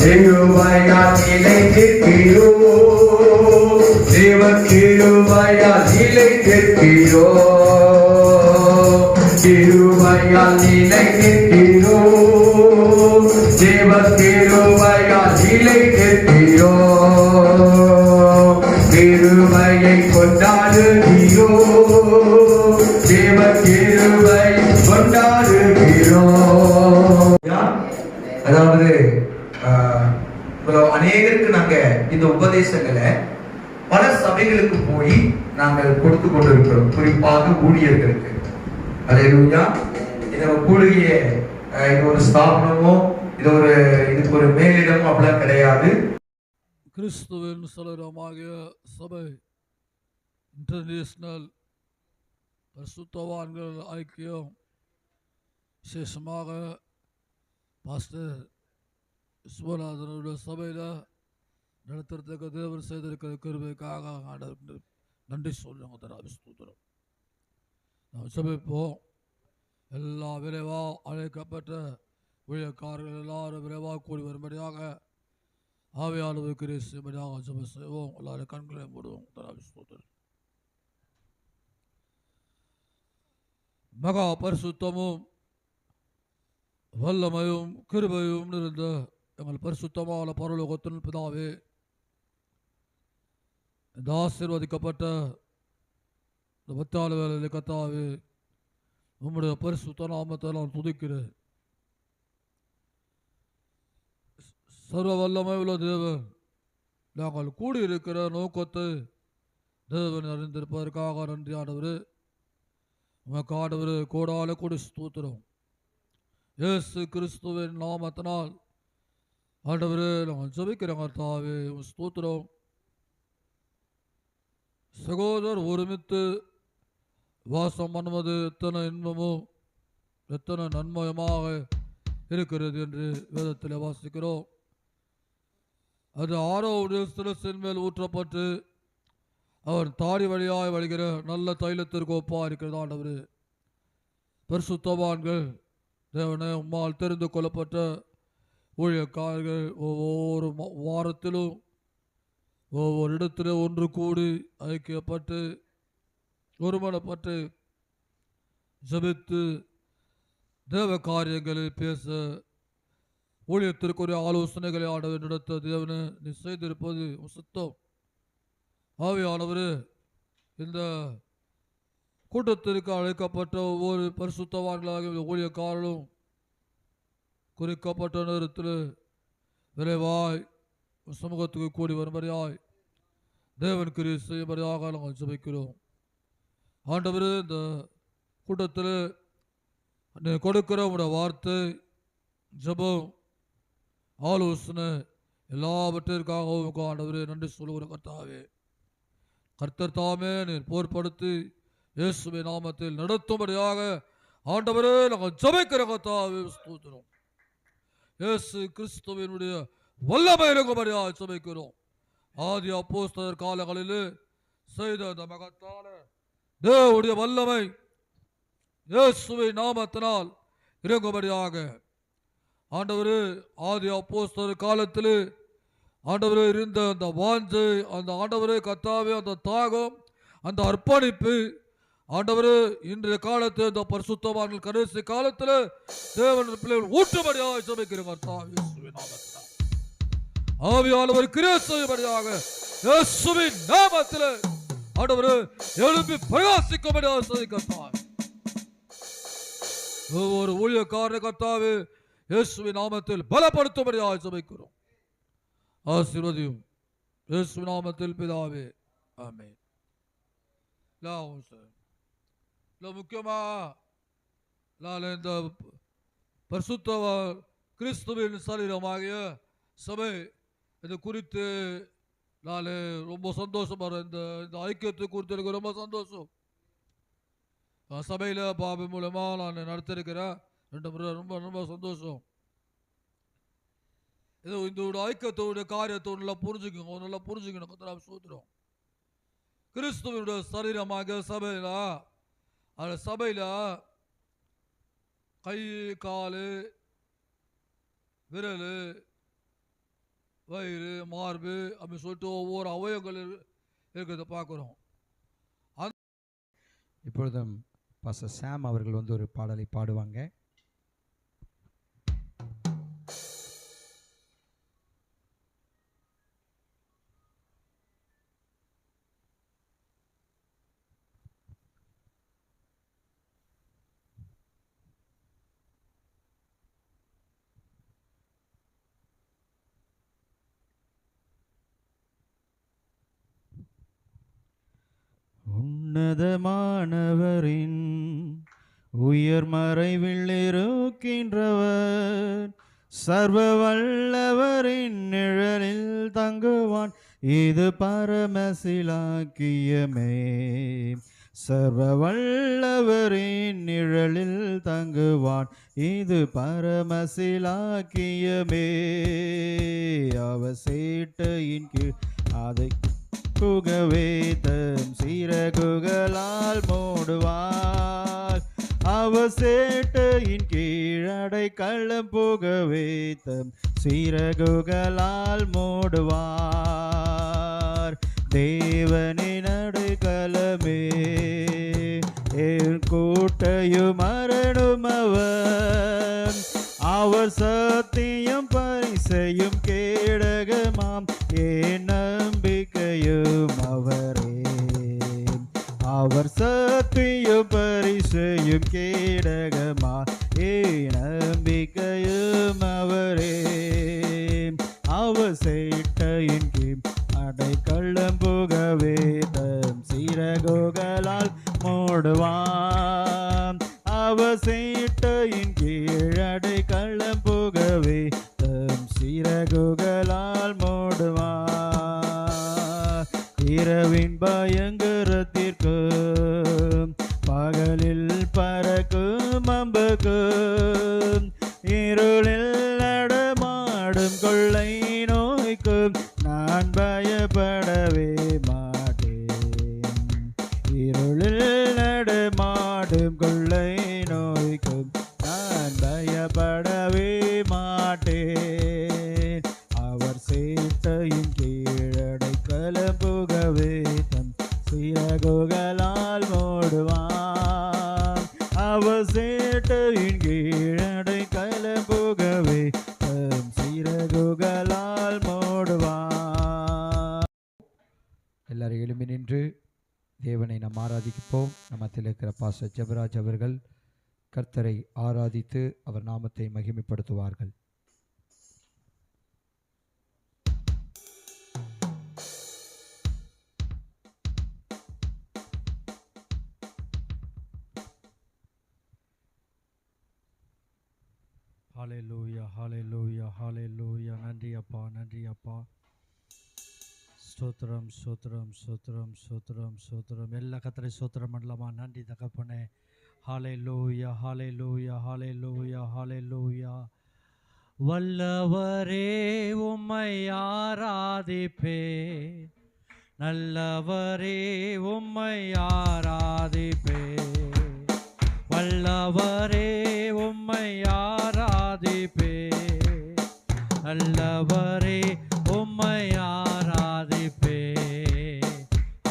கிருபையால் நிலைத்திருக்கிறோம், தேவ கிருபையால் நிலைத்திருக்கிறோம், கிருபையால் நிலைத்திருக்கிறோம், தேவ கிருபையால் நிலைத்திருக்கிறோம், கிருபையை கொண்டாடுகிறோம், தேவ கிருபை கொண்டாடுகிறோம். அதாவது அநேகருக்கு நாங்க இந்த உபதேசங்களை பல சபைகளுக்கு போய் நாங்கள் கொடுத்து கொண்டிருக்கிறோம், குறிப்பாக ஊழியர்களுக்கு. அல்லேலூயா. இந்த கூடிய இது ஒரு ஸ்தாபனமோ இதுக்கு ஒரு மேலிடமோ அப்படிலாம் கிடையாது. கிறிஸ்துவின் சலனமாகிய சபை இன்டர்நேஷனல் பரிசுத்தவான்கள் ஐக்கியம் விசேஷமாக பாஸ்டர் விஸ்வநாதனுடைய சபையில் நடத்துறதுக்கு தேவர் செய்திருக்கிற கிருபைக்காக நன்றி சொல்லுங்க. ஸ்தோத்திரம். நாம் சபைப்போம். எல்லா விரைவாக அழைக்கப்பட்ட ஊழியக்காரர்கள் எல்லாரும் விரைவாக கூடி வரும்படியாக ஆவியானவர் கிரியை செய்யும்படியாக சபை செய்வோம். எல்லாரும் கண்களை மூடுவோம். ஸ்தோத்திரம். மகா பரிசுத்தமும் வல்லமையும் கிருபையும் இருந்த எங்கள் பரிசுத்தமான பரலோகத்தின் பிதாவே, இந்த ஆசீர்வதிக்கப்பட்ட இந்த பத்தாள வேலையில் கத்தாவே, உம்முடைய பரிசுத்த நாமத்தை நான் துதிக்கிறேன். சர்வ வல்லமை உள்ள தேவன், நாங்கள் கூடியிருக்கிற நோக்கத்தை தேவன் அறிந்திருப்பதற்காக நன்றி ஆண்டவரே. உமக்கு ஆண்டவரே கோடால கூடி ஸ்தோத்திரம். இயேசு கிறிஸ்துவின் நாமத்தினால் ஆண்டவரே நாங்கள் ஜெபிக்கிறோம். கர்த்தாவே ஸ்தோத்திரம். சகோதரர் ஒருமித்து வாசம் பண்ணுவது எத்தனை இன்பமும் எத்தனை நன்மயமாக இருக்கிறது என்று வேதத்தில் வாசிக்கிறோம். அது ஆரோவுடைய சிரசின் மேல் ஊற்றப்பட்டு அவர் தாடி வழியாய் வழிகிற நல்ல தைலத்திற்கு ஒப்பா இருக்கிறது. ஆண்டவரே, பரிசுத்தவான்கள் தேவனே, உம்மால் தெரிந்து கொள்ளப்பட்ட ஊழியக்காரர்கள் ஒவ்வொரு வாரத்திலும் ஒவ்வொரு இடத்திலும் ஒன்று கூடி ஐக்கியப்பட்டு ஒருமனப்பட்டு ஜெபித்து தேவ காரியங்களில் பேச ஊழியத்திற்குரிய ஆலோசனைகளை ஆண்டவர் நடத்த தேவனே நீ செய்திருப்பது சுத்தம். ஆவியானவரே, இந்த கூட்டத்திற்கு அழைக்கப்பட்ட ஒவ்வொரு பரிசுத்தவான்களாக ஊழியக்காரர்களும் குறிக்கப்பட்ட நேரத்தில் விரைவாய் சமூகத்துக்கு கூடி வரும்படியாய் தேவன் கிரியை செய்யும்படியாக நாங்கள் ஜெபிக்கிறோம். ஆண்டவரே, இந்த கூட்டத்தில் நீ கொடுக்கிற உடைய வார்த்தை, ஜெபம், ஆலோசனை எல்லாவற்றிற்காகவும் ஆண்டவரே நன்றி சொல்லுகிற கர்த்தாவே, கர்த்தர் தாமே நீர் போர்படுத்தி இயேசுவின் நாமத்தில் நடத்தும்படியாக ஆண்டவரே நாங்கள் ஜெபிக்கிற கர்த்தாவே ஸ்தோத்திரம். இயேசு கிறிஸ்துவினுடைய வல்லமை இருக்கும்படியாக ஜெபிக்கிறோம். ஆதி அப்போஸ்தலர் காலங்களில் செய்த அந்த மகத்தான தேவனுடைய வல்லமை இயேசுவின் நாமத்தினால் இறங்கும்படியாக ஆண்டவரே, ஆதி அப்போஸ்தலர் காலத்தில் ஆண்டவரே இருந்த அந்த வாஞ்சை, அந்த ஆண்டவரே கர்த்தாவே அந்த தாகம், அந்த அர்ப்பணிப்பு ஆண்டவரே இன்றைய காலத்தில் இந்த பரிசுத்தவான்கள் கடைசி காலத்தில் தேவன் பிள்ளைகள் ஊற்றும்படியாக ஜெபிக்கிறோம். ஆவியானவர் கிரியை செய்யும்படியாக இயேசுவின் நாமத்தில் ஆண்டவரே எழுப்பி பிரகாசிக்கும்படியாக செய்கிறார். ஒவ்வொரு ஊழியக்காரரை கர்த்தாவே இயேசுவின் நாமத்தில் பலப்படுத்தும்படியாக ஜெபிக்கிறோம். ஆசீர்வதியும் இயேசுவின் நாமத்தில் பிதாவே, ஆமென். முக்கியமா இந்த பரிசுத்த கிறிஸ்துவின் சரீரமாகிய சபை இது குறித்து நான் ரொம்ப சந்தோஷமா இந்த ஐக்கியத்தை குறித்து எனக்கு ரொம்ப சந்தோஷம். சபையில் பாபி மூலமா நான் நடத்திருக்கிறேன் 2 முறை. ரொம்ப ரொம்ப சந்தோஷம். இது இந்த ஐக்கியத்தோட காரியத்தை நல்லா புரிஞ்சுக்கணும். கர்த்தரால் ஸ்தோத்திரம். கிறிஸ்துவனுடைய சரீரமாக சபையில் கை, காலு, விரல், வயிறு, மார்பு அப்படின்னு சொல்லிட்டு ஒவ்வொரு அவயவங்கள் இருக்கிறத பார்க்குறோம். இப்பொழுதும் பாஸ்டர் சாம் அவர்கள் வந்து ஒரு பாடலை பாடுவாங்க. உன்னதமானவரின் உயர் மறைவில் இருக்கின்றவர், சர்வ வல்லவரின் நிழலில் தங்குவான், இது பரமசிலாக்கியமே. சர்வ வல்லவரின் நிழலில் தங்குவான், இது பரமசிலாக்கியமே. அவர் சேட்டையின் கீழ் அதை புகவே தம் சிறகுகளால் மூடுவார், அவர் சேட்டையின் கீழடை கள்ளம் புகவே தம் சிறகுகளால் மூடுவார். தேவனின் அடைக்கலமே, என் கோட்டையும் அரணும் அவர், அவர் சத்தியம் பரிசையும் கேடகமாம், என் நம்பிக்கையும் அவரே. அவர் சத்தியம் பரிசையும் கேடகமா, என் நம்பிக்கையும் அவரே. அவர் சேட்டையின் கீழ் அடைக்கலம் புகவே தம் சிறகுகளால் மூடுவான், அவர் சேட்டையின் கீழ் அடைக்கலம் புகவே தம் சிறகுகளால் மூடுவார். இரவின் பயங்கரத்திற்கு பகலில் பறக்கும் அம்புக்கும், இருளில் நடமாடும் கொள்ளை நோய்க்கும் நான் பயப்படவே மாட்டேன். இருளில் நடமாடும் கொள்ளை நோய்க்கும் நான் பயப்படவே மாட்டேன். அவர் சேட்டையின் கீழடை கலம்புகவே தம் சிறகுகளால் மூடுவான், அவர் சேட்டையின் கீழடை கலம்புகவே தம் சிறகுகளால் மூடுவான். எல்லாரும் எழும்பி நின்று தேவனை நாம் ஆராதிப்போம். நம்மத்தில் இருக்கிற பாஸ்டர் ஜெபராஜ் அவர்கள் கர்த்தரை ஆராதித்து அவர் நாமத்தை மகிமைப்படுத்துவார்கள். ஹalleluya ஹalleluya ஹalleluya. நன்றி அப்பா, நன்றி அப்பா. ஸ்தோத்திரம் ஸ்தோத்திரம் ஸ்தோத்திரம் ஸ்தோத்திரம் ஸ்தோத்திரம். எல்லா கர்த்தரை ஸ்தோத்திரம் பண்ணலாமா? நன்றி தகப்பனே. ஹalleluya ஹalleluya ஹalleluya ஹalleluya. வல்லவரே உம்மை ஆராதிப்பேன், நல்லவரே உம்மை ஆராதிப்பேன், வல்லவரே உம்மை ஆராதிப்பேன், நல்லவரே உம்மை ஆராதிப்பேன்,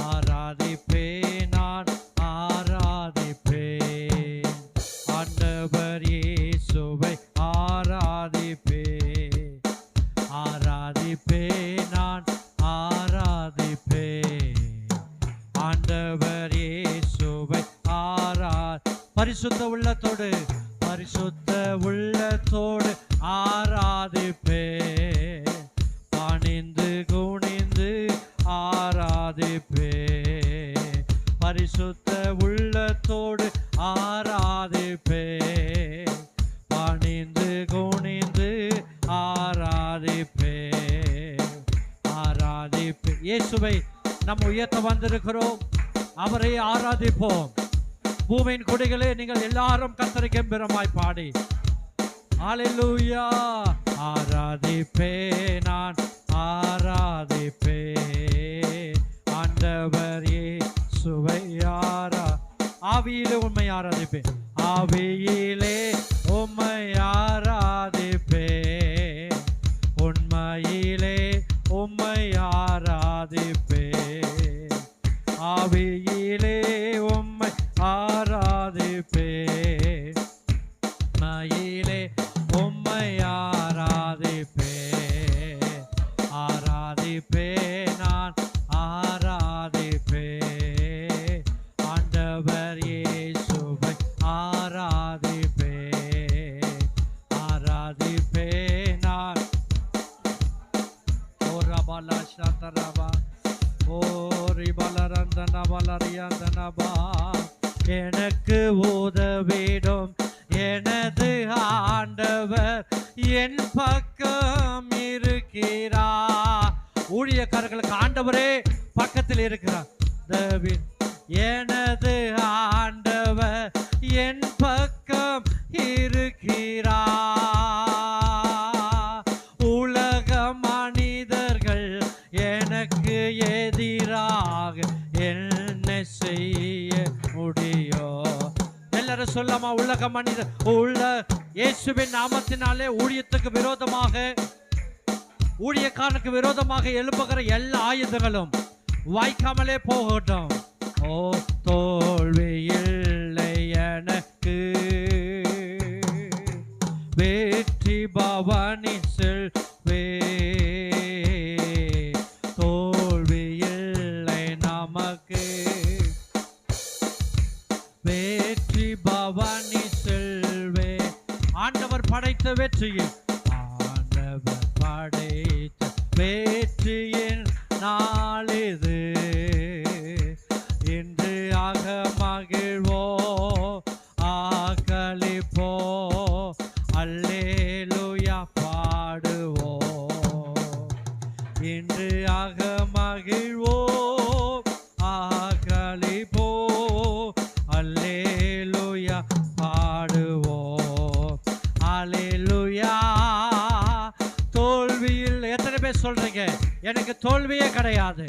ஆராதிப்பேன் நான் ஆராதிப்பேன், ஆண்டவர் இயேசுவை ஆராதிப்பேன், ஆராதிப்பேன் நான் ஆராதிப்பேன், ஆண்டவர் இயேசுவை பரிசுத்த உள்ளத்தோடு பரிசுத்த உள்ளத்தோடு ஆராதிப்பேன், பணிந்து குனிந்து ஆராதிப்பேன், பரிசுத்த உள்ளத்தோடு ஆராதிப்பேன், பணிந்து குனிந்து ஆராதிப்பேன், ஆராதிப்பேன். இயேசுவை நாம் உயர்த்த வந்திருக்கிறோம், அவரை ஆராதிப்போம். பூமியின் கொடிகளே, நீங்கள் எல்லாரும் கர்த்தரை கெம்பீரமாய் பாடி ஹalleluya. ஆராதிப்பேன் நான் ஆராதிப்பேன், ஆண்டவர் இயேசுவை ஆவியிலே உம்மை ஆராதிப்பேன், ஆவியிலே உம்மை ஆராதிப்பேன், உண்மையிலே ஆராதிப்பேன் நான் ஆராதிப்பேன் ஆண்டவர் இயேசுவை ஆராதிப்பேன் ஆராதிப்பேன் நான் ஓ ரபலா சதரபா ஓ ரிபலரந்தன வலரியந்தனபா எனக்கு உதவிடும் எனது ஆண்டவர் என் பக்கம் இருக்கிறார். ஊழியக்காரர்களுக்கு ஆண்டவரே பக்கத்தில் இருக்கிறார். எனது ஆண்டவர் என் பக்கம் இருக்கிறார். உலக மனிதர்கள் எனக்கு எதிராக என்ன செய்ய முடியும்? எல்லாரும் சொல்லாமா? உலக மனிதர் இயேசுவின் நாமத்தினாலே ஊழியத்துக்கு விரோதமாக ஊழியக்காரனுக்கு விரோதமாக எழுப்புகிற எல்லா ஆயுதங்களும் வாய்க்காமலே போகட்டும். ஓ தோல்வி இல்லை எனக்கு, வெற்றி பவனி செல்வே. தோல்வி இல்லை நமக்கு, வெற்றி பவனி செல்வே. ஆண்டவர் படைத்த வெற்றியில் ஆண்டவர் படைத்த வெற்றியின் நாளிது. இன்று ஆக மகிழ்வோ ஆக்களிப்போ அல்லேலூயா பாடுவோ. இன்று ஆக மகிழ்வோ ஆக்களிப்போ அல்லேலூயா பாடுவோ. அல்லேலூயா. தோல்வியில் எத்தனை பேர் சொல்றீங்க எனக்கு தோல்வியே கிடையாது?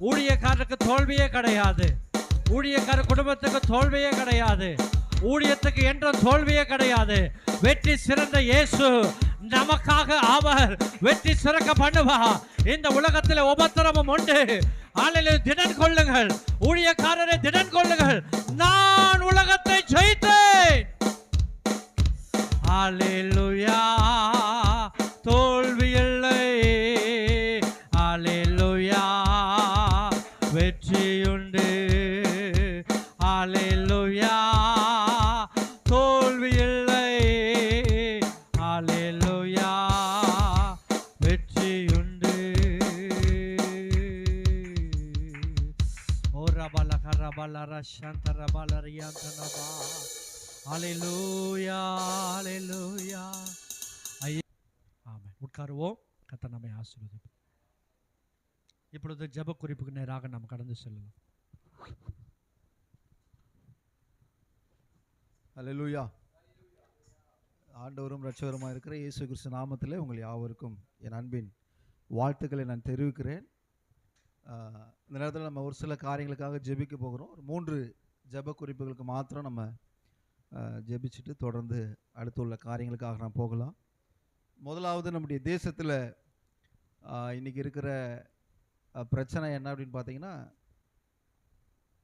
ஊழியக்காரருக்கு தோல்வியே கிடையாது. ஊழியக்கார குடும்பத்துக்கு தோல்வியே கிடையாது. ஊழியத்துக்கு என்றும் தோல்வியே கிடையாது. வெற்றி சிறந்த இயேசு நமக்காக அவர் வெற்றி சிறக்க பண்ணுவா. இந்த உலகத்தில் உபத்திரவம் உண்டு. ஆளில் திடன் கொள்ளுங்கள். ஊழியக்காரரை திடன் கொள்ளுங்கள். நான் உலகத்தை ஜெயித்தேன். அல்லேலூயா. தோல்வி இல்லை. அல்லேலூயா. வெற்றியுண்டு. அல்லேலூயா. தோல்வி இல்லை. அல்லேலூயா. வெற்றியுண்டு. ஓ ரபல கரபல ரஷந்தர பலரியாந்தனபா. அல்லேலூயா. அல்லேலூயா. ஆமென். உட்காருவோம். கர்த்தர் நம்மை ஆசீர்வதிப்பார். இப்பொழுது ஜெப குறிப்புக்கு நேராக நாம் கடந்து செல்லலாம். அல்லேலூயா. ஆண்டவரும் இரட்சகருமாக இருக்கிற இயேசு கிறிஸ்து நாமத்திலே உங்கள் யாவருக்கும் என் அன்பின் வாழ்த்துக்களை நான் தெரிவிக்கிறேன். இந்த நேரத்தில் நம்ம ஒரு சில காரியங்களுக்காக ஜெபிக்க போகிறோம். ஒரு 3 ஜெப குறிப்புகளுக்கு மாத்திரம் நம்ம ஜெபிச்சுட்டு தொடர்ந்து அடுத்துள்ள காரியங்களுக்காக நாம் போகலாம். முதலாவது, நம்முடைய தேசத்தில் இன்றைக்கி இருக்கிற பிரச்சனை என்ன அப்படின்னு பார்த்தீங்கன்னா,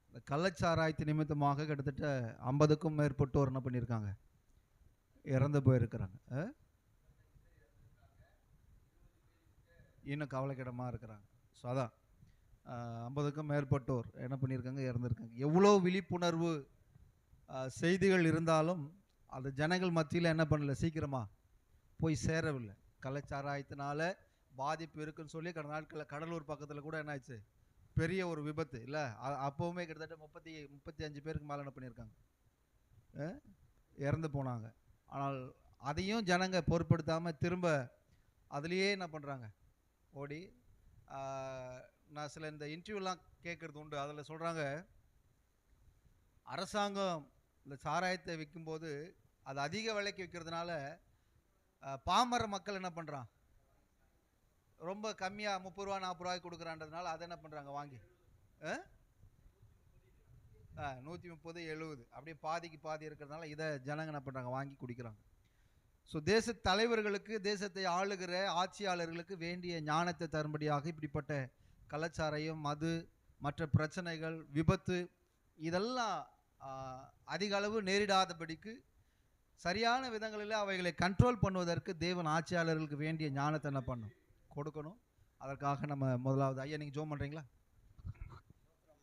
இந்த கள்ளச்சாராயத்து நிமித்தமாக கிட்டத்தட்ட 50க்கும் மேற்பட்டோர் என்ன பண்ணியிருக்காங்க, இறந்து போயிருக்கிறாங்க. இன்னும் கவலைக்கிடமாக இருக்கிறாங்க. ஸோ அதான் 50க்கும் மேற்பட்டோர் என்ன பண்ணியிருக்காங்க, இறந்துருக்காங்க. எவ்வளோ விழிப்புணர்வு செய்திகள் இருந்தாலும் அது ஜனங்கள் மத்தியில் என்ன பண்ணல, சீக்கிரமாக போய் சேரவில்லை. கள்ளச்சாராயத்தினால பாதிப்பு இருக்குன்னு சொல்லி கடந்த நாட்களில் கடலூர் பக்கத்தில் கூட என்ன ஆச்சு, பெரிய ஒரு விபத்து இல்லை? அப்போவுமே கிட்டத்தட்ட 35 பேருக்கு மேலே என்ன பண்ணியிருக்காங்க, இறந்து போனாங்க. ஆனால் அதையும் ஜனங்க பொருட்படுத்தாமல் திரும்ப அதுலேயே என்ன பண்ணுறாங்க, ஓடி. நான் சில இந்த இன்டர்வியூலாம் கேட்குறது உண்டு. அதில் சொல்கிறாங்க, அரசாங்கம் இந்த சாராயத்தை விற்கும்போது அது அதிக விலைக்கு விற்கிறதுனால பாமர மக்கள் என்ன பண்ணுறான், ரொம்ப கம்மியாக 30 ரூபா 40 ரூபாய்க்கு கொடுக்குறான்றதுனால அதை என்ன பண்ணுறாங்க, வாங்கி 130 70 அப்படியே பாதிக்கு பாதி இருக்கிறதுனால இதை ஜனங்க என்ன பண்ணுறாங்க, வாங்கி குடிக்கிறாங்க. ஸோ தேச தலைவர்களுக்கு, தேசத்தை ஆளுகிற ஆட்சியாளர்களுக்கு வேண்டிய ஞானத்தை தரும்படியாக இப்படிப்பட்ட கலாச்சாரம், மது, மற்ற பிரச்சனைகள், விபத்து இதெல்லாம் அதிக அளவு நேரிடாதபடிக்கு சரியான விதங்களில் அவைகளை கண்ட்ரோல் பண்ணுவதற்கு தேவன் ஆட்சியாளர்களுக்கு வேண்டிய ஞானத்தை என்ன பண்ணும், கொடுக்கணும். அதற்காக நம்ம முதலாவது ஐயா நீங்கள் ஜோம் பண்ணுறீங்களா?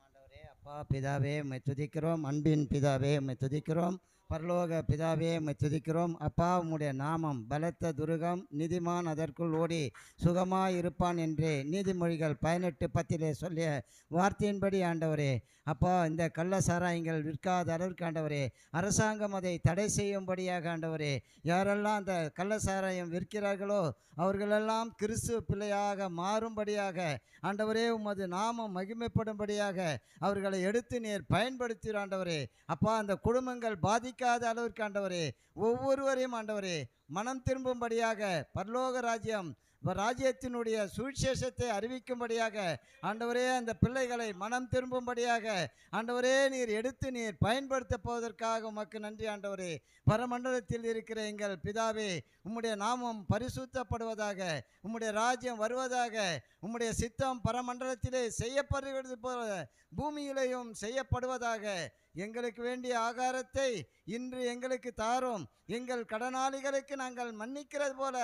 ஆண்டவரே, அப்பா பிதாவே உம்மை துதிக்கிறோம். அன்பின் பிதாவே உம்மை துதிக்கிறோம். பரலோக பிதாவே உம்மை துதிக்கிறோம். அப்பா உம்முடைய நாமம் பலத்த துருகம், நீதிமான் அதற்குள் ஓடி சுகமாய் இருப்பான் என்று நீதிமொழிகள் 18:10 சொல்லிய வார்த்தையின்படி ஆண்டவரே, அப்பா இந்த கள்ள சாராயங்கள் விற்காத அளவிற்கு ஆண்டவரே, அரசாங்கம் அதை தடை செய்யும்படியாக ஆண்டவரே, யாரெல்லாம் அந்த கள்ள சாராயம் விற்கிறார்களோ அவர்களெல்லாம் கிறிஸ்துவ பிள்ளையாக மாறும்படியாக ஆண்டவரே, உமது நாமம் மகிமைப்படும்படியாக அவர்களை எடுத்து நீர் பயன்படுத்துகிற ஆண்டவரே. அப்பா அந்த குடும்பங்கள் பாதிக்காத அளவிற்கு ஆண்டவரே, ஒவ்வொருவரையும் ஆண்டவரே மனம் திரும்பும்படியாக பரலோக ராஜ்யத்தினுடைய சுவிசேஷத்தை அறிவிக்கும்படியாக ஆண்டவரே, அந்த பிள்ளைகளை மனம் திரும்பும்படியாக ஆண்டவரே நீர் எடுத்து நீர் பயன்படுத்த போவதற்காக உமக்கு நன்றி ஆண்டவரே. பரமண்டலத்தில் இருக்கிற எங்கள் பிதாவே, உம்முடைய நாமம் பரிசுத்தப்படுவதாக, உம்முடைய ராஜ்யம் வருவதாக, உம்முடைய சித்தம் பரமண்டலத்திலே செய்யப்படுகிறது போல பூமியிலேயும் செய்யப்படுவதாக. எங்களுக்கு வேண்டிய ஆகாரத்தை இன்று எங்களுக்கு தாரும். எங்கள் கடனாளிகளுக்கு நாங்கள் மன்னிக்கிறது போல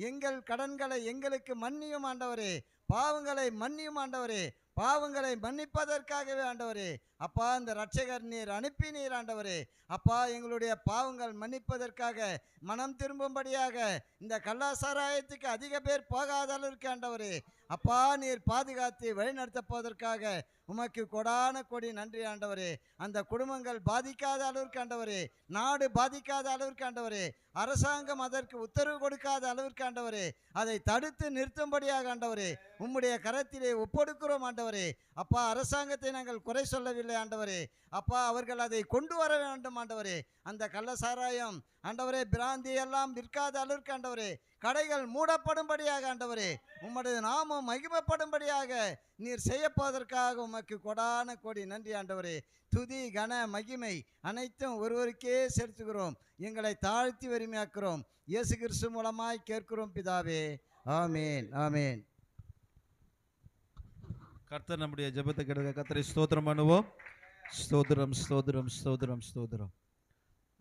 எங்கள் கடன்களை எங்களுக்கு மன்னியும் ஆண்டவரே. பாவங்களை மன்னியும் ஆண்டவரே. பாவங்களை மன்னிப்பதற்காகவே ஆண்டவரே, அப்பா இந்த இரட்சகர் நீர் அனுப்பினீர் ஆண்டவரே. அப்பா எங்களுடைய பாவங்கள் மன்னிப்பதற்காக மனம் திரும்பும்படியாக இந்த கள்ளசாராயத்துக்கு அதிக பேர் போகாத அளவிற்கு ஆண்டவரே, அப்பா நீர் பாதுகாத்து வழிநடத்த போவதற்காக உமக்கு கொடான கொடி நன்றி ஆண்டவரே. அந்த குடும்பங்கள் பாதிக்காத அளவிற்கு ஆண்டவரே, நாடு பாதிக்காத அளவிற்கு ஆண்டவரே, அரசாங்கம் அதற்கு உத்தரவு கொடுக்காத அளவிற்கு ஆண்டவரே, அதை தடுத்து நிறுத்தும்படியாக ஆண்டவரே உம்முடைய கரத்திலே ஒப்பொடுக்கிறோம் ஆண்டவரே. அப்பா அரசாங்கத்தை நாங்கள் குறை சொல்லவில்லை ஆண்டவரே. அப்பா அவர்கள் அதை கொண்டு வர வேண்டும் ஆண்டவரே. அந்த கள்ளசாராயம் ஆண்டவரே, பிராந்தி எல்லாம் விற்காத அளவிற்கு ஆண்டவரே, கடைகள் மூடப்படும்படியாக ஆண்டவரே, உம்முடைய நாமம் மகிமைப்படும்படியாக நீர் செய்யப்போவதற்காக உமக்கு கொடான கோடி நன்றி ஆண்டவரே. துதி கன மகிமை அனைத்தும் ஒருவருக்கே செலுத்துகிறோம். எங்களை தாழ்த்தி வறுமையாக்குறோம். இயேசு கிறிஸ்து மூலமாய் கேட்கிறோம் பிதாவே. ஆமேன் ஆமேன். கர்த்தர் நம்முடைய ஜெபத்தை கேட்க கர்த்தரை ஸ்தோத்திரம் பண்ணுவோம். ஸ்தோத்திரம் ஸ்தோத்திரம் ஸ்தோத்திரம் ஸ்தோத்திரம்.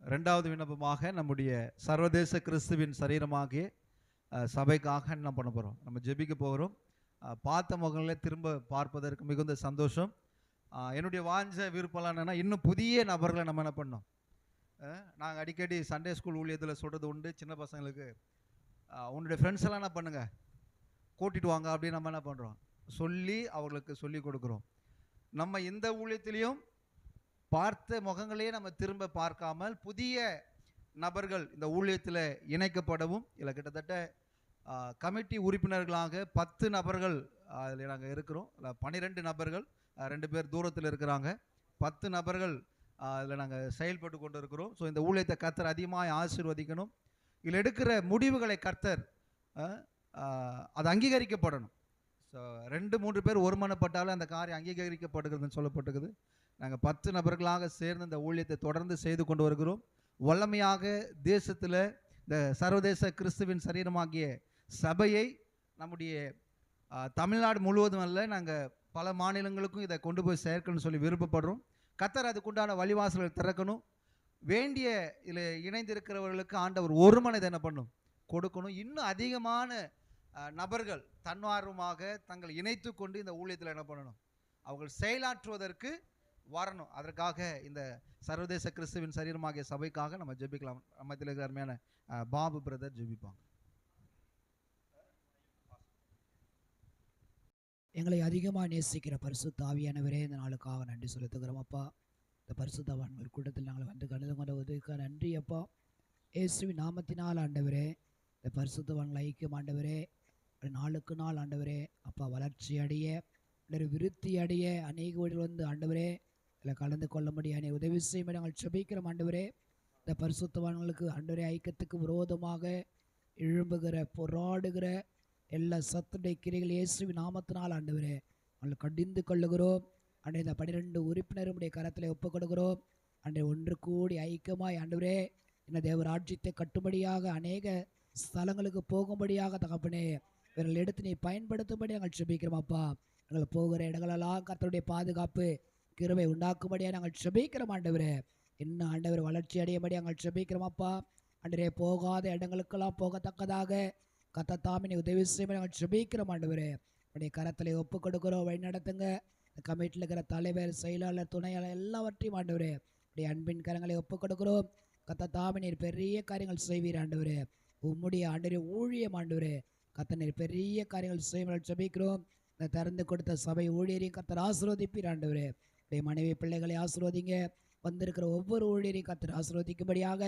ரெண்டாவது விண்ணப்பமாக நம்முடைய சர்வதேச கிறிஸ்துவின் சரீரமாகிய சபைக்காக என்ன பண்ண போகிறோம், நம்ம ஜெபிக்க போகிறோம். பார்த்த முகங்களே திரும்ப பார்ப்பதற்கு மிகுந்த சந்தோஷம். என்னுடைய வாஞ்ச விருப்பம்லாம் என்னென்னா, இன்னும் புதிய நபர்களை நம்ம என்ன பண்ணோம். நாங்கள் அடிக்கடி சண்டே ஸ்கூல் ஊழியத்தில் சொல்கிறது உண்டு, சின்ன பசங்களுக்கு உன்னுடைய ஃப்ரெண்ட்ஸ் எல்லாம் என்ன பண்ணுங்கள், கூட்டிகிட்டு வாங்க அப்படின்னு நம்ம என்ன பண்ணுறோம், சொல்லி அவர்களுக்கு சொல்லி கொடுக்குறோம். நம்ம இந்த ஊழியத்திலையும் பார்த்த முகங்களையே நம்ம திரும்ப பார்க்காமல் புதிய நபர்கள் இந்த ஊழியத்தில் இணைக்கப்படவும், இல்லை கிட்டத்தட்ட கமிட்டி உறுப்பினர்களாக 10 நபர்கள் அதில் நாங்கள் இருக்கிறோம். 12 நபர்கள், 2 பேர் தூரத்தில் இருக்கிறாங்க. 10 நபர்கள் அதில் நாங்கள் செயல்பட்டு கொண்டு இருக்கிறோம். ஸோ இந்த ஊழியத்தை கர்த்தர் அதிகமாக ஆசீர்வதிக்கணும். இதில் எடுக்கிற முடிவுகளை கர்த்தர் அது அங்கீகரிக்கப்படணும். ஸோ 2-3 பேர் ஒருமனப்பட்டாலும் அந்த காரியம் அங்கீகரிக்கப்படுகிறதுன்னு சொல்லப்பட்டுக்குது. நாங்கள் 10 நபர்களாக சேர்ந்து இந்த ஊழியத்தை தொடர்ந்து செய்து கொண்டு வருகிறோம். வல்லமையாக தேசத்தில் இந்த சர்வதேச கிறிஸ்துவின் சரீரமாகிய சபையை நம்முடைய தமிழ்நாடு முழுவதும் அல்ல, நாங்கள் பல மாநிலங்களுக்கும் இதை கொண்டு போய் சேர்க்கணும்னு சொல்லி விருப்பப்படுறோம். கர்த்தர் அதுக்குண்டான வழிவாசல்கள் திறக்கணும். வேண்டிய இதில் இணைந்திருக்கிறவர்களுக்கு ஆண்டவர் ஒரு மனதை என்ன பண்ணும், கொடுக்கணும். இன்னும் அதிகமான நபர்கள் தன்னார்வமாக தங்கள் இணைத்து கொண்டு இந்த ஊழியத்தில் என்ன பண்ணணும், அவர்கள் செயலாற்றுவதற்கு வரணும். அதற்காக இந்த சர்வதேச கிறிஸ்துவின் சரீரமாகிய சபைக்காக நம்ம ஜெபிக்கலாம். மத்தியில் இருக்கிற அருமையான பாபு பிரதர் ஜெபிப்பாங்க. எங்களை அதிகமாக நேசிக்கிற பரிசுத்த ஆவியானவரே, இந்த நாளுக்காக நன்றி செலுத்துகிறோம் அப்பா. இந்த பரிசுத்தவான்கள் கூட்டத்தில் நாங்கள் வந்து கலந்து கொண்ட உதவிக்காக நன்றி அப்பா. இயேசுவின் நாமத்தினால் ஆண்டவரே, இந்த பரிசுத்தவான்கள் ஐக்கியம் ஆண்டவரே, நாளுக்கு நாள் ஆண்டவரே அப்பா வளர்ச்சி அடைய, விருத்தி அடைய அநேக வழிகள் வந்து ஆண்டவரே இதில் கலந்து கொள்ள முடியாது உதவி செய்ய நாங்கள் செபிக்கிறோம் ஆண்டவரே. இந்த பரிசுத்தவான்களுக்கு ஆண்டவரே ஐக்கியத்துக்கு விரோதமாக எழும்புகிற போராடுகிற எல்லா சத்துடைய கிரைகள் இயேசுவின் நாமத்தினால் ஆண்டவரே அவங்களை கடிந்து கொள்ளுகிறோம். அன்றைய இந்த 12 உறுப்பினருடைய கரத்தில் ஒப்புக் கொடுக்கிறோம். அன்றைய ஒன்று கூடி ஐக்கியமாய் ஆண்டவரே இந்த தேவராஜ்யத்தை கட்டும்படியாக அநேக ஸ்தலங்களுக்கு போகும்படியாக தகப்பனே இவர்கள் எடுத்து நீ பயன்படுத்தும்படி நாங்கள் செபிக்கிறோம் அப்பா. நாங்கள் போகிற இடங்களெல்லாம் கர்த்தருடைய பாதுகாப்பு கிருபை உண்டாக்கும்படியாக நாங்கள் செபிக்கிறோம் ஆண்டவரே. இன்னும் ஆண்டவர் வளர்ச்சி அடையும்படி நாங்கள் செபிக்கிறோம் அப்பா. ஆண்டவரே போகாத இடங்களுக்கெல்லாம் போகத்தக்கதாக கர்த்தர் தாமே உதவி செய்ய நாங்கள் செபிக்கிறோம் ஆண்டவரே. உடைய கரத்திலே ஒப்பு கொடுக்கிறோம். வழி நடத்துங்க. இந்த கமிட்டியில் இருக்கிற தலைவர், செயலாளர், துணையாளர் எல்லாவற்றையும் ஆண்டவரே உடைய அன்பின் கரங்களை ஒப்பு கொடுக்கிறோம். கத்த தாமே நீர் பெரிய காரியங்கள் செய்வீர் ஆண்டவரே. உம்முடைய ஆண்டவரே ஊழியம் ஆண்டவரே கத்த நீர் பெரிய காரியங்கள் செய்வீர்கள் ஜெபிக்கிறோம். இந்த திறந்து கொடுத்த சபை ஊழியரையும் கத்தர் ஆசீர்வதிப்பீர் ஆண்டவரே. உடைய மனைவி பிள்ளைகளை ஆசீர்வதிங்க. வந்திருக்கிற ஒவ்வொரு ஊழியரையும் கத்தர் ஆசீர்வதிக்கும்படியாக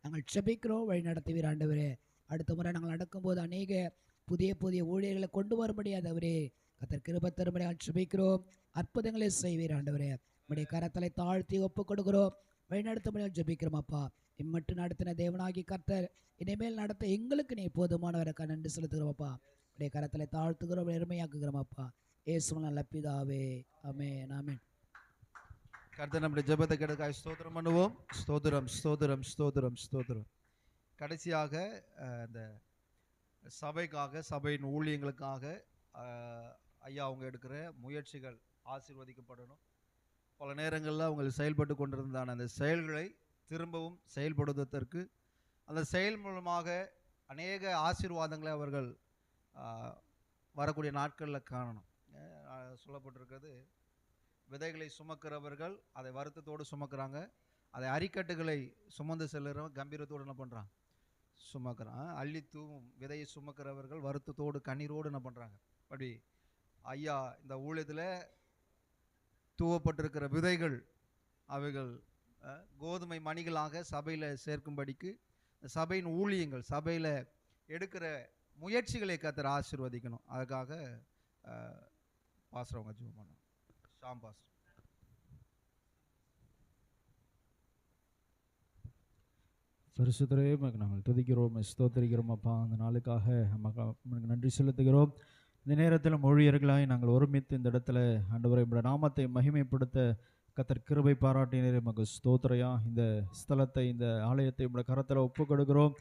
நாங்கள் ஜெபிக்கிறோம். வழி நடத்துவீர் ஆண்டவரே. அடுத்த முறை நாங்கள் நடக்கும்போது அநேக புதிய புதிய ஊழியர்களை கொண்டு வர முடியாதவரே கத்தர் கிருபை தரும்படியாக ஜெபிக்கிறோம். அற்புதங்களை செய்வீர் ஆண்டவரே. உடைய கரத்தலை தாழ்த்தி ஒப்பு கொடுக்கிறோம். வழிநடத்தும்படியாக ஜெபிக்கிறோம் அப்பா. இம்மட்டு நடத்தின தேவனாகி கர்த்தர் இனிமேல் நடத்த எங்களுக்கு நீ போதுமானவருக்கா நன்றி செலுத்துகிறோம் அப்பா. உடைய கரத்தலை தாழ்த்துகிறோம், எருமையாக்குகிறோம் அப்பா. இயேசுவின் நல்ல பிதாவே, ஆமென், ஆமென். கர்த்தர் நம்முடைய ஜெபத்தை கேட்டதுக்காக ஸ்தோத்திரம் பண்ணுவோம். ஸ்தோத்திரம், ஸ்தோத்திரம், ஸ்தோத்திரம், ஸ்தோத்திரம். கடைசியாக இந்த சபைக்காக, சபையின் ஊழியங்களுக்காக ஐயா அவங்க எடுக்கிற முயற்சிகள் ஆசீர்வதிக்கப்படணும். பல நேரங்களில் அவங்க செயல்பட்டு கொண்டிருந்தான அந்த செயல்களை திரும்பவும் செயல்படுவதற்கு அந்த செயல் மூலமாக அநேக ஆசீர்வாதங்களை அவர்கள் வரக்கூடிய நாட்களில் காணணும். சொல்லப்பட்டிருக்கிறது, விதைகளை சுமக்கிறவர்கள் அதை வருத்தத்தோடு சுமக்கிறாங்க, அதை அரிக்கட்டுகளை சுமந்து செல்லுறவங்க கம்பீரத்தோடு என்ன பண்ணுறாங்க, சுமக்கிறான். அள்ளி தூவும் விதையை சுமக்கிறவர்கள் வருத்தத்தோடு கண்ணீரோடு என்ன பண்ணுறாங்க. அப்படி ஐயா இந்த ஊழியத்தில் தூவப்பட்டிருக்கிற விதைகள் அவைகள் கோதுமை மணிகளாக சபையில் சேர்க்கும்படிக்கு சபையின் ஊழியங்கள், சபையில் எடுக்கிற முயற்சிகளை கர்த்தர் ஆசீர்வதிக்கணும். அதுக்காக பாஸ்டர் அவங்க ஜெபம் பண்ணணும். ஷாம் பாஸ்டர். பரிசுத்தரே நாங்கள் துதிக்கிறோம், ஸ்தோத்திரிக்கிறோம் அப்பா. அந்த நாளுக்காக நமக்கு நன்றி செலுத்துகிறோம். இந்த நேரத்தில் ஊழியர்களாய் நாங்கள் ஒருமித்து இந்த இடத்துல ஆண்டவரே உம்முடைய நாமத்தை மகிமைப்படுத்த கர்த்தர் கிருபை பாராட்டினரே மக்கு ஸ்தோத்திரையா. இந்த ஸ்தலத்தை, இந்த ஆலயத்தை உம்முடைய கரத்தில் ஒப்பு கொடுக்கிறோம்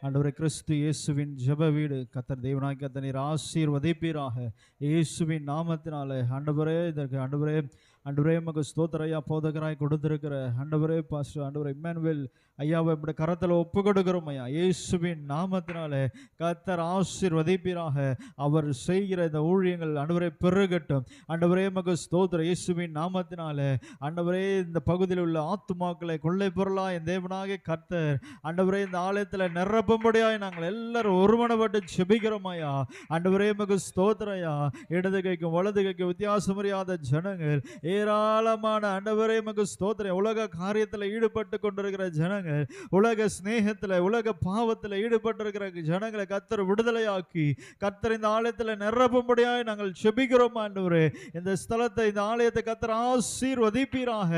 ஆண்டவரே. கிறிஸ்து இயேசுவின் ஜெப வீடு கர்த்தர் தேவனாகிய கர்த்தர் நீர் ஆசீர்வதிப்பீராக இயேசுவின் நாமத்தினாலே. ஆண்டவரே இதற்கு ஆண்டவரே மக்கு ஸ்தோத்திரையா. போதகராய் கொடுத்திருக்கிற ஆண்டவரே பாஸ்டர் ஆண்டவரே இம்மானுவேல் ஐயாவை இப்படி கரத்தில் ஒப்பு கொடுக்கிறோம் ஐயா. இயேசுவின் நாமத்தினாலே கர்த்தர் ஆசீர்வதிப்பீராக. அவர் செய்கிற இந்த ஊழியங்கள் ஆண்டவரே பெருகட்டும். ஆண்டவரே மக்கு ஸ்தோத்திர. இயேசுவின் நாமத்தினாலே ஆண்டவரே இந்த பகுதியில் உள்ள ஆத்துமாக்களை கொள்ளை பொருளாய் என் தேவனாகிய கர்த்தர் ஆண்டவரே இந்த ஆலயத்தில் நிரப்பும்படியாய் நாங்கள் எல்லாரும் ஒருமனப்பட்டு செபிக்கிறோம் ஐயா. ஆண்டவரே மக்கு ஸ்தோத்திரையா. இடது கைக்கும் வலது கைக்கும் வித்தியாசம் அறியாத ஜனங்கள் ஏராளமான ஆண்டவரே மக்கு ஸ்தோத்திரம். உலக காரியத்தில் ஈடுபட்டு கொண்டிருக்கிற ஜனங்கள், உலக ஸ்நேகத்தில், உலக பாவத்தில் ஈடுபட்டிருக்கிற ஜனங்களை கர்த்தர் விடுதலையாக்கி கர்த்தர் இந்த ஆலயத்தில் நிரப்பும்படியாய் நாங்கள் செபிக்கிறோம் ஆண்டவரே. இந்த ஸ்தலத்தை, இந்த ஆலயத்தை கர்த்தர் ஆசீர்வதிப்பீராக.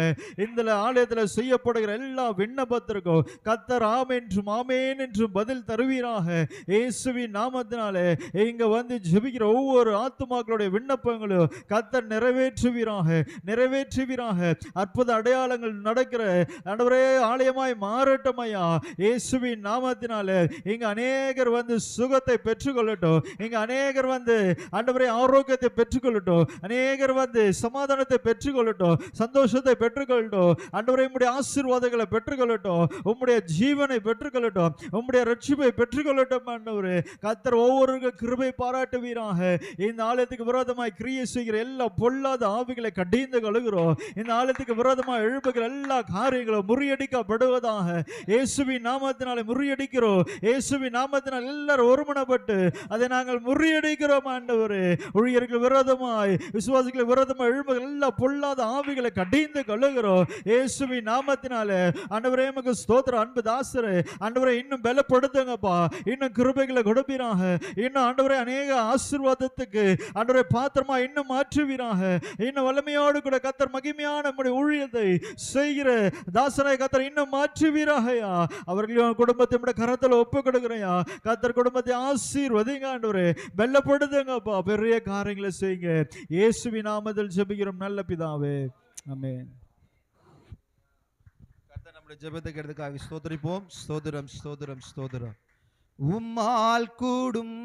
இந்த ஆலயத்தில் செய்யப்படுகிற எல்லா விண்ணப்பத்திற்கும் கர்த்தர் ஆமென் என்றும் ஆமென் என்றும் பதில் தருவீராக இயேசுவின் நாமத்தினாலே. இங்க வந்து ஜெபிக்கிற ஒவ்வொரு ஆத்துமாக்களுடைய விண்ணப்பங்களும் கர்த்தர் நிறைவேற்றுவீராக. அற்புத அடையாளங்கள் நடக்கிற ஆண்டவரே ஆலயமாய் மாறட்டும் ஐயா இயேசுவின் நாமத்தினாலே. இங்க அநேகர் வந்து சுகத்தை பெற்றுக்கொள்ளட்டும். இங்க அநேகர் வந்து ஆண்டவரே ஆரோக்கியத்தை பெற்றுக்கொள்ளட்டும். அநேகர் வந்து சமாதானத்தை பெற்றுக்கொள்ளட்டும், சந்தோஷத்தை பெற்றுக்கொள்ளட்டும். ஆண்டவரே உம்முடைய ஆசீர்வாதங்களை பெற்றுக்கொள்ளட்டும், உம்முடைய ஜீவனை பெற்றுக்கொள்ளட்டும், உம்முடைய ரட்சிப்பை பெற்றுக்கொள்ளட்டும். ஆண்டவரே கர்த்தர் ஒவ்வொருவருக்கும் கிருபை பாராட்டுவீராக. இந்த ஆலயத்துக்கு விரோதமாய் கிரியை செய்கிற எல்லா பொல்லாத ஆவிகளை கடிந்து கழுகிறோம். இந்த ஆலயத்துக்கு விரோதமாக எழுப்புகிற எல்லா காரியங்களும் முறியடிக்கப்படுவதாக இயேசுவின் நாமத்தினாலே முறியடிக்கிறோம். இயேசுவின் நாமத்தினால் எல்லாரும் ஒருமனப்பட்டு அதை நாங்கள் முறியடிக்கிறோம் ஆண்டவரே. ஊழியர்கள் விரோதமாய், விசுவாசிகள் விரோதமாய் எழுப்புகிற எல்லா பொல்லாத ஆவிகளை கடிந்து கழுகிறோம் இயேசுவின் நாமத்தினாலே. ஆண்டவரே உமக்கு ஸ்தோத்திரம். அன்பு தாசரே ஆண்டவரே இன்னும் பலப்படுத்துங்கப்பா, இன்னும் கிருபைகளை கொடுப்பீராக. இன்னும் ஆண்டவரே அநேக ஆசீர்வாதத்துக்கு ஆண்டவரே பாத்திரமா இன்னும் மாற்றுவீராக. இன்னும் வல்லமையோடு கூட கர்த்தர் மகிமையான நம்முடைய ஊழியத்தை செய்கிற தாசனை கர்த்தர் இன்னும் மாற்றுவீராகயா. அவர்கள் குடும்பத்தை நம்முடைய கரத்தில் ஒப்பு கொடுக்கிறேயா. கர்த்தர் குடும்பத்தை ஆசீர்வதிங்க ஆண்டவரே, பலப்படுத்துங்கப்பா, பெரிய காரியங்களை செய்யுங்க. இயேசுவின் நாமத்தில் ஜெபிக்கிறோம் நல்ல பிதாவே, ஆமென். கர்த்தர் நம்முடைய ஜெபத்தை கேட்டதுக்காக ஸ்தோத்திரிப்போம். ஸ்தோத்திரம், ஸ்தோத்திரம், ஸ்தோத்திரம். உம்மால் கூடும்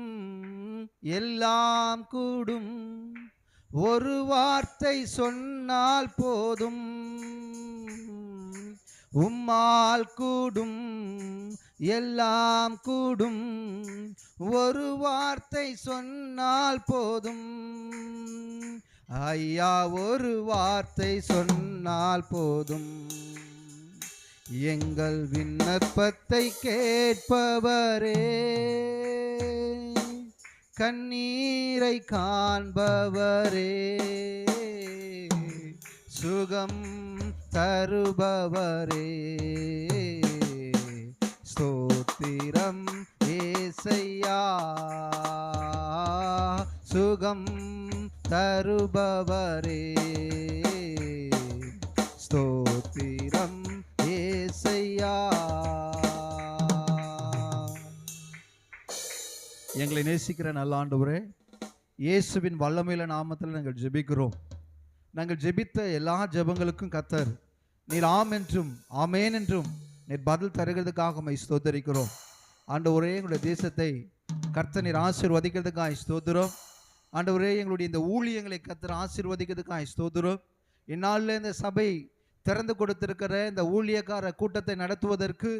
எல்லாம் கூடும், ஒரு வார்த்தை சொன்னால் போதும். உம்மால் கூடும் எல்லாம் கூடும், ஒரு வார்த்தை சொன்னால் போதும் ஐயா, ஒரு வார்த்தை சொன்னால் போதும். எங்கள் விண்ணப்பத்தை கேட்பவரே, கண்ணீரை காண்பவரே, சுகம் தருபவரே, ஸ்தோத்திரம் ஏசையா, சுகம் தருபவரே, ஸ்தோத்திரம் ஏசையா. எங்களை நேசிக்கிற நல்ல ஆண்டவரே, இயேசுவின் வல்லமையில நாமத்தில் நாங்கள் ஜெபிக்கிறோம். நாங்கள் ஜெபித்த எல்லா ஜெபங்களுக்கும் கர்த்தர் நீர் ஆம் என்றும் ஆமேன் என்றும் நீர் பதில் தருகிறதுக்காக உம்மை ஸ்தோத்தரிக்கிறோம். ஆண்டவரே, எங்களுடைய தேசத்தை கர்த்தர் நீர் ஆசீர்வதிக்கிறதுக்காக ஸ்தோத்திரம். ஆண்டவரே, எங்களுடைய இந்த ஊழியங்களை கர்த்தர் ஆசீர்வதிக்கிறதுக்காக ஸ்தோத்திரம். இந்நாளில் இந்த சபை திறந்து கொடுத்திருக்கிற இந்த ஊழியக்கார கூட்டத்தை நடத்துவதற்கு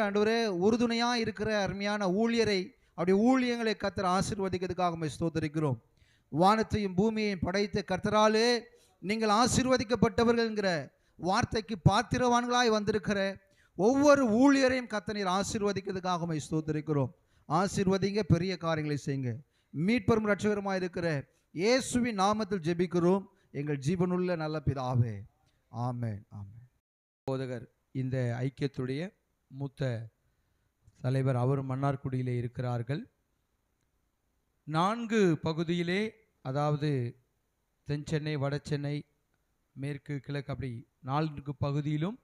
ஆண்டவரே உறுதுணையாக இருக்கிற அருமையான ஊழியரை, அப்படி ஊழியங்களை கர்த்தர் ஆசீர்வதிக்கிறதுக்காக உம்மை ஸ்தோத்தரிக்கிறோம். வானத்தையும் பூமியையும் படைத்த கர்த்தராலே நீங்கள் ஆசீர்வதிக்கப்பட்டவர்கள் என்கிற வார்த்தைக்கு பாத்திரவான்களாய் வந்திருக்கிற ஒவ்வொரு ஊழியரையும் கர்த்தர் நீர் ஆசீர்வதிக்கிறதுக்காக உம்மை ஸ்தோத்தரிக்கிறோம். ஆசீர்வதிங்க, பெரிய காரியங்களை செய்யுங்க. மீட்பரும் இரட்சகருமாய் இருக்கிற இயேசுவின் நாமத்தில் ஜெபிக்கிறோம் எங்கள் ஜீவனுள்ள நல்ல பிதாவே, ஆமென். ஆமென். போதகர் இந்த ஐக்கியத்துடைய மூத்த தலைவர், அவர் மன்னார்குடியிலே இருக்கிறார்கள். 4 பகுதியிலே, அதாவது தென் சென்னை, வட சென்னை, மேற்கு, கிழக்கு, அப்படி 4 பகுதியிலும்,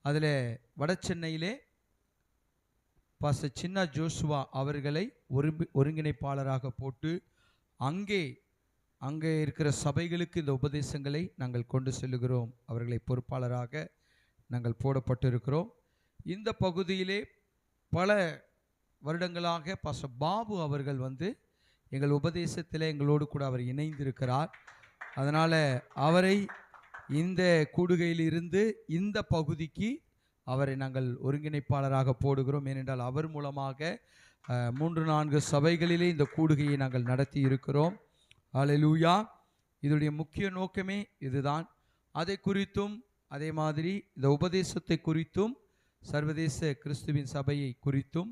அதில் வட சென்னையிலே பாஸ்டர் சின்னா ஜோசுவா அவர்களை ஒருங்கிணைப்பாளராக போட்டு அங்கே இருக்கிற சபைகளுக்கு இந்த உபதேசங்களை நாங்கள் கொண்டு செல்லுகிறோம். அவர்களை பொறுப்பாளராக நாங்கள் போடப்பட்டிருக்கிறோம். இந்த பகுதியிலே பல வருடங்களாக பாஸ்டர் பாபு அவர்கள் எங்கள் உபதேசத்தில் எங்களோடு கூட அவர் இணைந்திருக்கிறார். அதனால் அவரை இந்த கூடுகையிலிருந்து இந்த பகுதிக்கு அவரை நாங்கள் ஒருங்கிணைப்பாளராக போடுகிறோம். ஏனென்றால் அவர் மூலமாக 3-4 சபைகளிலே இந்த கூடுகையை நாங்கள் நடத்தி இருக்கிறோம். ஹல்லேலூயா. இதனுடைய முக்கிய நோக்கமே இதுதான். அதை குறித்தும், அதே மாதிரி இந்த உபதேசத்தை குறித்தும், சர்வதேச கிறிஸ்துவின் சபையை குறித்தும்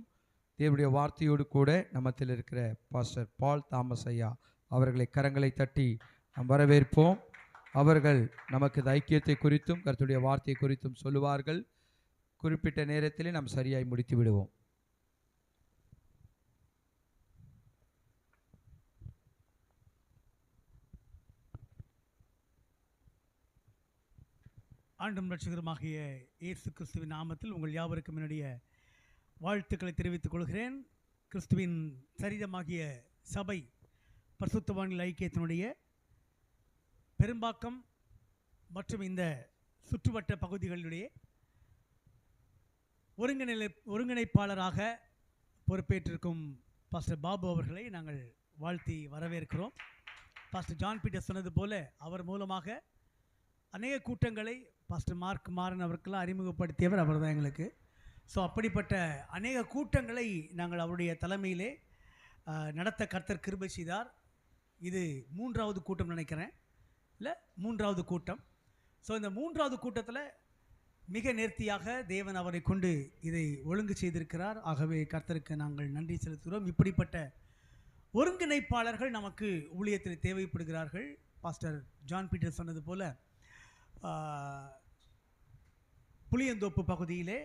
தேவனுடைய வார்த்தையோடு கூட நம்மத்தில் இருக்கிற பாஸ்டர் பால் தாமஸ் ஐயா அவர்களை கரங்களை தட்டி நாம் வரவேற்போம். அவர்கள் நமக்கு இந்த ஐக்கியத்தை குறித்தும் கர்த்தருடைய வார்த்தை குறித்தும் சொல்லுவார்கள். குறிப்பிட்ட நேரத்திலே நாம் சரியாய் முடித்து விடுவோம். ஆண்டும் இரட்சகருமாகிய இயேசு கிறிஸ்துவின் நாமத்தில் உங்கள் யாவருக்கும் என்னுடைய வாழ்த்துக்களை தெரிவித்துக் கொள்கிறேன். கிறிஸ்துவின் சரீரமாகிய சபை பரிசுத்தவான்கள் ஐக்கியத்தினுடைய பெரும்பாக்கம் மற்றும் இந்த சுற்றுவட்ட பகுதிகளினுடைய ஒருங்கிணைப்பாளராக பொறுப்பேற்றிருக்கும் பாஸ்டர் பாபு அவர்களை நாங்கள் வாழ்த்தி வரவேற்கிறோம். பாஸ்டர் ஜான் பீட்டர் சொன்னது போல அவர் மூலமாக அநேக கூட்டங்களை பாஸ்டர் மார்க் மாறன் அவருக்கெல்லாம் அறிமுகப்படுத்தியவர் அவர் தான் எங்களுக்கு. ஸோ அப்படிப்பட்ட அநேக கூட்டங்களை நாங்கள் அவருடைய தலைமையிலே நடத்த கர்த்தர் கிருபை செய்தார். இது 3வது கூட்டம் நினைக்கிறேன், இல்லை 3வது கூட்டம். ஸோ இந்த 3வது கூட்டத்தில் மிக நேர்த்தியாக தேவன் அவரை கொண்டு இதை ஒழுங்கு செய்திருக்கிறார். ஆகவே கர்த்தருக்கு நாங்கள் நன்றி செலுத்துகிறோம். இப்படிப்பட்ட ஒருங்கிணைப்பாளர்கள் நமக்கு ஊழியத்தில் தேவைப்படுகிறார்கள். பாஸ்டர் ஜான் பீட்டர் சொன்னது போல புளியந்தோப்பு பகுதியிலே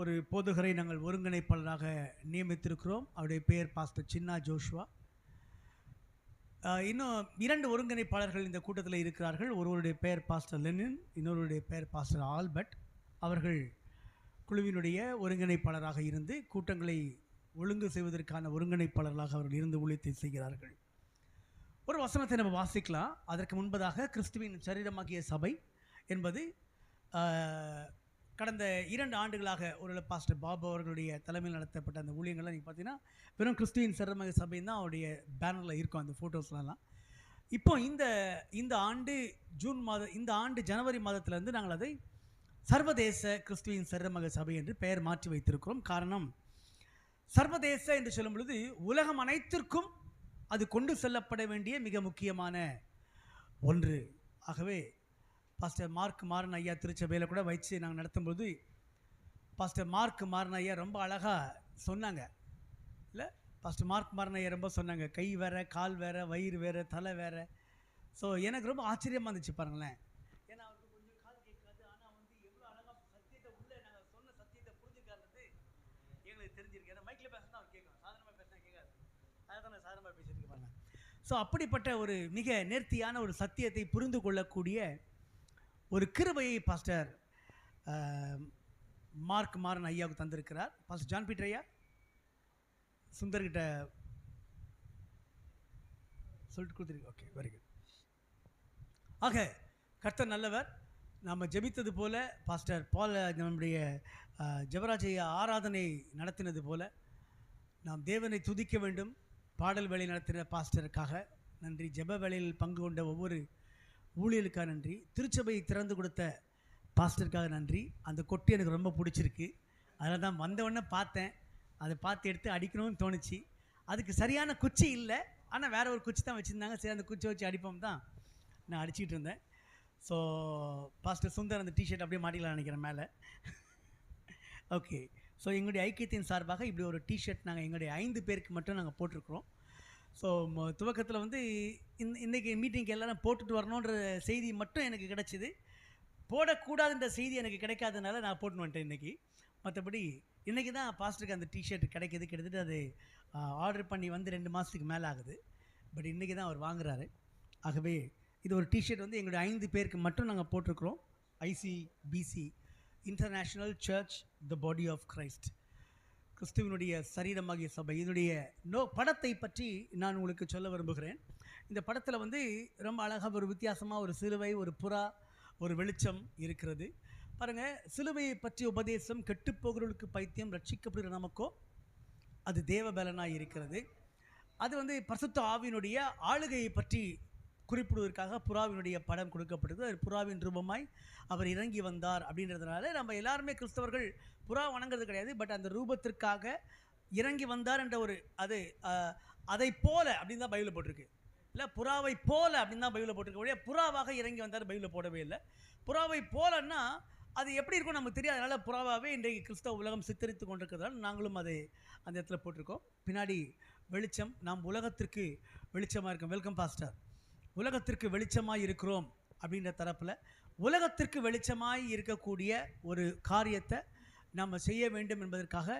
ஒரு போதகரை நாங்கள் ஒருங்கிணைப்பாளராக நியமித்திருக்கிறோம். அவருடைய பெயர் பாஸ்டர் சின்னா ஜோஷுவா. இன்னும் 2 ஒருங்கிணைப்பாளர்கள் இந்த கூட்டத்தில் இருக்கிறார்கள். ஒருவருடைய பெயர் பாஸ்டர் லெனின், இன்னொருடைய பெயர் பாஸ்டர் ஆல்பர்ட். அவர்கள் குழுவினுடைய ஒருங்கிணைப்பாளராக இருந்து கூட்டங்களை ஒழுங்கு செய்வதற்கான ஒருங்கிணைப்பாளர்களாக அவர்கள் இருந்து ஊழியத்தை செய்கிறார்கள். ஒரு வசனத்தை நம்ம வாசிக்கலாம். அதற்கு முன்பதாக கிறிஸ்துவின் சரீரமாகிய சபை என்பது கடந்த 2 ஆண்டுகளாக ஒரு பாஸ்டர் பாபு அவர்களுடைய தலைமையில் நடத்தப்பட்ட அந்த ஊழியங்கள்லாம் நீங்கள் பார்த்தீங்கன்னா வெறும் கிறிஸ்துவின் சரீரமாகிய சபைன்னு தான் அவருடைய பேனரில் இருக்கும், அந்த ஃபோட்டோஸ்லாம். இப்போ இந்த ஆண்டு இந்த ஆண்டு ஜனவரி மாதத்திலேருந்து நாங்கள் அதை சர்வதேச கிறிஸ்துவின் சரமக சபை என்று பெயர் மாற்றி வைத்திருக்கிறோம். காரணம், சர்வதேச என்று சொல்லும் பொழுது உலகம் அனைத்திற்கும் அது கொண்டு செல்லப்பட வேண்டிய மிக முக்கியமான ஒன்று. ஆகவே பாஸ்டர் மார்க் மாறன் ஐயா திருச்சபையில் கூட வச்சு நாங்கள் நடத்தும்போது பாஸ்டர் மார்க் மாறன் ஐயா ரொம்ப அழகாக சொன்னாங்க. இல்லை, பாஸ்டர் மார்க் மாறன் ஐயா ரொம்ப சொன்னாங்க, கை வேற, கால் வேற, வயிறு வேற, தலை வேற. ஸோ எனக்கு ரொம்ப ஆச்சரியமாக இருந்துச்சு பாருங்களேன். ஏன்னா அவருக்கு கொஞ்சம் கால் கேட்காது, ஆனால் வந்து எவ்வளோ அழகாக சத்தியத்தை உள்ளே நாங்கள் சொன்ன சத்தியத்தை புரிஞ்சுக்காதது எங்களுக்கு தெரிஞ்சிருக்கு. ஏன்னா மைக்கில் பேசினா அவர் கேட்கும், சாதாரணமாக பேசினா கேட்காது. அதை தான் நான் சாதாரணமாக பேசிட்டு பாருங்க. ஸோ அப்படிப்பட்ட ஒரு மிக நேர்த்தியான ஒரு சத்தியத்தை புரிந்து கொள்ளக்கூடிய ஒரு கிருபையை பாஸ்டர் மார்க் மாறன் ஐயாவுக்கு தந்திருக்கிறார். பாஸ்டர் ஜான் பீட்டர் ஐயா சுந்தர்கிட்ட சொல்லிட்டு கொடுத்துருக்கு. Okay, very good. ஆக கர்த்தர் நல்லவர். நாம் ஜெபித்தது போல பாஸ்டர் பால் நம்முடைய ஜெபராஜ் ஐயா ஆராதனை நடத்தினது போல நாம் தேவனை துதிக்க வேண்டும். பாடல் வேலை நடத்தின பாஸ்டருக்காக நன்றி. ஜெப வேலையில் பங்கு கொண்ட ஒவ்வொரு ஊழியர்களுக்காக நன்றி. திருச்சபையை திறந்து கொடுத்த பாஸ்டருக்காக நன்றி. அந்த கொட்டி எனக்கு ரொம்ப பிடிச்சிருக்கு. அதில் தான் வந்தவொடனே பார்த்தேன், அதை பார்த்து எடுத்து அடிக்கணும்னு தோணுச்சு. அதுக்கு சரியான குச்சி இல்லை, ஆனால் வேறு ஒரு குச்சி தான் வச்சுருந்தாங்க. சரி, அந்த குச்சி வச்சு அடிப்போம் தான் நான் அடிச்சிக்கிட்டு இருந்தேன். ஸோ பாஸ்டர் சுந்தர் அந்த டிஷர்ட் அப்படியே மாட்டிக்கலாம் நினைக்கிறேன் மேலே. ஓகே, ஸோ எங்களுடைய ஐக்கியத்தின் சார்பாக இப்படி ஒரு டிஷர்ட் நாங்கள் எங்களுடைய 5 பேருக்கு மட்டும் நாங்கள் போட்டிருக்கிறோம். ஸோ துவக்கத்தில் வந்து இன்றைக்கி மீட்டிங்க்கு எல்லோரும் போட்டுட்டு வரணுன்ற செய்தி மட்டும் எனக்கு கிடச்சிது. போடக்கூடாதுன்ற செய்தி எனக்கு கிடைக்காதனால நான் போட்டுன்னு வந்துட்டேன் இன்றைக்கி. மற்றபடி இன்றைக்கி தான் பாஸ்டருக்கு அந்த டிஷர்ட் கிடைக்கிது. கிட்டத்தட்ட அது ஆர்டர் பண்ணி வந்து 2 மாதத்துக்கு மேலே ஆகுது. பட் இன்றைக்கி தான் அவர் வாங்குறாரு. ஆகவே இது ஒரு டிஷர்ட் வந்து எங்களுடைய 5 பேருக்கு மட்டும் நாங்கள் போட்டிருக்கிறோம். ICBC, international church the body of Christ, கிறிஸ்துவனுடைய சரீரமாகிய சபை. இதனுடைய படத்தை பற்றி நான் உங்களுக்கு சொல்ல விரும்புகிறேன். இந்த படத்தில் வந்து ரொம்ப அழகாக ஒரு வித்தியாசமாக ஒரு சிலுவை, ஒரு புறா, ஒரு வெளிச்சம் இருக்கிறது. பாருங்கள், சிலுவையை பற்றிய உபதேசம் கெட்டுப்போகிறவர்களுக்கு பைத்தியம், ரட்சிக்கப்படுகிற நமக்கோ அது தேவபலனாக இருக்கிறது. அது வந்து பரிசுத்த ஆவியினுடைய ஆளுகையை பற்றி குறிப்பிடுவதற்காக புறாவினுடைய படம் கொடுக்கப்பட்டது. அது புறாவின் ரூபமாய் அவர் இறங்கி வந்தார் அப்படின்றதுனால நம்ம எல்லாருமே கிறிஸ்தவர்கள் புறா வணங்குறது கிடையாது. பட் அந்த ரூபத்திற்காக இறங்கி வந்தார் என்ற ஒரு அதை போல அப்படின்னு தான் பைபிளில் போட்டிருக்கு. இல்லை, புறாவை போல அப்படின்னு தான் பைபிளில் போட்டிருக்க. புறாவாக இறங்கி வந்தார் பைபிளில் போடவே இல்லை. புறாவை போலன்னா அது எப்படி இருக்கும் நமக்கு தெரியாது. அதனால் புறாவாகவே இன்றைக்கு கிறிஸ்தவ உலகம் சித்தரித்து கொண்டிருக்கிறதால நாங்களும் அதை அந்த இடத்துல போட்டிருக்கோம். பின்னாடி வெளிச்சம், நாம் உலகத்திற்கு வெளிச்சமாக இருக்கோம். Welcome pastor. உலகத்திற்கு வெளிச்சமாக இருக்கிறோம் அப்படின்ற தரப்பில் உலகத்திற்கு வெளிச்சமாய் இருக்கக்கூடிய ஒரு காரியத்தை நம்ம செய்ய வேண்டும் என்பதற்காக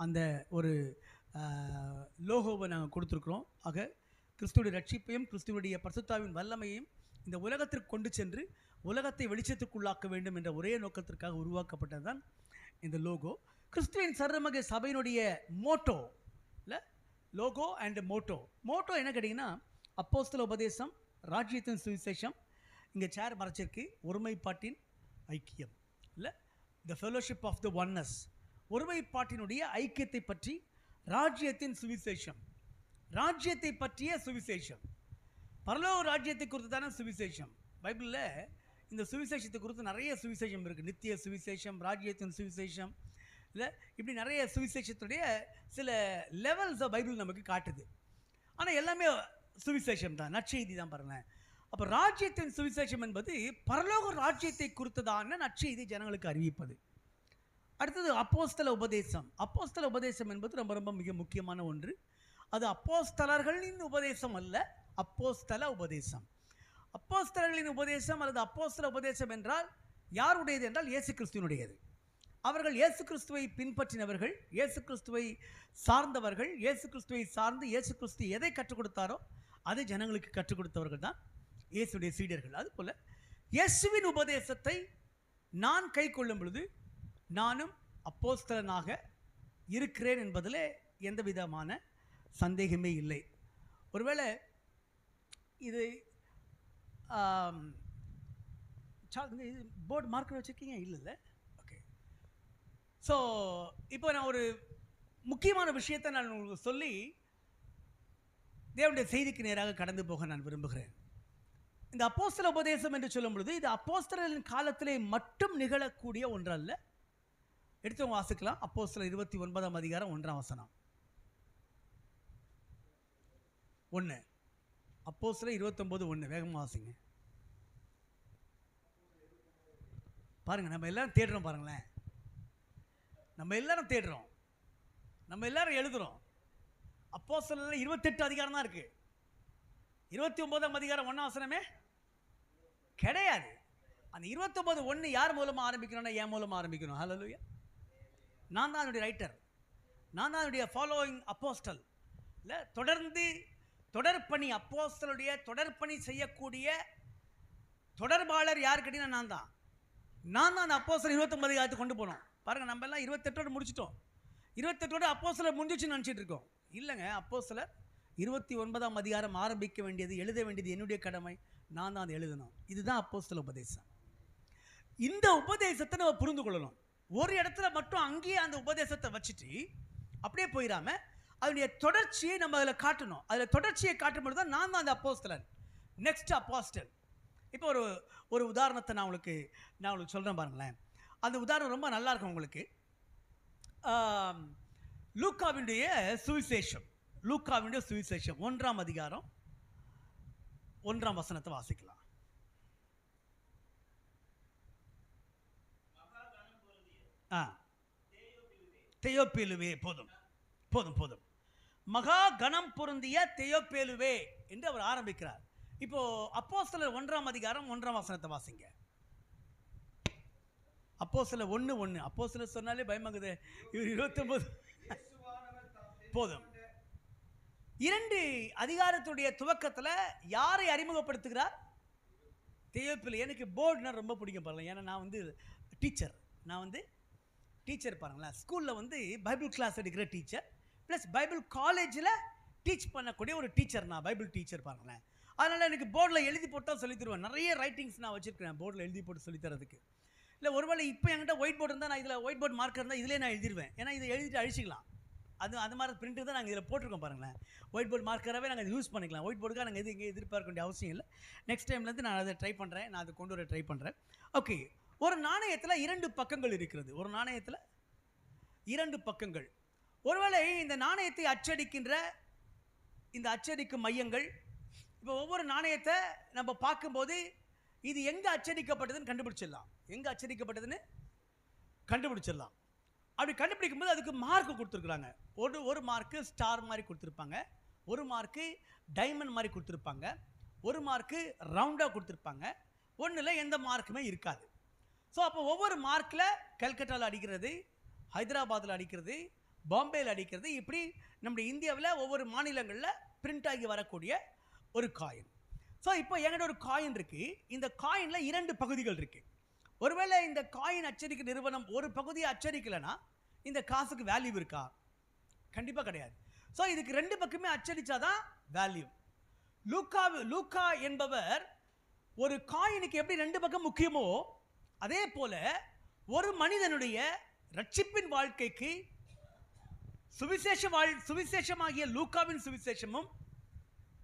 அந்த ஒரு லோகோவை நாங்கள் கொடுத்துருக்குறோம். ஆக கிறிஸ்துவுடைய ரட்சிப்பையும் கிறிஸ்துவனுடைய பரிசுத்தாவின் வல்லமையும் இந்த உலகத்திற்கு கொண்டு சென்று உலகத்தை வெளிச்சத்துக்குள்ளாக்க வேண்டும் என்ற ஒரே நோக்கத்திற்காக உருவாக்கப்பட்டது தான் இந்த லோகோ. கிறிஸ்துவின் சரமக சபையினுடைய மோட்டோ இல்லை, லோகோ அண்ட் மோட்டோ என்ன கேட்டிங்கன்னா, அப்போஸ்தல உபதேசம், ராஜ்யத்தின் சுவிசேஷம், இங்கே சேர் மறைச்சிருக்கு, ஒருமைப்பாட்டின் ஐக்கியம் இல்லை, the fellowship of the oneness, ஒருமைப்பாட்டினுடைய ஐக்கியத்தை பற்றி ராஜ்யத்தின் சுவிசேஷம், ராஜ்யத்தை பற்றிய சுவிசேஷம், பரலோக ராஜ்யத்தை குறித்து தானே சுவிசேஷம். பைபிளில் இந்த சுவிசேஷத்தை குறித்து நிறைய சுவிசேஷம் இருக்குது. நித்திய சுவிசேஷம், ராஜ்யத்தின் சுவிசேஷம் இல்லை, இப்படி நிறைய சுவிசேஷத்துடைய சில லெவல்ஸை பைபிள் நமக்கு காட்டுது. ஆனால் எல்லாமே சுவிசேஷம் தான், நற்செய்தி தான் பாருங்களேன். அப்போ ராஜ்யத்தின் சுவிசேஷம் என்பது பரலோக ராஜ்யத்தை குறித்ததான நற்செய்தி ஜனங்களுக்கு அறிவிப்பது. அடுத்தது அப்போஸ்தல உபதேசம். அப்போஸ்தல உபதேசம் என்பது ரொம்ப ரொம்ப மிக முக்கியமான ஒன்று. அது அப்போஸ்தலர்களின் உபதேசம் அல்ல, அப்போஸ்தல உபதேசம். அப்போஸ்தலர்களின் உபதேசம் அல்லது அப்போஸ்தல உபதேசம் என்றால் யாருடையது என்றால் இயேசு கிறிஸ்துவினுடையது. அவர்கள் இயேசு கிறிஸ்துவை பின்பற்றினவர்கள், இயேசு கிறிஸ்துவை சார்ந்தவர்கள், இயேசு கிறிஸ்துவை சார்ந்து இயேசு கிறிஸ்து எதை கற்றுக் கொடுத்தாரோ அதை ஜனங்களுக்கு கற்றுக் கொடுத்தவர்கள் தான் இயேசுடைய சீடர்கள். அதுபோல் இயேசுவின் உபதேசத்தை நான் கை கொள்ளும் பொழுது நானும் அப்போஸ்தலனாக இருக்கிறேன் என்பதில் எந்த விதமான சந்தேகமே இல்லை. ஒருவேளை இது போர்டு மார்க்கர் வச்சுருக்கீங்க? இல்லை. ஓகே. ஸோ இப்போ நான் ஒரு முக்கியமான விஷயத்தை நான் உங்களுக்கு சொல்லி தேவனுடைய செய்திக்கு நேராக கடந்து போக நான் விரும்புகிறேன். இந்த அப்போஸ்தல உபதேசம் என்று சொல்லும் பொழுது இது அப்போஸ்தலரின் காலத்திலே மட்டும் நிகழக்கூடிய ஒன்றல்ல. எடுத்து வாசிக்கலாம். அப்போஸ்தலர் 29ஆம் அதிகாரம் 1ஆம் வசனம். 1 அப்போஸ்தலர் 29:1 வேகமாக வாசிங்க. பாருங்க, நம்ம எல்லாரும் தேடுறோம். பாருங்களேன், நம்ம எல்லாரும் தேடுறோம், நம்ம எல்லாரும் எழுதுறோம். அப்போஸ்தலர்ல 28 அதிகாரம் தான் இருக்கு. 29ஆம் அதிகாரம் 1ஆம் வசனமே கிடையாது. அந்த 29:1 யார் மூலமா ஆரம்பிக்கணும்னா என் மூலமா ஆரம்பிக்கணும். ஹல்லேலூயா. நான் தான் அதனுடைய ரைட்டர், நான் தான் அதனுடைய ஃபாலோயிங் அப்போஸ்டல். இல்லை, தொடர்ந்து தொடர்பணி, அப்போஸ்தலுடைய தொடர்பணி செய்யக்கூடிய தொடர்பாளர் யார் கேட்டீங்கன்னா நான் தான் அந்த அப்போஸ்தலர் 29 அதிகாரத்துக்கு கொண்டு போனோம். பாருங்க, நம்ம எல்லாம் 28ஓடு முடிச்சிட்டோம். 28ஓடு அப்போஸ்தலர் முடிஞ்சிச்சுன்னு நினச்சிட்டு இருக்கோம். இல்லைங்க, அப்போஸ்தலர் 29ஆம் அதிகாரம் ஆரம்பிக்க வேண்டியது, எழுத வேண்டியது என்னுடைய கடமை. நான் தான் அதை எழுதணும். இதுதான் அப்போஸ்தல உபதேசம். இந்த உபதேசத்தை நம்ம புரிந்து கொள்ளணும். ஒரு இடத்துல மட்டும் அங்கேயே அந்த உபதேசத்தை வச்சுட்டு அப்படியே போயிடாம அதனுடைய தொடர்ச்சியை நம்ம அதில் காட்டணும். அதில் தொடர்ச்சியை காட்டும்போது தான் நான் தான் அந்த அப்போஸ்தலன், நெக்ஸ்ட் அப்போஸ்டல். இப்போ ஒரு உதாரணத்தை நான் உங்களுக்கு சொல்கிறேன் பாருங்களேன். அந்த உதாரணம் ரொம்ப நல்லா இருக்கும் உங்களுக்கு. லூக்காவினுடைய சுவிசேஷம், லூக்காவினுடைய சுவிசேஷம் 1ஆம் அதிகாரம் 1ஆம் வசனத்தை வாசிக்கலாம். தெயோப்பிலுவே, போதும் போதும் போதும். மகா கணம் பொருந்திய தெயோப்பேலுவே என்று அவர் ஆரம்பிக்கிறார். இப்போ அப்போஸ்தலர் 1ஆம் அதிகாரம் 1ஆம் வசனத்தை வாசிங்க. அப்போஸ்தலர் 1:1. அப்போஸ்தலர் சொன்னாலே பயமாகுது. இவர் 29 போதும். 2 அதிகாரத்துடைய துவக்கத்தில் யாரை அறிமுகப்படுத்துகிறார்? தெயோப்பிலு. எனக்கு போர்டுனா ரொம்ப பிடிக்கும் பாருங்களேன். ஏன்னா நான் டீச்சர் பாருங்களேன். ஸ்கூலில் பைபிள் கிளாஸ் எடுக்கிற டீச்சர் ப்ளஸ் பைபிள் காலேஜில் டீச் பண்ணக்கூடிய ஒரு டீச்சர். நான் பைபிள் டீச்சர் பாருங்களேன். அதனால் எனக்கு போர்டில் எழுதி போட்டால் சொல்லி தருவேன். நிறைய ரைட்டிங்ஸ் நான் வச்சுருக்கேன் போர்டில் எழுதி போட்டு சொல்லித்தரதுக்கு. இல்லை, ஒருவேளை இப்போ என்கிட்ட ஒயிட் போர்டு இருந்தால் நான் இதில் ஒயிட் போர்டு மார்க்கர் இருந்தால் இதிலே நான் எழுதிடுவேன். ஏன்னா இதை எழுதிட்டு அழிச்சிக்கலாம். அது மாதிரி பிரிண்ட்டு தான் நாங்கள் இதில் போட்டிருக்கோம் பாருங்களேன். ஒயிட் போர்டு மார்க்கராகவே நாங்கள் யூஸ் பண்ணிக்கலாம். ஒயிட் போர்டுக்காக நாங்கள் இங்கே எதிர்பார்க்க வேண்டிய அவசியம் இல்லை. நெக்ஸ்ட் டைம்லேருந்து நான் அதை ட்ரை பண்ணுறேன். நான் அதை கொண்டு வர ட்ரை பண்ணுறேன். ஓகே, ஒரு நாணயத்தில் 2 பக்கங்கள் இருக்கிறது. ஒரு நாணயத்தில் 2 பக்கங்கள். ஒருவேளை இந்த நாணயத்தை அச்சடிக்கின்ற இந்த அச்சடிக்கும் மையங்கள், இப்போ ஒவ்வொரு நாணயத்தை நம்ம பார்க்கும்போது இது எங்கே அச்சடிக்கப்பட்டதுன்னு கண்டுபிடிச்சிடலாம். எங்கே அச்சடிக்கப்பட்டதுன்னு கண்டுபிடிச்சிடலாம். அப்படி கண்டுபிடிக்கும்போது அதுக்கு மார்க்கு கொடுத்துருக்குறாங்க. ஒரு மார்க்கு ஸ்டார் மாதிரி கொடுத்துருப்பாங்க, ஒரு மார்க்கு டைமண்ட் மாதிரி கொடுத்துருப்பாங்க, ஒரு மார்க்கு ரவுண்டாக கொடுத்துருப்பாங்க, ஒன்றில் எந்த மார்க்குமே இருக்காது. ஸோ அப்போ ஒவ்வொரு மார்க்கில் கல்கட்டாவில் அடிக்கிறது, ஹைதராபாத்தில் அடிக்கிறது, பாம்பேயில் அடிக்கிறது, இப்படி நம்முடைய இந்தியாவில் ஒவ்வொரு மாநிலங்களில் பிரிண்ட் ஆகி வரக்கூடிய ஒரு காயின். ஸோ இப்போ என்கிட்ட ஒரு காயின் இருக்குது. இந்த காயினில் 2 பகுதிகள் இருக்குது. ஒருவேளை இந்த காயின் அச்சடிக்க நிறுவனம் ஒரு பகுதியை அச்சடிக்கலைன்னா இந்த காசுக்கு வேல்யூ இருக்கா? கண்டிப்பாக கிடையாது. ஸோ இதுக்கு 2 பக்கமே அச்சடித்தாதான் வேல்யூ. லூக்கா என்பவர் ஒரு காயினுக்கு எப்படி 2 பக்கம் முக்கியமோ அதே போல ஒரு மனிதனுடைய ரட்சிப்பின் வாழ்க்கைக்கு சுவிசேஷமாகிய லூக்காவின் சுவிசேஷமும்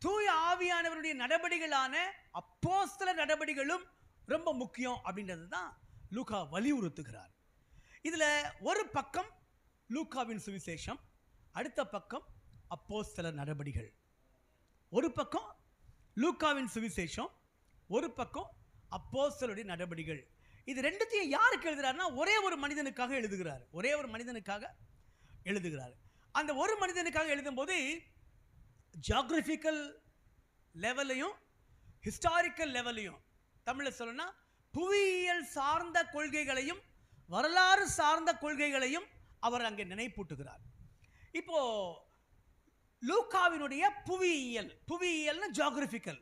தூய ஆவியானவருடைய நடவடிக்கைகளான அப்போஸ்தல நடவடிக்கைகளும் ரொம்ப முக்கியம் அப்படின்றது தான் லூக்கா வலியுறுத்துகிறார். இதில் ஒரு பக்கம் லூக்காவின் சுவிசேஷம், அடுத்த பக்கம் அப்போஸ்தல நடவடிக்கைகள். ஒரு பக்கம் லூக்காவின் சுவிசேஷம், ஒரு பக்கம் அப்போஸ்தலருடைய நடவடிக்கைகள். இது 2த்தையும் யாருக்கு எழுதுகிறார்னா ஒரே ஒரு மனிதனுக்காக எழுதுகிறார். ஒரே ஒரு மனிதனுக்காக எழுதுகிறார். அந்த ஒரு மனிதனுக்காக எழுதும்போது ஜியாகிரபிக்கல் லெவலையும் ஹிஸ்டாரிக்கல் லெவலையும், தமிழில் சொல்லணும்னா புவியியல் சார்ந்த கொள்கைகளையும் வரலாறு சார்ந்த கொள்கைகளையும் அவர் அங்கே நினைப்பூட்டுகிறார். இப்போ லூக்காவினுடைய புவியியல்னா ஜியாகிரபிக்கல்,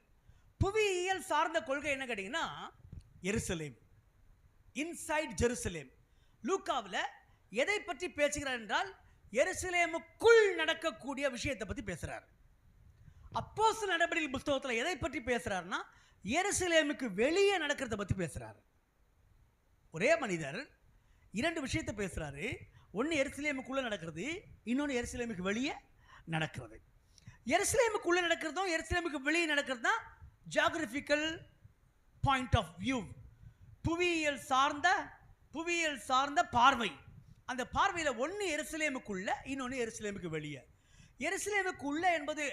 புவியியல் சார்ந்த கொள்கை என்ன கேட்டிங்கன்னா எருசலேம், இன்சைட் ஜெருசலேம். லூக்காவில் எதை பற்றி பேசுகிறார் என்றால் எருசலேமுக்குள் நடக்கக்கூடிய விஷயத்தை பற்றி பேசுகிறார். அப்போஸ்தலர் நடவடிக்கைகள் புத்தகத்தில் எதை பற்றி பேசுகிறார்னா எருசலேமுக்கு வெளியே நடக்கிறத பற்றி பேசுகிறார். ஒரே மனிதர் 2 விஷயத்தை பேசுகிறாரு. ஒன்று எருசலேமுக்குள்ளே நடக்கிறது, இன்னொன்று எருசலேமுக்கு வெளியே நடக்கிறது. எருசலேமுக்குள்ளே நடக்கிறதும் எருசலேமுக்கு வெளியே நடக்கிறது தான் ஜியாகிரபிக்கல் பாயிண்ட் ஆஃப் வியூ, புவியியல் சார்ந்த பார்வை. அந்த பார்வையில் ஒன்று எருசலேமுக்குள்ள, இன்னொன்று எருசலேமுக்கு வெளியே. எருசலேமுக்குள்ள என்பது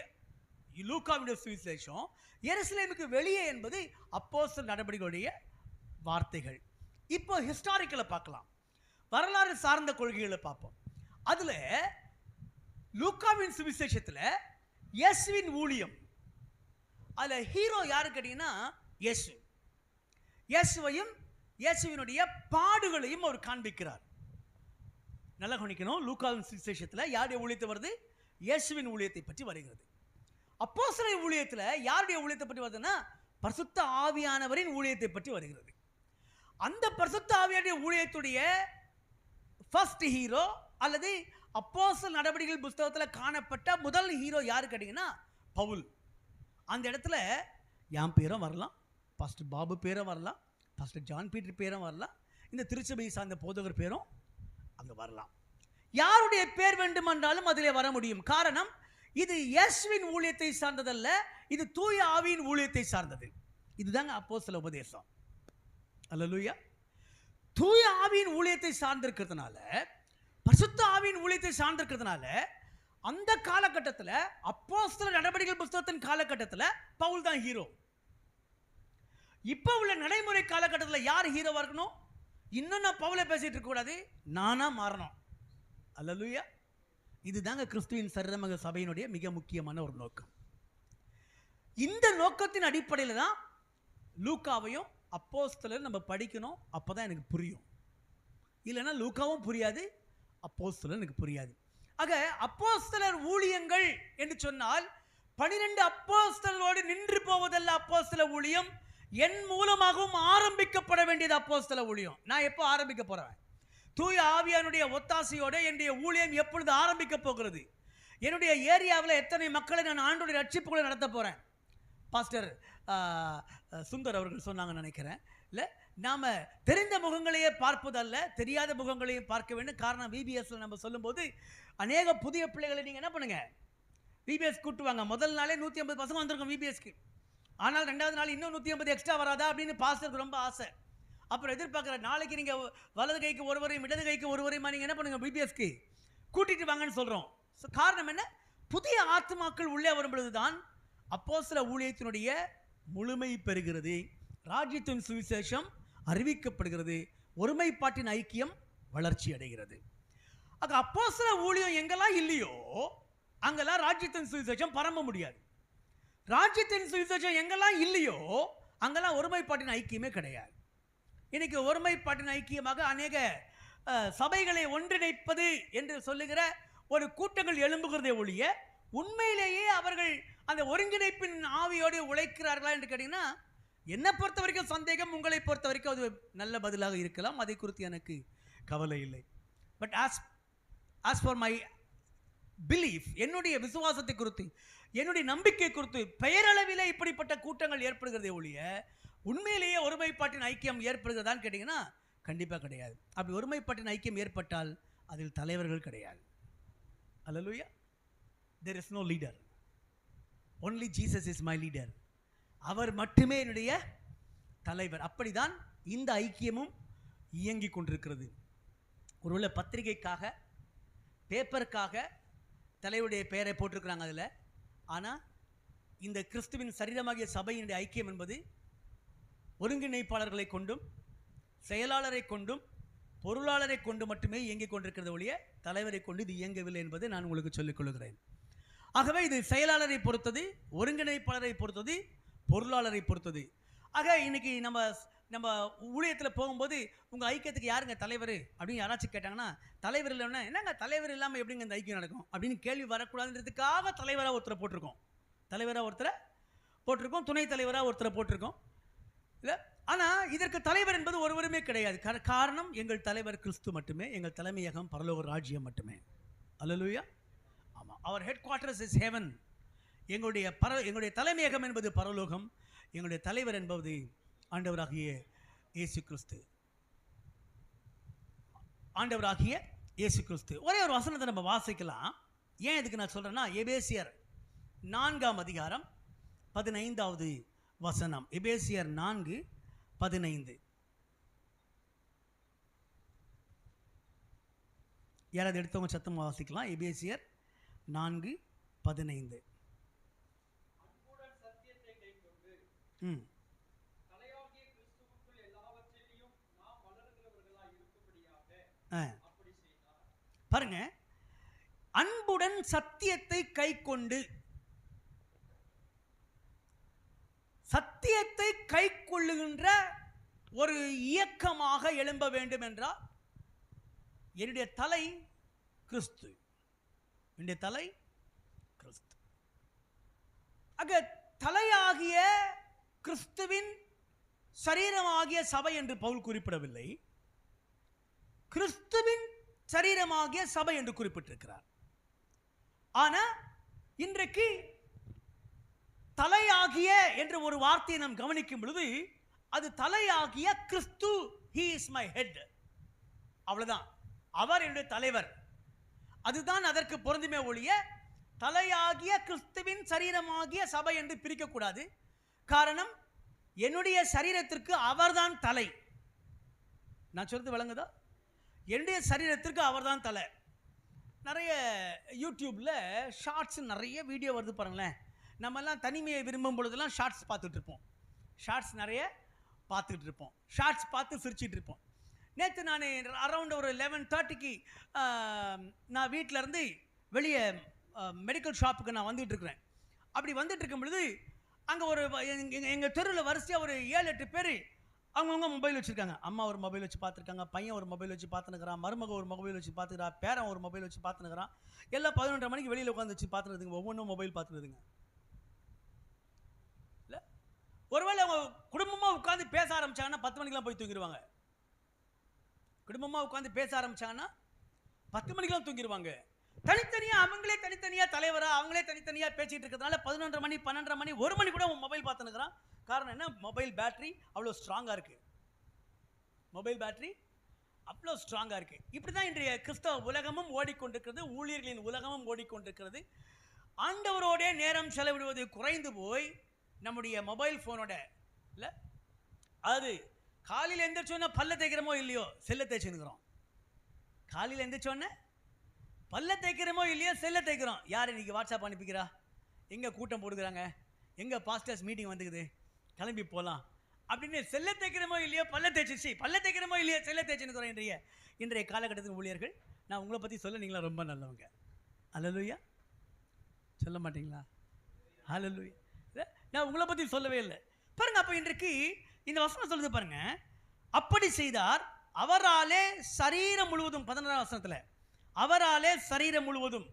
லூக்காவுடைய சுவிசேஷம், எருசலேமுக்கு வெளியே என்பது அப்போஸ்தலர் நடவடிக்கைகளுடைய வார்த்தைகள். இப்போ ஹிஸ்டாரிக்கலை பார்க்கலாம், வரலாறு சார்ந்த கொள்கைகளை பார்ப்போம். அதில் லூக்காவின் சுவிசேஷத்தில் இயேசுவின் ஊழியம், அதில் ஹீரோ யாரு கேட்டீங்கன்னா இயேசு. இயேசுவையும் இயேசுவினுடைய பாடுகளையும் அவர் காண்பிக்கிறார். நல்லா கவனிக்கணும், லூக்காவின் சுவிசேஷத்தில் யாருடைய ஊழியத்தை வருது? இயேசுவின் ஊழியத்தை பற்றி வருகிறது. அப்போஸ்தலர் ஊழியத்தில் யாருடைய ஊழியத்தை பற்றி வருதுன்னா பரிசுத்த ஆவியானவரின் ஊழியத்தை பற்றி வருகிறது. அந்த பரிசுத்த ஆவியானுடைய ஊழியத்துடைய ஃபர்ஸ்ட் ஹீரோ அல்லது அப்போஸ்தலர் நடவடிக்கைகள் புத்தகத்தில் காணப்பட்ட முதல் ஹீரோ யாரு கேட்டீங்கன்னா பவுல். அந்த இடத்துல என் பேரும் வரலாம், பாஸ்டர் பாபு பேரும் வரலாம், பாஸ்டர் ஜான் பீட்டர் பேரும் வரலாம், இந்த திருச்சபையை சார்ந்த போதகர் பேரும் அங்கே வரலாம். யாருடைய பேர் வேண்டுமென்றாலும் அதிலே வர முடியும். காரணம், இது இயேசுவின் ஊழியத்தை சார்ந்ததல்ல, இது தூய ஆவியின் ஊழியத்தை சார்ந்தது. இதுதாங்க அப்போஸ்தல உபதேசம். அல்லேலூயா. தூய ஆவியின் ஊழியத்தை சார்ந்திருக்கிறதுனால, பரிசுத்த ஆவியின் ஊழியத்தை சார்ந்திருக்கிறதுனால, அந்த காலகட்டத்தில் அப்போஸ்தலர் நடவடிக்கைகள் புத்தகத்தின் காலகட்டத்தில் பவுல் தான் ஹீரோ. இப்போ உள்ள நடைமுறை காலகட்டத்தில் யார் ஹீரோவா இருக்கணும்? இன்னும் நான் பவுலை பேசிட்டு இருக்க கூடாது, நானா மாறணும். அல்லேலூயா. இதுதாங்க கிறிஸ்துவின் சரீரமக சபையினுடைய மிக முக்கியமான ஒரு நோக்கம். இந்த நோக்கத்தின் அடிப்படையில் தான் லூக்காவையும் அப்போஸ்தலர் நம்ம படிக்கணும். அப்போதான் எனக்கு புரியும். இல்லைன்னா லூக்காவும் புரியாது, அப்போஸ்தலர் எனக்கு புரியாது. ஆக அப்போஸ்தலர் ஊழியங்கள் என்று சொன்னால் 12 அப்போஸ்தலரோடு நின்று போவதல்ல அப்போஸ்தல ஊழியம், என் மூலமாகவும் ஆரம்பிக்கப்பட வேண்டியது அப்போஸ்தல ஊழியம். நான் எப்போ ஆரம்பிக்க போறேன்? தூய ஆவியானுடைய ஒத்தாசையோட என்னுடைய ஊழியம் எப்பொழுது ஆரம்பிக்க போகிறது? என்னுடைய ஏரியாவில் எத்தனை மக்களை நான் ஆண்டோடைய ரட்சிப்புகளை நடத்த போறேன்? பாஸ்டர் சுந்தர் அவர்கள் சொன்னாங்க நினைக்கிறேன். இல்லை, நாம் தெரிந்த முகங்களையே பார்ப்பதல்ல, தெரியாத முகங்களையும் பார்க்க வேண்டும். காரணம், விபிஎஸ்ல நம்ம சொல்லும்போது அநேக புதிய பிள்ளைகளை நீங்கள் என்ன பண்ணுங்க, விபிஎஸ் கூட்டுவாங்க. முதல் நாளே 150 பசங்க வந்திருக்கும் விபிஎஸ்க்கு. ஆனால் 2வது நாள் இன்னும் 150 எக்ஸ்ட்ரா வராதா அப்படின்னு பாஸ்டருக்கு ரொம்ப ஆசை. அப்புறம் எதிர்பார்க்குற, நாளைக்கு நீங்கள் வலது கைக்கு ஒருவரையும் இடது கைக்கு ஒருவரையுமா நீங்கள் என்ன பண்ணுங்க, பிபிஎஸ்க்கு கூட்டிகிட்டு வாங்கன்னு சொல்கிறோம். காரணம் என்ன? புதிய ஆத்மாக்கள் உள்ளே வரும்பொழுது தான் அப்போஸ்தல ஊழியத்தினுடைய முழுமை பெறுகிறது, ராஜ்யத்தின் சுவிசேஷம் அறிவிக்கப்படுகிறது, ஒருமைப்பாட்டின் ஐக்கியம் வளர்ச்சி அடைகிறது. ஆக அப்போஸ்தல ஊழியம் எங்கெல்லாம் இல்லையோ அங்கெல்லாம் ராஜ்யத்தின் சுவிசேஷம் பரம்ப முடியாது. ராஜ்யத்தின் சுவிசேஷம் எங்கெல்லாம் இல்லையோ அங்கெல்லாம் ஒருமைப்பாட்டின் ஐக்கியமே கிடையாது. இன்னைக்கு ஒருமைப்பாட்டின் ஐக்கியமாக அநேக சபைகளை ஒன்றிணைப்பது என்று சொல்லுகிற ஒரு கூட்டங்கள் எழும்புகிறதே ஒழிய, உண்மையிலேயே அவர்கள் அந்த ஒருங்கிணைப்பின் ஆவியோடு உழைக்கிறார்களா என்று கேட்டீங்கன்னா, என்னை பொறுத்த வரைக்கும் சந்தேகம், உங்களை பொறுத்த வரைக்கும் அது நல்ல பதிலாக இருக்கலாம். அதை குறித்து எனக்கு கவலை இல்லை. But as for my belief, என்னுடைய விசுவாசத்தை குறித்து, என்னுடைய நம்பிக்கை குறித்து பெயரளவிலே இப்படிப்பட்ட கூட்டங்கள் ஏற்படுகிறதே ஒழிய உண்மையிலேயே ஒருமைப்பாட்டின் ஐக்கியம் ஏற்படுகிறதான்னு கேட்டிங்கன்னா கண்டிப்பாக கிடையாது. அப்படி ஒருமைப்பாட்டின் ஐக்கியம் ஏற்பட்டால் அதில் தலைவர்கள் கிடையாது. அல்லேலூயா. there is no leader, only Jesus is my leader. அவர் மட்டுமே என்னுடைய தலைவர். அப்படிதான் இந்த ஐக்கியமும் இயங்கி கொண்டிருக்கிறது. ஒருவேளை பத்திரிகைக்காக, பேப்பருக்காக தலைவருடைய பெயரை போட்டிருக்கிறாங்க அதில். ஆனால் இந்த கிறிஸ்துவின் சரீரமாகிய சபையினுடைய ஐக்கியம் என்பது ஒருங்கிணைப்பாளர்களை கொண்டும் செயலாளரை கொண்டும் பொருளாளரை கொண்டு மட்டுமே இயங்கிக் கொண்டிருக்கிறது ஒழிய தலைவரை கொண்டு இது இயங்கவில்லை என்பதை நான் உங்களுக்கு சொல்லிக் கொள்கிறேன். ஆகவே இது செயலாளரை பொறுத்தது, ஒருங்கிணைப்பாளரை பொறுத்தது, பொருளாளரை பொறுத்தது. ஆக இன்னைக்கு நம்ம ஊழியத்தில் போகும்போது உங்கள் ஐக்கியத்துக்கு யாருங்க தலைவர் அப்படின்னு யாராச்சும் கேட்டாங்கன்னா, தலைவர் இல்லைன்னா என்னங்க தலைவர் இல்லாமல் எப்படிங்க இந்த ஐக்கியம் நடக்கும் அப்படின்னு கேள்வி வரக்கூடாதுன்றதுக்காக தலைவராக ஒருத்தரை போட்டிருக்கோம், துணைத் தலைவராக ஒருத்தரை போட்டிருக்கோம். இல்லை, ஆனால் இதற்கு தலைவர் என்பது ஒருவருமே கிடையாது. காரணம், எங்கள் தலைவர் கிறிஸ்து மட்டுமே, எங்கள் தலைமையகம் பரலோக ராஜ்யம் மட்டுமே. அல்லேலூயா. ஆமாம், அவர் ஹெட் குவார்ட்டர்ஸ் இஸ் ஹெவன். எங்களுடைய தலைமையகம் என்பது பரலோகம், எங்களுடைய தலைவர் என்பது ஆண்டவராகிய இயேசு கிறிஸ்து. ஒரே ஒரு வசனத்தை நம்ம வாசிக்கலாம். ஏன் இதுக்கு நான் சொல்கிறேன்னா, எபேசியர் 4 அதிகாரம் 15வது வசனம். எபேசியர் 4 15. யாராவது எடுத்தவங்க சத்தமாக வாசிக்கலாம். எபேசியர் 4:15. பாருங்க, அன்புடன் சத்தியத்தை கை கொண்டு, சத்தியத்தை கை கொள்ளுகின்ற ஒரு இயக்கமாக எழும்ப வேண்டும் என்றால் என்னுடைய தலை கிறிஸ்து, என்னுடைய தலை கிறிஸ்து. ஆக தலையாகிய கிறிஸ்துவின் சரீரமாகிய சபை என்று பவுல் குறிப்பிடவில்லை, கிறிஸ்துவின் சரீரமாகிய சபை என்று குறிப்பிட்டிருக்கிறார். ஆனா இன்றைக்கு தலையாகிய என்ற ஒரு வார்த்தையை நாம் கவனிக்கும் பொழுது அது தலையாகிய கிறிஸ்து, he is my head, அவ்வளவுதான், அவர் என்னுடைய தலைவர், அதுதான் அதற்கு பொருந்துமே ஒழிய தலையாகிய கிறிஸ்துவின் சரீரமாகிய சபை என்று பிரிக்கக்கூடாது. காரணம், என்னுடைய சரீரத்திற்கு அவர்தான் தலை. நான் சொல்றது விளங்குதா? என்னுடைய சரீரத்திற்கு அவர்தான் தலை. நிறைய யூடியூப்ல ஷார்ட்ஸ் நிறைய வீடியோ வருது பாருங்களேன். நம்மெல்லாம் தனிமையை விரும்பும் பொழுதெல்லாம் ஷார்ட்ஸ் பார்த்துட்டு இருப்போம், ஷார்ட்ஸ் நிறைய பார்த்துட்டு இருப்போம், ஷார்ட்ஸ் பார்த்து சிரிச்சிட்டு இருப்போம். நேற்று நான் அரௌண்ட் ஒரு 11:30க்கு நான் வீட்டிலேருந்து வெளியே மெடிக்கல் ஷாப்புக்கு நான் வந்துட்டு இருக்கிறேன். அப்படி வந்துட்டு இருக்கும் பொழுது அங்கே ஒரு எங்கள் தெருவில் வரிசையாக ஒரு 7-8 பேர் அவங்கவுங்க மொபைல் வச்சுருக்காங்க. அம்மா ஒரு மொபைல் வச்சு பார்த்துருக்காங்க, பையன் ஒரு மொபைல் வச்சு பார்த்துனுக்கிறான், மருமக ஒரு மொபைல் வச்சு பார்த்துக்கிறான், பேரன் ஒரு மொபைல் வச்சு பார்த்துனுக்கிறான். எல்லாம் 11:30 மணிக்கு வெளியில் உட்காந்து வச்சு பார்த்துருதுங்க, ஒவ்வொன்றும் மொபைல் பார்த்துருதுங்க. இல்லை, ஒருவேளை அவங்க குடும்பமாக உட்காந்து பேச ஆரம்பிச்சாங்கன்னா 10 மணிக்கெலாம் போய் தூங்கிடுவாங்க. குடும்பமாக உட்காந்து பேச ஆரம்பிச்சாங்கன்னா 10 மணிக்கெலாம் தூங்கிடுவாங்க. தனித்தனியாக அவங்களே தனித்தனியாக தலைவராக அவங்களே தனித்தனியாக பேசிகிட்டு இருக்கிறதுனால 11:30 மணி 12:30 மணி 1 மணி கூட அவன் மொபைல் பார்த்துனுக்கிறான். காரணம் என்ன? மொபைல் பேட்டரி அவ்வளோ ஸ்ட்ராங்காக இருக்குது, மொபைல் பேட்டரி அவ்வளோ ஸ்ட்ராங்காக இருக்குது. இப்படி தான் இன்றைய கிறிஸ்தவ உலகமும் ஓடிக்கொண்டிருக்கிறது, ஊழியர்களின் உலகமும் ஓடிக்கொண்டிருக்கிறது. ஆண்டவரோட நேரம் செலவிடுவது குறைந்து போய் நம்முடைய மொபைல் ஃபோனோட இல்லை, அது காலையில் எந்திரிச்சோன்னா பல்ல தேய்க்கிறோமோ இல்லையோ செல்லை தேய்ச்சிருக்கிறோம். காலையில் எந்திரிச்சோன்னே பல்ல தேய்க்கிறோமோ இல்லையோ செல்லை தேய்க்கிறோம். யார் இன்னைக்கு வாட்ஸ்அப் அனுப்பிக்கிறா, எங்கே கூட்டம் போடுகிறாங்க, எங்கே பாஸ்டர்ஸ் மீட்டிங் வந்துக்குது, கிளம்பி போகலாம் அப்படின்னு செல்லை தேய்க்கிறோமோ இல்லையோ பல்ல தேய்ச்சிச்சு, பல்ல தேய்க்கிறோமோ இல்லையோ செல்லை தேய்ச்சிருக்கிறோம். இன்றைய காலகட்டத்தின் ஊழியர்கள், நான் உங்களை பற்றி சொல்ல நீங்களா ரொம்ப நல்லவங்க. அல்லேலூயா சொல்ல மாட்டீங்களா? அல்லேலூயா. நான் உங்களை பற்றி சொல்லவே இல்லை பாருங்க. அப்போ இன்றைக்கு இந்த வசனம் சொல்லுது பாருங்க, அப்படி செய்தார் அவராலே சரீரம் முழுவதும். 16ஆம் வசனத்தில் அவராலே சரீரம் முழுவதும்.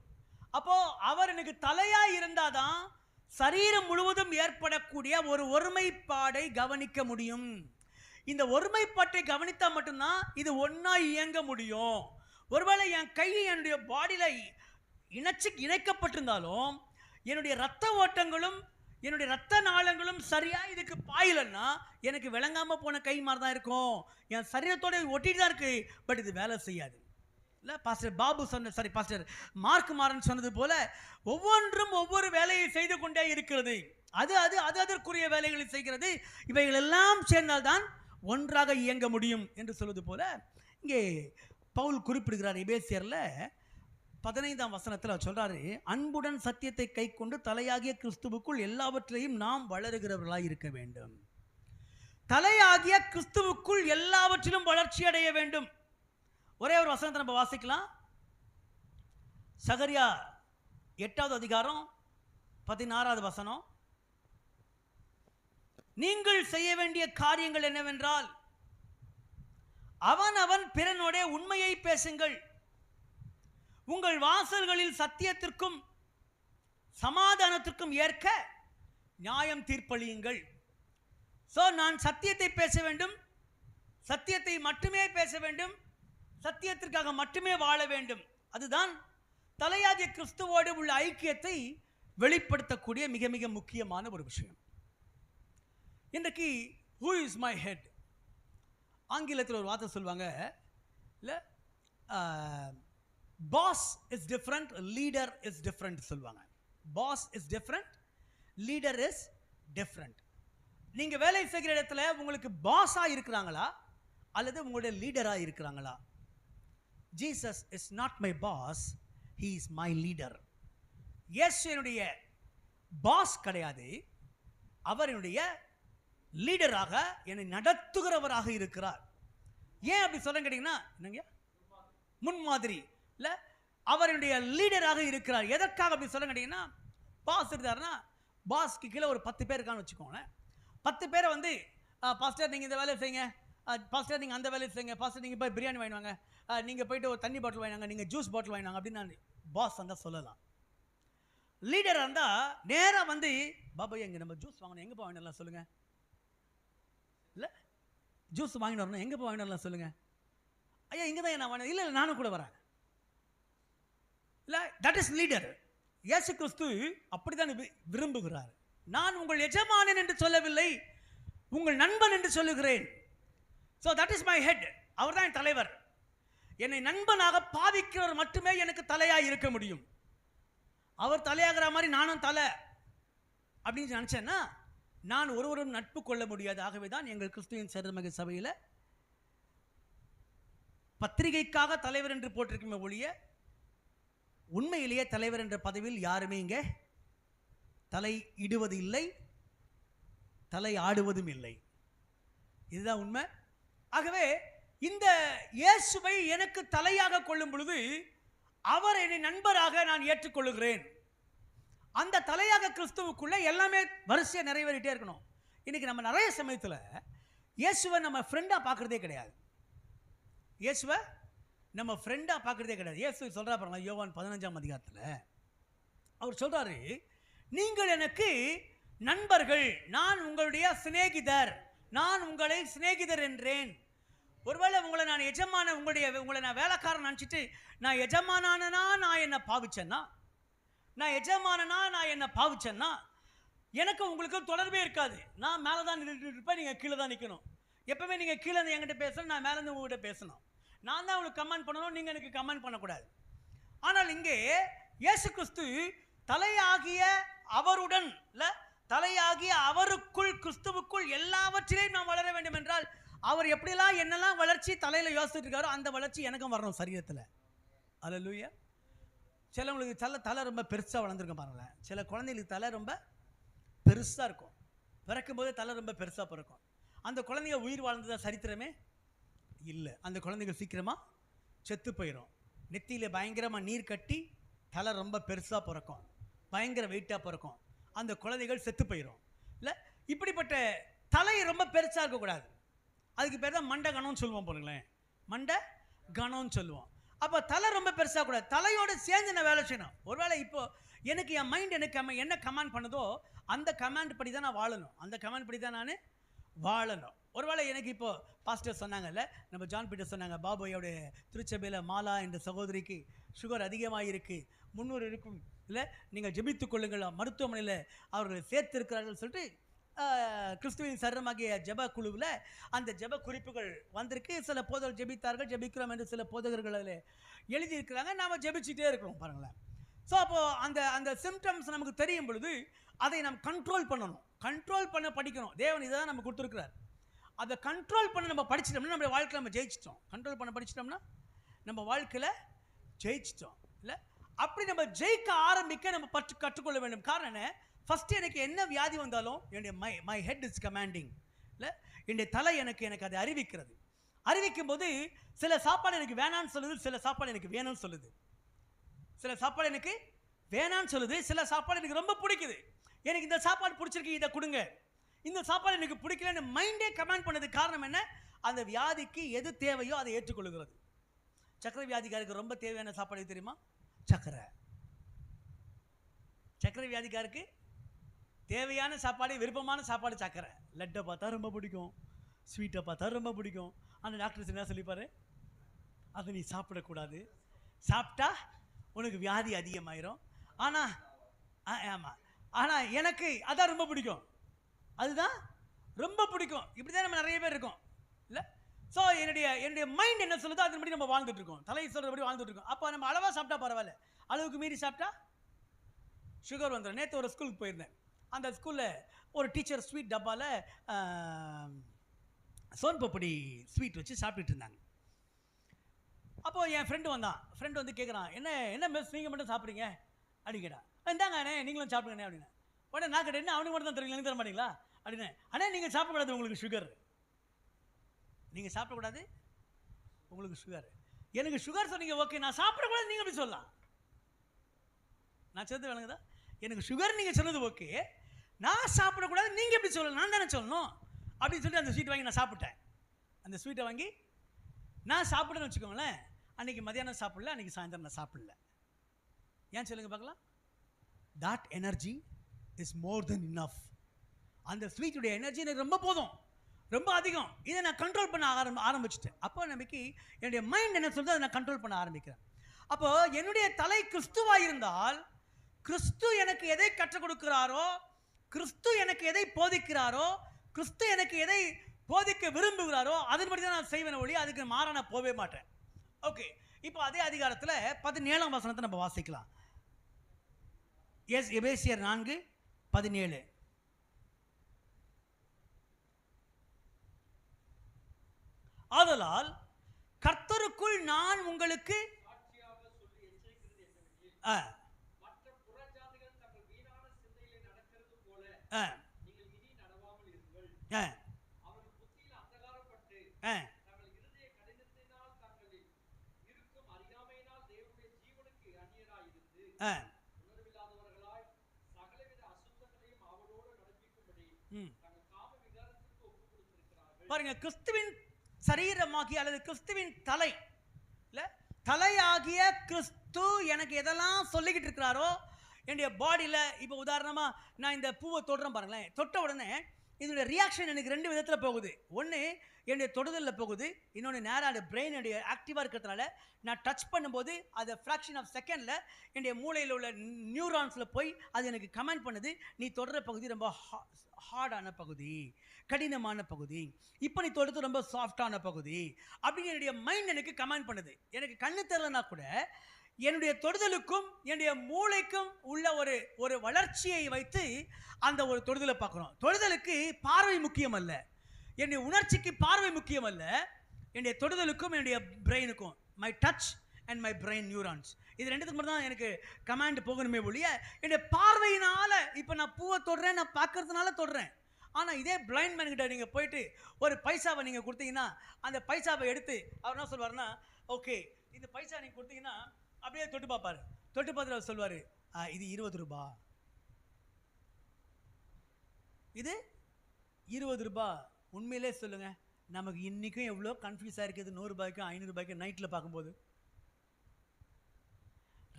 அப்போ அவர் எனக்கு தலையா இருந்தாதான் சரீரம் முழுவதும் ஏற்படக்கூடிய ஒரு ஒருமைப்பாடை கவனிக்க முடியும். இந்த ஒருமைப்பாட்டை கவனித்தா மட்டும்தான் இது ஒன்னா இயங்க முடியும். ஒருவேளை என் கை என்னுடைய பாடியில இணைக்கப்பட்டிருந்தாலும் என்னுடைய ரத்த ஓட்டங்களும் என்னுடைய ரத்த நாளங்களும் சரியா இதுக்கு பாயலன்னா எனக்கு விளங்காம போன கை மாதிரி தான் இருக்கும். என் சரீரத்தோட ஒட்டிட்டு தான் இருக்கு, பட் இது வேலை செய்யாது. இல்லை, pastor Babu pastor mark Maran சொன்னது போல ஒவ்வொன்றும் ஒவ்வொரு வேலையை செய்து கொண்டே இருக்கிறது. அது அது அது அதற்குரிய வேலைகளை செய்கிறது. இவைகள் எல்லாம் சேர்ந்தால்தான் ஒன்றாக இயங்க முடியும் என்று சொல்வது போல இங்கே பவுல் குறிப்பிடுகிறார். எபேசியர்ல 15ஆம் வசனத்தில் சொல்றாரு, அன்புடன் சத்தியத்தை கை கொண்டு தலையாகிய கிறிஸ்துவுக்குள் எல்லாவற்றையும் நாம் வளருகிறவர்களாய் இருக்க வேண்டும். தலையாகிய கிறிஸ்துவுக்குள் எல்லாவற்றிலும் வளர்ச்சி அடைய வேண்டும். ஒரே ஒரு வசனத்தை நம்ம வாசிக்கலாம். சகரியா 8வது அதிகாரம் 16வது வசனம். நீங்கள் செய்ய வேண்டிய காரியங்கள் என்னவென்றால் அவன் பிறனோட உண்மையை பேசுங்கள், உங்கள் வாசல்களில் சத்தியத்திற்கும் சமாதானத்திற்கும் ஏற்க நியாயம் தீர்ப்பளியுங்கள். சோ நான் சத்தியத்தை பேச வேண்டும், சத்தியத்தை மட்டுமே பேச வேண்டும், சத்தியத்திற்காக மட்டுமே வாழ வேண்டும். அதுதான் தலையாகிய கிறிஸ்துவோடு உள்ள ஐக்கியத்தை வெளிப்படுத்தக்கூடிய மிக மிக முக்கியமான ஒரு விஷயம். இன்றைக்கு who is my head, ஆங்கிலத்தில் ஒரு வார்த்தை சொல்லுவாங்க இல்லை, boss is different, leader is different சொல்லுவாங்க. Boss is different, leader is different. நீங்கள் வேலை செய்கிற இடத்துல உங்களுக்கு பாஸாக இருக்கிறாங்களா அல்லது உங்களுடைய லீடராக இருக்கிறாங்களா? Jesus is not my boss, he is my leader. இயேசு என்னுடைய பாஸ் கிடையாது, அவர் என்னுடைய லீடராக என்னை நடத்துகிறவராக இருக்கிறார். ஏன் அப்படி சொல்ல கேட்டீங்கன்னா, என்னங்க முன்மாதிரி இல்லை, அவர் என்னுடைய லீடராக இருக்கிறார். எதற்காக அப்படி சொல்ல கேட்டீங்கன்னா, பாஸ் இருந்தாருன்னா பாஸ்க்கு கீழே ஒரு 10 பேர் இருக்கான்னு வச்சுக்கோங்களேன். 10 பேரை வந்து பாஸ்டர் நீங்கள் இந்த வேலையை செய்யுங்க, பாஸ்டர் நீங்கள் அந்த வேலையை செய்யுங்க, பாஸ்டர் நீங்கள் போய் பிரியாணி வாங்கினாங்க, நீங்கள் போயிட்டு ஒரு தண்ணி பாட்டில் வாங்கினாங்க, நீங்கள் ஜூஸ் பாட்டில் வாங்கினாங்க அப்படின்னு நான் பாஸ் வந்தால் சொல்லலாம். லீடராக இருந்தால் நேராக வந்து பாபா எங்கே நம்ம ஜூஸ் வாங்கணும், எங்கே போய் வாங்கிடலாம் சொல்லுங்கள், இல்லை ஜூஸ் வாங்கிட்டு வரணும், எங்கே போய் வாங்கிட்டு வரலாம் சொல்லுங்கள், ஐயா இங்கே தான் நான் வாங்க, இல்லை இல்லை நானும் கூட வரேன், இல்லை தட் இஸ் லீடர். இயேசு கிறிஸ்து அப்படித்தான் விரும்புகிறார். நான் உங்கள் எஜமானன் என்று சொல்லவில்லை, உங்கள் நண்பன் என்று சொல்லுகிறேன். So that is my head. அவர் தான் என் தலைவர். என்னை நண்பனாக பாவிக்கிறவர் மட்டுமே எனக்கு தலையாக இருக்க முடியும். அவர் தலையாகிற மாதிரி நானும் தலை அப்படின்னு நினச்சேன்னா நான் ஒருவரும் நட்பு கொள்ள முடியாது. ஆகவே தான் எங்கள் கிறிஸ்துவின் சர்வமக சபையில் பத்திரிகைக்காக தலைவர் என்று போட்டிருக்குமே ஒழிய உண்மையிலேயே தலைவர் என்ற பதவியில் யாருமே இங்கே தலை இடுவது இல்லை, தலை ஆடுவதும் இல்லை. இதுதான் உண்மை. ஆகவே இந்த இயேசுவை எனக்கு தலையாக கொள்ளும் பொழுது அவர் என்னை நண்பராக நான் ஏற்றுக்கொள்ளுகிறேன். அந்த தலையாக கிறிஸ்துவுக்குள்ள எல்லாமே வரிசையாக நிறைவேறிட்டே இருக்கணும். இன்னைக்கு நம்ம நிறைய சமயத்தில் இயேசுவை நம்ம ஃப்ரெண்டாக பார்க்குறதே கிடையாது. இயேசுவை நம்ம ஃப்ரெண்டாக பார்க்குறதே கிடையாது. இயேசு சொல்கிறா பாருங்க, யோவான் 15ஆம் அதிகாரத்தில் அவர் சொல்கிறாரு, நீங்கள் எனக்கு நண்பர்கள், நான் உங்களுடைய சிநேகிதர், நான் உங்களை சிநேகிதர் என்றேன். ஒருவேளை உங்களை நான் எஜமான உங்களை நான் வேலைக்காரன் நினச்சிட்டு நான் எஜமானானா நான் என்ன பாவிச்சேன்னா, நான் எஜமானனா நான் என்ன பாவிச்சேன்னா எனக்கு உங்களுக்கு தொடர்பே இருக்காது. நான் மேலே தான் நின்றுட்டு இருப்பேன், நீங்கள் கீழே தான் நிற்கணும். எப்பவுமே நீங்கள் கீழே இருந்து என்கிட்ட பேசணும், நான் மேலேருந்து உங்கள்கிட்ட பேசணும். நான் தான் உங்களுக்கு கமெண்ட் பண்ணணும், நீங்கள் எனக்கு கமெண்ட் பண்ணக்கூடாது. ஆனால் இங்கே இயேசு கிறிஸ்து தலையாகிய அவருடன் இல்லை, தலையாகிய அவருக்குள் கிறிஸ்துவுக்குள் எல்லாவற்றிலையும் நாம் வளர வேண்டும் என்றால் அவர் எப்படிலாம் என்னெல்லாம் வளர்ச்சி தலையில் யோசிச்சுட்டு இருக்காரோ அந்த வளர்ச்சி எனக்கும் வரணும் சரீரத்தில். அல்லேலூயா. சிலவங்களுக்கு தலை ரொம்ப பெருசாக வளர்ந்துருக்கும் பாருங்களேன். சில குழந்தைங்களுக்கு தலை ரொம்ப பெருசாக இருக்கும், பிறக்கும் போது தலை ரொம்ப பெருசாக பிறக்கும். அந்த குழந்தைங்க உயிர் வாழ்ந்ததா சரித்திரமே இல்லை. அந்த குழந்தைகள் சீக்கிரமாக செத்து போயிடும். நெத்தியில் பயங்கரமாக நீர் கட்டி தலை ரொம்ப பெருசாக பிறக்கும், பயங்கர வெயிட்டாக பிறக்கும். அந்த குழந்தைகள் செத்து போயிடும். இல்லை, இப்படிப்பட்ட தலை ரொம்ப பெருசாக இருக்கக்கூடாது. அதுக்கு பேர் தான் மண்டை கணம்னு சொல்லுவோம் பாருங்களேன், மண்டை கணம்னு சொல்லுவோம். அப்போ தலை ரொம்ப பெருசாக கூடாது, தலையோடு சேர்ந்து நான் வேலை செய்யணும். ஒருவேளை இப்போ எனக்கு என் மைண்ட் எனக்கு என்ன கமாண்ட் பண்ணுதோ அந்த கமாண்ட் படி தான் நான் வாழணும், அந்த கமாண்ட் படி தான் நான் வாழணும். ஒருவேளை எனக்கு இப்போ பாஸ்டர் சொன்னாங்கல்ல, நம்ம ஜான் பீட்டர் சொன்னாங்க, பாபுயோடைய திருச்சபையில் மாலா என்ற சகோதரிக்கு சுகர் அதிகமாக இருக்குது, 300 இருக்கும், இல்லை நீங்கள் ஜெபித்துக் கொள்ளுங்கள், மருத்துவமனையில் அவர்களை சேர்த்திருக்கிறார்கள் சொல்லிட்டு கிறிஸ்துவின் சரமாகிய ஜெப குழுவில் அந்த ஜெப குறிப்புகள் வந்திருக்கு. சில போதகர்கள் ஜெபித்தார்கள், ஜெபிக்கிறோம் என்று சில போதகர்கள் அதில் எழுதியிருக்கிறாங்க. நாம் ஜெபிச்சுட்டே இருக்கிறோம் பாருங்களேன். ஸோ அப்போது அந்த அந்த சிம்டம்ஸ் நமக்கு தெரியும் பொழுது அதை நம்ம கண்ட்ரோல் பண்ணணும், கண்ட்ரோல் பண்ண படிக்கணும். தேவன் இதை தான் நம்ம கொடுத்துருக்கிறார். அதை கண்ட்ரோல் பண்ண நம்ம படிச்சிட்டோம்னா நம்ம வாழ்க்கையில் நம்ம ஜெயிச்சிட்டோம். கண்ட்ரோல் பண்ண படிச்சிட்டோம்னா நம்ம வாழ்க்கையில் ஜெயிச்சிட்டோம். இல்லை, அப்படி நம்ம ஜெயிக்க ஆரம்பிக்க நம்ம கற்றுக்கொள்ள வேண்டும். காரணம் என்ன? ஃபஸ்ட்டு எனக்கு என்ன வியாதி வந்தாலும் என்னுடைய மை ஹெட் இஸ் கமாண்டிங். இல்லை, என்னுடைய தலை எனக்கு அதை அறிவிக்கிறது. அறிவிக்கும் போது சில சாப்பாடு எனக்கு வேணான்னு சொல்லுது, சில சாப்பாடு எனக்கு வேணும்னு சொல்லுது. சில சாப்பாடு எனக்கு வேணான்னு சொல்லுது, சில சாப்பாடு எனக்கு ரொம்ப பிடிக்குது. எனக்கு இந்த சாப்பாடு பிடிச்சிருக்கு, இதை கொடுங்க. இந்த சாப்பாடு எனக்கு பிடிக்கலன்னு மைண்டே கமெண்ட் பண்ணது. காரணம் என்ன? அந்த வியாதிக்கு எது தேவையோ அதை ஏற்றுக்கொள்கிறது. சக்கரை வியாதிக்காருக்கு ரொம்ப தேவையான சாப்பாடு தெரியுமா? சக்கரை. சக்கரை வியாதிக்காருக்கு தேவையான சாப்பாடு, விருப்பமான சாப்பாடு சக்கரை. லட்டை பார்த்தா ரொம்ப பிடிக்கும், ஸ்வீட்டை பார்த்தா ரொம்ப பிடிக்கும். அந்த டாக்டர்ஸ் என்ன சொல்லிப்பாரு? அதை நீ சாப்பிடக்கூடாது, சாப்பிட்டா உனக்கு வியாதி அதிகமாயிரும். ஆனால் ஆமாம், ஆனால் எனக்கு அதான் ரொம்ப பிடிக்கும், அதுதான் ரொம்ப பிடிக்கும். இப்படி தான் நம்ம நிறைய பேர் இருக்கோம். இல்லை, ஸோ என்னுடைய மைண்ட் என்ன சொல்லுதோ அதன்படி நம்ம வாழ்ந்துட்டு இருக்கோம், தலையை சொல்கிறபடி வாழ்ந்துட்டு இருக்கோம். அப்போ நம்ம அளவாக சாப்பிட்டா பரவாயில்ல, அளவுக்கு மீறி சாப்பிட்டா சுகர் வந்துடும். நேற்று ஒரு ஸ்கூலுக்கு போயிருந்தேன். அந்த ஸ்கூலில் ஒரு டீச்சர் ஸ்வீட் டப்பாவில் சோன் பப்படி ஸ்வீட் வச்சு சாப்பிட்டுட்டு இருந்தாங்க. அப்போது என் ஃப்ரெண்டு வந்தான். ஃப்ரெண்டு வந்து கேட்குறான், என்ன மிஸ் நீங்கள் மட்டும் சாப்பிட்றீங்க அப்படின்னு கேட்டான். இந்தாங்க அண்ணே நீங்களும் சாப்பிடுங்கண்ணே அப்படின்னு. உடனே நான் கேட்டேன், என்ன அவனுக்கு மட்டும் தான் தெரியுங்களா, எனக்கு தர மாட்டீங்களா அப்படின்னு. அண்ணே நீங்கள் சாப்பிடக்கூடாது, உங்களுக்கு சுகர். நீங்கள் சாப்பிடக்கூடாது, உங்களுக்கு சுகர். எனக்கு சுகர் சொன்னீங்க, ஓகே. நான் சாப்பிடக்கூடாது நீங்கள் எப்படி சொல்லலாம்? நான் சேர்ந்து விளங்குதா? எனக்கு சுகர் நீங்கள் சொன்னது ஓகே, நான் சாப்பிடக்கூடாது நீங்கள் எப்படி சொல்லலாம்? நான் தானே சொல்லணும் அப்படின்னு சொல்லிட்டு அந்த ஸ்வீட் வாங்கி நான் சாப்பிட்டேன். அந்த ஸ்வீட்டை வாங்கி நான் சாப்பிடுன்னு வச்சுக்கோங்களேன். அன்றைக்கி மதியானம் சாப்பிடல, அன்றைக்கி சாயந்தரம் நான் சாப்பிடல. ஏன் சொல்லுங்கள் பார்க்கலாம்? that energy is more than enough. அந்த ஸ்வீட்டுடைய எனர்ஜி எனக்கு ரொம்ப போதும், ரொம்ப அதிகம். இதை நான் கண்ட்ரோல் பண்ண ஆரம்பிச்சிட்டேன். அப்போ நமக்கு என்னுடைய மைண்ட் என்ன சொல்றது, அதை நான் கண்ட்ரோல் பண்ண ஆரம்பிக்கிறேன். அப்போ என்னுடைய தலை கிறிஸ்துவாக இருந்தால், கிறிஸ்து எனக்கு எதை கற்றுக் கொடுக்கிறாரோ, கிறிஸ்து எனக்கு எதை போதிக்கிறாரோ, கிறிஸ்து எனக்கு எதை போதிக்க விரும்புகிறாரோ அதன்படி தான் நான் செய்வேன் ஒழிய அதுக்கு மாற நான் போகவே மாட்டேன். ஓகே, இப்போ அதே அதிகாரத்தில் 17ஆம் வசனத்தை நம்ம வாசிக்கலாம். எபேசியர் 4:17. ஆதலால் கர்த்தருக்குள் நான் உங்களுக்கு பாருங்க, கிறிஸ்துவின் சரீரமாகிய அல்லது கிறிஸ்துவின் தலை இல்ல தலையாகிய கிறிஸ்து எனக்கு எதெல்லாம் சொல்லிக்கிட்டு இருக்கிறாரோ என்னுடைய பாடியில். இப்போ உதாரணமாக நான் இந்த பூவை தொடுறேன் பாருங்களேன், தொட்ட உடனே இதனுடைய ரியாக்ஷன் எனக்கு 2 விதத்தில் போகுது. ஒன்று என்னுடைய தொடுதலில் போகுது, இன்னொன்று நேராக பிரெயின் என்னுடைய ஆக்டிவாக இருக்கிறதுனால நான் டச் பண்ணும்போது அது ஃப்ராக்ஷன் ஆஃப் செகண்டில் என்னுடைய மூளையில் உள்ள நியூரான்ஸில் போய் அது எனக்கு கமெண்ட் பண்ணுது, நீ தொடர பகுதி ரொம்ப ஹார்டான பகுதி, கடினமான பகுதி, இப்போ நீ தொடுத்து ரொம்ப சாஃப்டான பகுதி அப்படின்னு என்னுடைய மைண்ட் எனக்கு கமெண்ட் பண்ணுது. எனக்கு கண்ணு தெரியலனா கூட என்னுடைய தொடுதலுக்கும் என்னுடைய மூளைக்கும் உள்ள ஒரு வளர்ச்சியை வைத்து அந்த ஒரு தொடுதலை பார்க்குறோம். தொடுதலுக்கு பார்வை முக்கியம் அல்ல, என்னுடைய உணர்ச்சிக்கு பார்வை முக்கியம் அல்ல, என்னுடைய தொடுதலுக்கும் என்னுடைய பிரெயினுக்கும் my touch and my brain neurons இது 2த்துக்கு மட்டும் தான் எனக்கு கமாண்ட் போகணுமே ஒழிய என்னுடைய பார்வையினால் இப்போ நான் பூவை தொடுறேன், நான் பார்க்கறதுனால தொடுறேன். ஆனால் இதே பிளைண்ட் மேன் கிட்ட நீங்கள் போயிட்டு ஒரு பைசாவை நீங்கள் கொடுத்தீங்கன்னா அந்த பைசாவை எடுத்து அவர் என்ன சொல்வார்னா, ஓகே இந்த பைசா நீங்கள் கொடுத்தீங்கன்னா அப்படியே தொட்டு பார்ப்பார். தொட்டு பார்த்துட்டு அவர் சொல்வார், இது 20 ரூபா, இது 20 ரூபா. உண்மையிலே சொல்லுங்க, நமக்கு இன்றைக்கும் எவ்வளோ கன்ஃபியூஸாக இருக்குது 100 ரூபாய்க்கும் 500 ரூபாய்க்கும் நைட்டில் பார்க்கும்போது.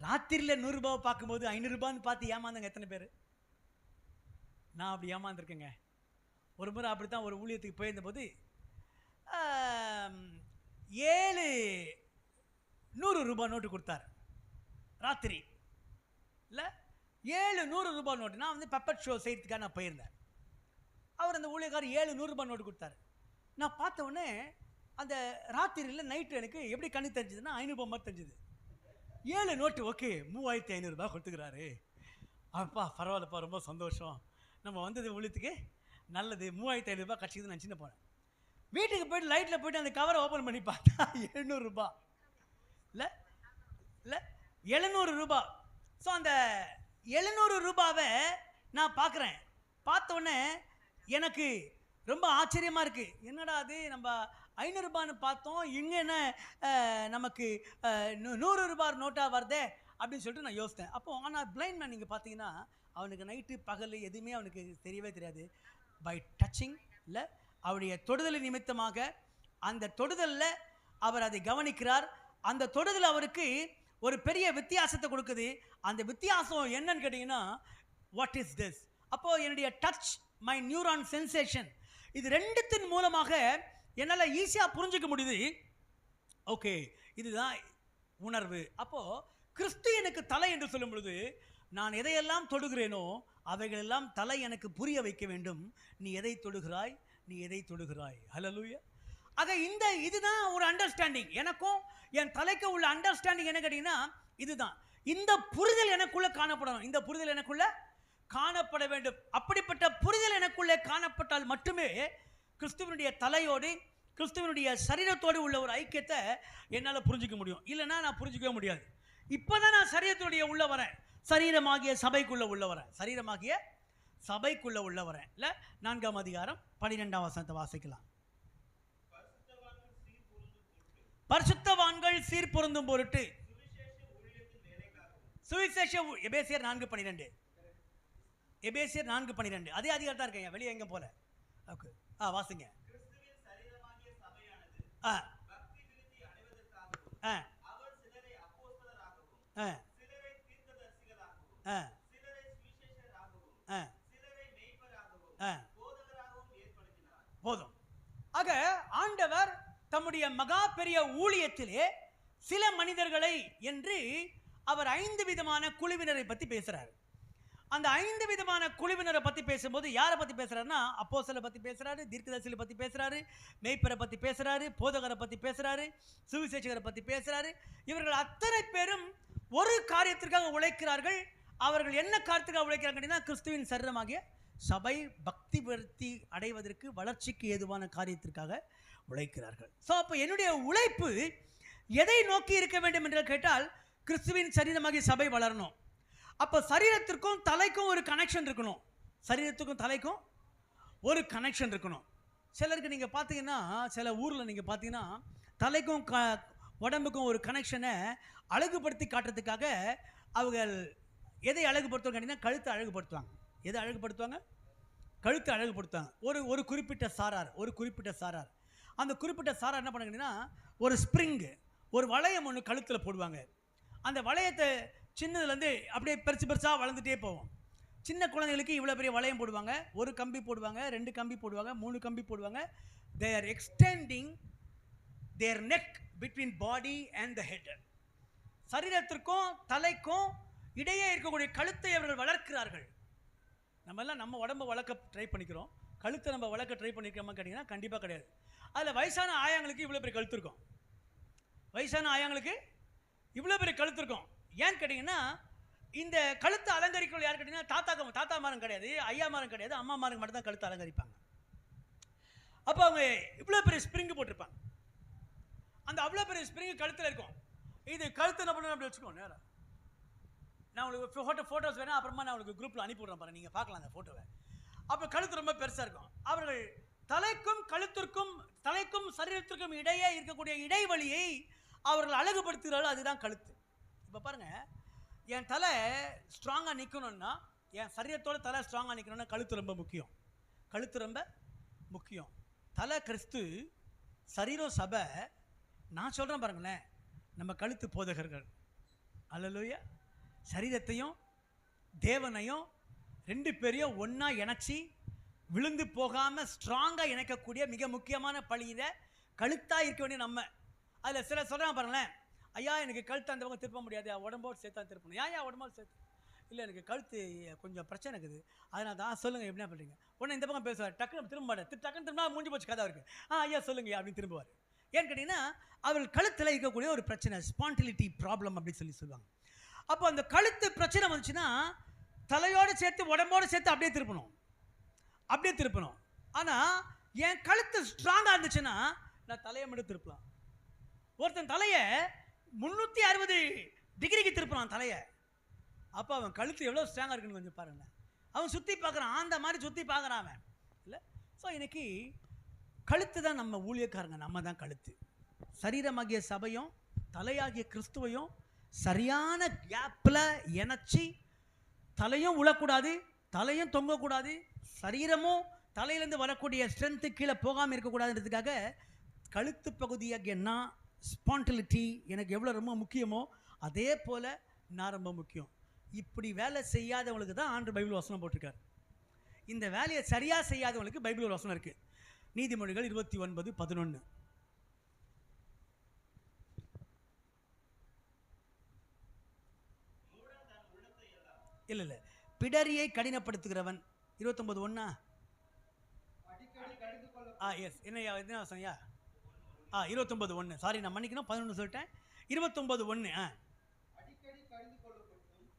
ராத்திரியில் 100 ரூபாவை பார்க்கும்போது 500 ரூபான்னு பார்த்து ஏமாந்தாங்க எத்தனை பேர்? நான் அப்படி ஏமாந்துருக்கேங்க. ஒரு முறை அப்படி தான் ஒரு ஊழியத்துக்கு போயிருந்தபோது 7 100 ரூபாய் நோட்டு கொடுத்தார் ராத்திரி இல்லை, 7 100 ரூபாய் நோட்டு. நான் வந்து பெப்பர் ஷோ செய்யறதுக்காக நான் போயிருந்தேன். அவர் அந்த ஊழியக்காரர் 7 100 ரூபாய் நோட்டு கொடுத்தாரு. நான் பார்த்த உடனே அந்த ராத்திரியில் நைட்டு எனக்கு எப்படி கண்ணு தெரிஞ்சதுன்னா 500 ரூபாய் மாதிரி தெரிஞ்சுது. 7 நோட்டு, ஓகே 3500 ரூபாய் கொடுத்துக்கிறாரு. அப்பா பரவாயில்லப்பா, ரொம்ப சந்தோஷம், நம்ம வந்தது ஊழியத்துக்கு நல்லது, 3500 ரூபாய் கட்சிக்குதுன்னு நினச்சின்னு போனேன். வீட்டுக்கு போய்ட்டு லைட்டில் போய்ட்டு அந்த கவரை ஓப்பன் பண்ணி பார்த்தா 700 ரூபாய் இல்லை இல்லை 700 ரூபாய். ஸோ அந்த 700 ரூபாவை நான் பார்க்குறேன். பார்த்தோன்னே எனக்கு ரொம்ப ஆச்சரியமாக இருக்குது. என்னடா அது, நம்ம 500 ரூபான்னு பார்த்தோம், இங்கே என்ன நமக்கு 100 ரூபாய் நோட்டாக வருதே அப்படின்னு சொல்லிட்டு நான் யோசித்தேன். அப்போது ஆனால் பிளைண்ட் மேன் நீங்கள் பார்த்தீங்கன்னா அவனுக்கு நைட்டு பகல் எதுவுமே அவனுக்கு தெரியவே தெரியாது. பை டச்சிங் இல்லை அவருடைய தொடுதல் நிமித்தமாக அந்த தொடுதலில் அவர் அதை கவனிக்கிறார். அந்த தொடுதல் அவருக்கு ஒரு பெரிய வித்தியாசத்தை கொடுக்குது. அந்த வித்தியாசம் என்னன்னு கேட்டிங்கன்னா, வாட் இஸ் திஸ்? அப்போது என்னுடைய டச், மை நியூரான் சென்சேஷன், இது 2த்தின் மூலமாக என்னால் ஈஸியாக புரிஞ்சிக்க முடியுது. ஓகே இதுதான் உணர்வு. அப்போது கிறிஸ்து எனக்கு தலை என்று சொல்லும் பொழுது நான் எதையெல்லாம் தொடுகிறேனோ அவைகளெல்லாம் தலை எனக்கு புரிய வைக்க வேண்டும். நீ எதை தொடுகிறாய், நீ எதை தொடுகிறாய். ஹல்லேலூயா. ஆக இதுதான் ஒரு அண்டர்ஸ்டாண்டிங். எனக்கும் என் தலைக்கு உள்ள அண்டர்ஸ்டாண்டிங் என்ன கேட்டிங்கன்னா இதுதான். இந்த புரிதல் எனக்குள்ளே காணப்படணும். இந்த புரிதல் எனக்குள்ளே காணப்பட வேண்டும். அப்படிப்பட்ட புரிதல் எனக்குள்ளே காணப்பட்டால் மட்டுமே கிறிஸ்துவனுடைய தலையோடு கிறிஸ்துவனுடைய சரீரத்தோடு உள்ள ஒரு ஐக்கியத்தை என்னால் புரிஞ்சிக்க முடியும். இல்லைன்னா நான் புரிஞ்சிக்கவே முடியாது. இப்போதான் நான் சரீரத்துடைய உள்ள வரேன், சரீரமாகிய சபைக்குள்ள உள்ள வரேன், சரீரமாகிய சபைக்குள்ள உள்ள வரேன். இல்லை, 4ஆம் அதிகாரம் 12ஆம் வசனத்தை வாசிக்கலாம். பரிசுத்தவான்கள் சீர் பொருந்தும் பொருட்டு சுவிசேஷ எபேசியர் 4:12 எபேசியர் 4:12 அதே அதிகாரம் தான் இருக்கேன், வெளியே எங்க போல. ஓகே, வாசிங்க. போதும். ஆக ஆண்டவர் தம்முடைய மகா பெரிய ஊழியத்திலே சில மனிதர்களை என்று அவர் 5 விதமான குழுவினரை பற்றி பேசுறாரு. அந்த 5 விதமான குழுவினரை பற்றி பேசும்போது யாரை பற்றி பேசுறாருன்னா, அப்போஸ்தலரை பற்றி பேசுறாரு, தீர்க்கதரிசிகளை பற்றி பேசுறாரு, மேய்ப்பரை பற்றி பேசுறாரு, போதகரை பற்றி பேசுறாரு, சுவிசேஷகரை பற்றி பேசுறாரு. இவர்கள் அத்தனை பேரும் ஒரு காரியத்திற்காக உழைக்கிறார்கள். அவர்கள் என்ன காரியத்துக்காக உழைக்கிறாங்கன்னா, கிறிஸ்துவின் சரீரமாகிய சபை பக்தி விருத்தி அடைவதற்கு, வளர்ச்சிக்கு ஏதுவான காரியத்திற்காக உழைக்கிறார்கள். ஸோ அப்போ என்னுடைய உழைப்பு எதை நோக்கி இருக்க வேண்டும் என்று கேட்டால், கிறிஸ்துவின் சரீரமாகிய சபை வளரணும். அப்போ சரீரத்திற்கும் தலைக்கும் ஒரு கனெக்ஷன் இருக்கணும். சரீரத்துக்கும் தலைக்கும் ஒரு கனெக்ஷன் இருக்கணும். சிலருக்கு நீங்கள் பார்த்தீங்கன்னா, சில ஊரில் நீங்கள் பார்த்தீங்கன்னா, தலைக்கும் உடம்புக்கும் ஒரு கனெக்ஷனை அழகுபடுத்தி காட்டுறதுக்காக அவர்கள் எதை அழகுபடுத்துவாங்க கேட்டிங்கன்னா, கழுத்தை அழகுபடுத்துவாங்க. எதை அழகுபடுத்துவாங்க? கழுத்தை அழகுபடுத்துவாங்க. ஒரு குறிப்பிட்ட சாரார் அந்த குறிப்பிட்ட சாரார் என்ன பண்ணுங்கன்னா, ஒரு ஸ்ப்ரிங்கு, ஒரு வளையம் ஒன்று கழுத்தில் போடுவாங்க. அந்த வளையத்தை சின்னதுலேருந்து அப்படியே பெருசாக வளர்ந்துட்டே போவோம். சின்ன குழந்தைகளுக்கு இவ்வளோ பெரிய வளையம் போடுவாங்க. 1 கம்பி போடுவாங்க, 2 கம்பி போடுவாங்க, 3 கம்பி போடுவாங்க. they are extending their neck between body and the head. சரீரத்திற்கும் தலைக்கும் இடையே இருக்கக்கூடிய கழுத்தை அவர்கள் வளர்க்கிறார்கள். நம்ம எல்லாம் நம்ம உடம்பை வளர்க்க ட்ரை பண்ணிக்கிறோம், கழுத்தை நம்ம வளர்க்க ட்ரை பண்ணிக்கிறோமா கேட்டிங்கன்னா கண்டிப்பாக கிடையாது. அதில் வயசான ஆயாங்களுக்கு இவ்வளோ பெரிய கழுத்து இருக்கும். வயசான ஆயாங்களுக்கு இவ்வளோ பெரிய கழுத்து இருக்கும். ஏன்னு கேட்டிங்கன்னா, இந்த கழுத்தை அலங்கரிக்க யார் கேட்டிங்கன்னா, தாத்தா மாரும் கிடையாது, ஐயா மாரும் கிடையாது, அம்மா மாருக்கு மட்டும் தான் கழுத்தை அலங்கரிப்பாங்க. அப்போ அவங்க இவ்வளோ பெரிய ஸ்ப்ரிங்கு போட்டிருப்பாங்க. அந்த அவ்வளோ பெரிய ஸ்ப்ரிங்கு கழுத்தில் இருக்கும். இது கழுத்து என்ன பண்ணணும் அப்படி வச்சுக்கோங்க. நேரம் நான் உங்களுக்கு ஃபோட்டோஸ் வேணால் அப்புறமா நான் உங்களுக்கு குரூப்பில் அனுப்பிவிட்றேன் பாருங்கள், நீங்கள் பார்க்கலாம் அந்த ஃபோட்டோவை. அப்போ கழுத்து ரொம்ப பெருசாக இருக்கும். அவர்கள் தலைக்கும் சரீரத்திற்கும் இடையே இருக்கக்கூடிய இடைவெளியை அவர்கள் அழகுபடுத்துகிறார்கள். அதுதான் கழுத்து. இப்போ பாருங்கள், என் தலை ஸ்ட்ராங்காக நிற்கணும்னா, என் சரீரத்தோட தலை ஸ்ட்ராங்காக நிற்கணும்னா கழுத்து ரொம்ப முக்கியம். தலை கிறிஸ்து, சரீரம் சபை. நான் சொல்கிறேன் பாருங்களேன், நம்ம கழுத்து போதகர்கள். அல்லேலூயா. சரீரத்தையும் தேவனையும் 2 பேரையும் ஒன்றா இணைச்சி விழுந்து போகாமல் ஸ்ட்ராங்காக இணைக்கக்கூடிய மிக முக்கியமான பழியில கழுத்தாக இருக்க வேண்டிய நம்ம. அதில் சில சொல்கிறாங்க பாருங்களேன், ஐயா எனக்கு கழுத்து அந்த பக்கம் திருப்ப முடியாது, உடம்போடு சேர்த்தா திருப்பணும். ஏன் உடம்போடு சேர்த்து? இல்லை எனக்கு கழுத்து கொஞ்சம் பிரச்சனை இருக்குது, அதனால தான். சொல்லுங்கள் என்ன பண்ணுறீங்க? உடனே இந்த பக்கம் பேசுவார், டக்குன்னு திரும்ப மாட்டார். டக்குன்னு திரும்ப மூஞ்சி போச்சு கதை இருக்குது. ஐயா சொல்லுங்க அப்படின்னு திரும்புவார். ஏன்னு கேட்டிங்கன்னா, அவர்கள் கழுத்தில் இருக்கக்கூடிய ஒரு பிரச்சனை, ஸ்பான்டிலிட்டி ப்ராப்ளம் அப்படின்னு சொல்லுவாங்க. அப்போ அந்த கழுத்து பிரச்சனை வந்துச்சுன்னா தலையோடு சேர்த்து உடம்போடு சேர்த்து அப்படியே திருப்பணும். ஆனால் என் கழுத்து ஸ்ட்ராங்காக இருந்துச்சுன்னா நான் தலையை மட்டும் திருப்பலாம். ஒருத்தன் தலையை 360 டிகிரிக்கு திருப்பினான் தலையை. அப்போ அவன் கழுத்து எவ்வளோ ஸ்ட்ராங்காக இருக்குன்னு கொஞ்சம் பாருங்களேன். அவன் சுற்றி பார்க்குறான், அந்த மாதிரி சுற்றி பார்க்குறான் அவன் இல்லை. ஸோ இன்னைக்கு கழுத்து தான் நம்ம ஊழியக்காரங்க, நம்ம தான் கழுத்து. சரீரமாகிய சபையும் தலையாகிய கிறிஸ்துவையும் சரியான கேப்பில் இணைச்சி, தலையும் உழக்கூடாது, தலையும் தொங்கக்கூடாது, சரீரமும் தலையிலேருந்து வரக்கூடிய ஸ்ட்ரென்த்து கீழே போகாமல் இருக்கக்கூடாதுன்றதுக்காக கழுத்து பகுதியாகிய நான் ஸ்பான்டிலிட்டி எனக்கு எவ்வளோ ரொம்ப முக்கியமோ அதே போல் நான் ரொம்ப முக்கியம். இப்படி வேலை செய்யாதவங்களுக்கு தான் ஆண்டு பைபிள் வசனம் போட்டிருக்கார். இந்த வேலையை சரியாக செய்யாதவங்களுக்கு பைபிள் வசனம் இருக்குது. நீதிமொழிகள் 29:11. இல்லை பிடரியை கடினப்படுத்துகிறவன் 29:1. எஸ் என்ன வசனையா? 29:1. சாரி, நான் மன்னிக்கணும், 11 சொல்லிட்டேன். 29:1.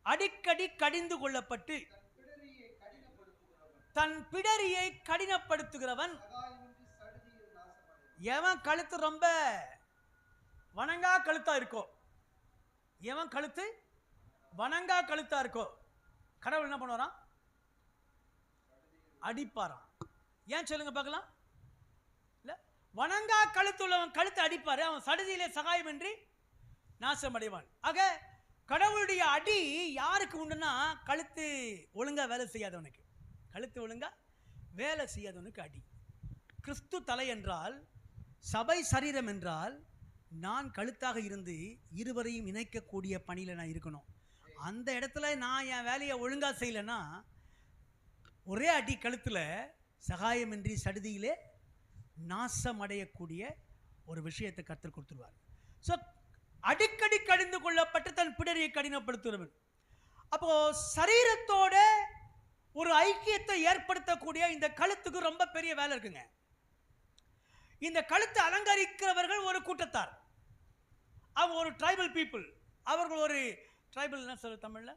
அடிக்கடி கடிந்து கொள்ளப்பட்டு தன் பிடரியை கடினப்படுத்துகிறவன். எவன் கழுத்து ரொம்ப வணங்கா கழுத்தா இருக்கோ, எவன் கழுத்து வணங்கா கழுத்தா இருக்கோ, கடவுள் என்ன பண்ணுவாராம்? அடிப்பாராம். ஏன் சொல்லுங்க பார்க்கலாம்? இல்ல, வணங்கா கழுத்து உள்ளவன் கழுத்து அடிப்பாரு, அவன் சடுதியிலே சகாயமின்றி நாசம் அடைவான். ஆக கடவுளுடைய அடி யாருக்கு உண்டுன்னா, கழுத்து ஒழுங்கா வேலை செய்யாதவனுக்கு, கழுத்து ஒழுங்கா வேலை செய்யாதவனுக்கு அடி. கிறிஸ்து தலை என்றால், சபை சரீரம் என்றால், நான் கழுத்தாக இருந்து இருவரையும் இணைக்கக்கூடிய பணியில் நான் இருக்கணும். அந்த இடத்துல நான் என் வேலையை ஒழுங்கா செய்யலைன்னா ஒரே அடி கழுத்தில் சகாயமின்றி சடுதியிலே நாசம் அடையக்கூடிய ஒரு விஷயத்தை கர்த்தர் கொடுத்துருவார். ஸோ அடிக்கடி கடிந்து கொள்ளப்பட்டு தன் பிடரியை கடினப்படுத்துகிறவன். அப்போ சரீரத்தோட ஒரு ஐக்கியத்தை ஏற்படுத்தக்கூடிய இந்த கழுத்துக்கு ரொம்ப பெரிய வேலை இருக்குங்க. இந்த கழுத்தை அலங்கரிக்கிறவர்கள் ஒரு கூட்டத்தார், அவங்க ஒரு ட்ரைபல் பீப்புள். அவர்கள் ஒரு ட்ரைபல் என்ன சொல்ற தமிழ்ல?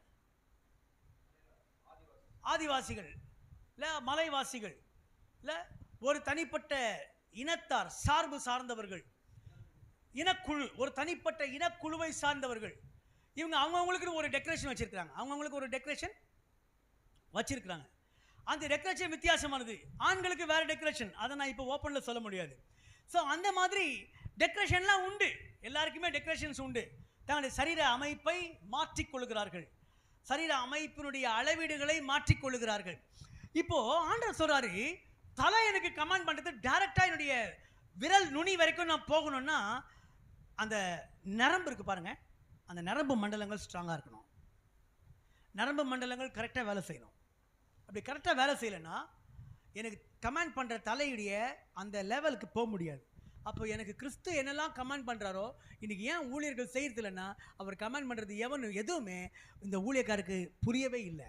ஆதிவாசிகள் இல்ல, மலைவாசிகள் இல்ல, ஒரு தனிப்பட்ட இனத்தார், சார்பு சார்ந்தவர்கள், இனக்குழு, ஒரு தனிப்பட்ட இனக்குழுவை சார்ந்தவர்கள். இவங்க அவங்கவுங்களுக்கு ஒரு டெக்கரேஷன் வச்சிருக்காங்க, அவங்கவுங்களுக்கு ஒரு டெக்கரேஷன் வச்சிருக்காங்க. அந்த டெக்கரேஷன் வித்தியாசமானது. ஆண்களுக்கு வேற டெக்கரேஷன், அதை நான் இப்போ ஓப்பனில் சொல்ல முடியாது. ஸோ அந்த மாதிரி டெக்கரேஷன்லாம் உண்டு, எல்லாருக்குமே டெக்கரேஷன்ஸ் உண்டு. தங்களுடைய சரீர அமைப்பை மாற்றிக்கொள்கிறார்கள், சரீர அமைப்பினுடைய அளவீடுகளை மாற்றிக்கொள்கிறார்கள். இப்போ ஆண்டவர் சொல்றாரு, தலை எனக்கு கமாண்ட் பண்ணுறது டைரக்டாக என்னுடைய விரல் நுனி வரைக்கும் நான் போகணும்னா அந்த நரம்பு இருக்கு பாருங்க, அந்த நரம்பு மண்டலங்கள் ஸ்ட்ராங்காக இருக்கணும், நரம்பு மண்டலங்கள் கரெக்டாக வேலை செய்யணும். அப்படி கரெக்டாக வேலை செய்யலைன்னா எனக்கு கமாண்ட் பண்ணுற தலையுடைய அந்த லெவலுக்கு போக முடியாது. அப்போ எனக்கு கிறிஸ்து என்னெல்லாம் கமாண்ட் பண்ணுறாரோ, இன்றைக்கி ஏன் ஊழியர்கள் செய்கிறது இல்லைன்னா, அவர் கமாண்ட் பண்ணுறது எதுவுமே இந்த ஊழியக்காருக்கு புரியவே இல்லை.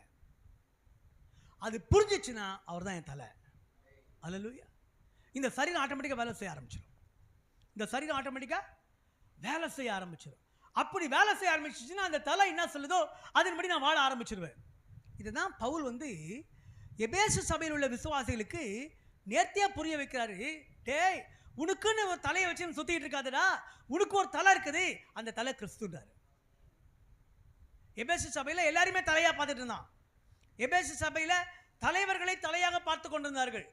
அது புரிஞ்சிச்சுன்னா அவர் தான் என் தலை. அல்லேலூயா. இந்த சரீரம் ஆட்டோமேட்டிக்காக வேலை செய்ய ஆரம்பிச்சிடும், இந்த சரீரம் ஆட்டோமேட்டிக்காக வேலை செய்ய ஆரம்பிச்சிடும். அப்படி வேலை செய்ய ஆரம்பிச்சிச்சுன்னா அந்த தலை என்ன சொல்லுதோ அதன்படி நான் வாழ ஆரம்பிச்சிருவேன். இதுதான் பவுல் எபேசு சபையில் உள்ள விசுவாசிகளுக்கு நேர்த்தியாக புரிய வைக்கிறாரு. டேய், உனக்குன்னு ஒரு தலையை வச்சு சுற்றிட்டு இருக்காதுடா, உனக்கு ஒரு தலை இருக்குது, அந்த தலை கிறிஸ்துன்றாரு. எபேசு சபையில் எல்லாருமே தலையாக பார்த்துட்டு இருந்தான். எபேசு சபையில் தலைவர்களை தலையாக பார்த்து கொண்டிருந்தார்கள்.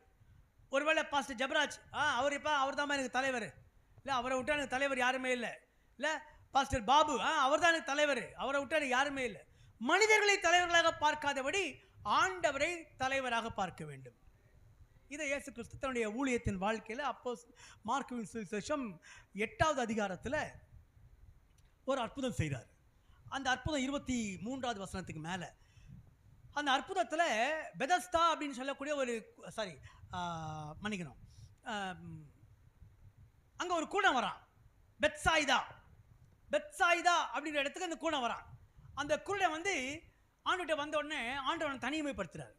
ஒருவேளை பாஸ்டர் ஜபராஜ், அவர் தான் எனக்கு தலைவர், இல்லை அவரை விட்டா எனக்கு தலைவர் யாருமே இல்லை. இல்லை பாஸ்டர் பாபு, அவர் தான் எனக்கு தலைவர், அவரை விட்டா எனக்கு யாருமே இல்லை. மனிதர்களை தலைவர்களாக பார்க்காதபடி ஆண்டவரை தலைவராக பார்க்க வேண்டும். இதை இயேசு கிறிஸ்து தன்னுடைய ஊழியத்தின் வாழ்க்கையில் மார்க்குவின் சுவிசேஷம் 8வது அதிகாரத்தில் ஒரு அற்புதம் செய்கிறார். அந்த அற்புதம் 23வது வசனத்துக்கு மேலே. அந்த அற்புதத்தில் பெதஸ்தா அப்படின்னு சொல்லக்கூடிய ஒரு மன்னிக்கணும், அங்கே ஒரு கூடம் வரான், பெத்சாயிதா அப்படிங்கிற இடத்துக்கு அந்த கூடம் வரான். அந்த குருடன் ஆண்டுகிட்ட வந்த உடனே ஆண்டவனை தனிமைப்படுத்துறார்,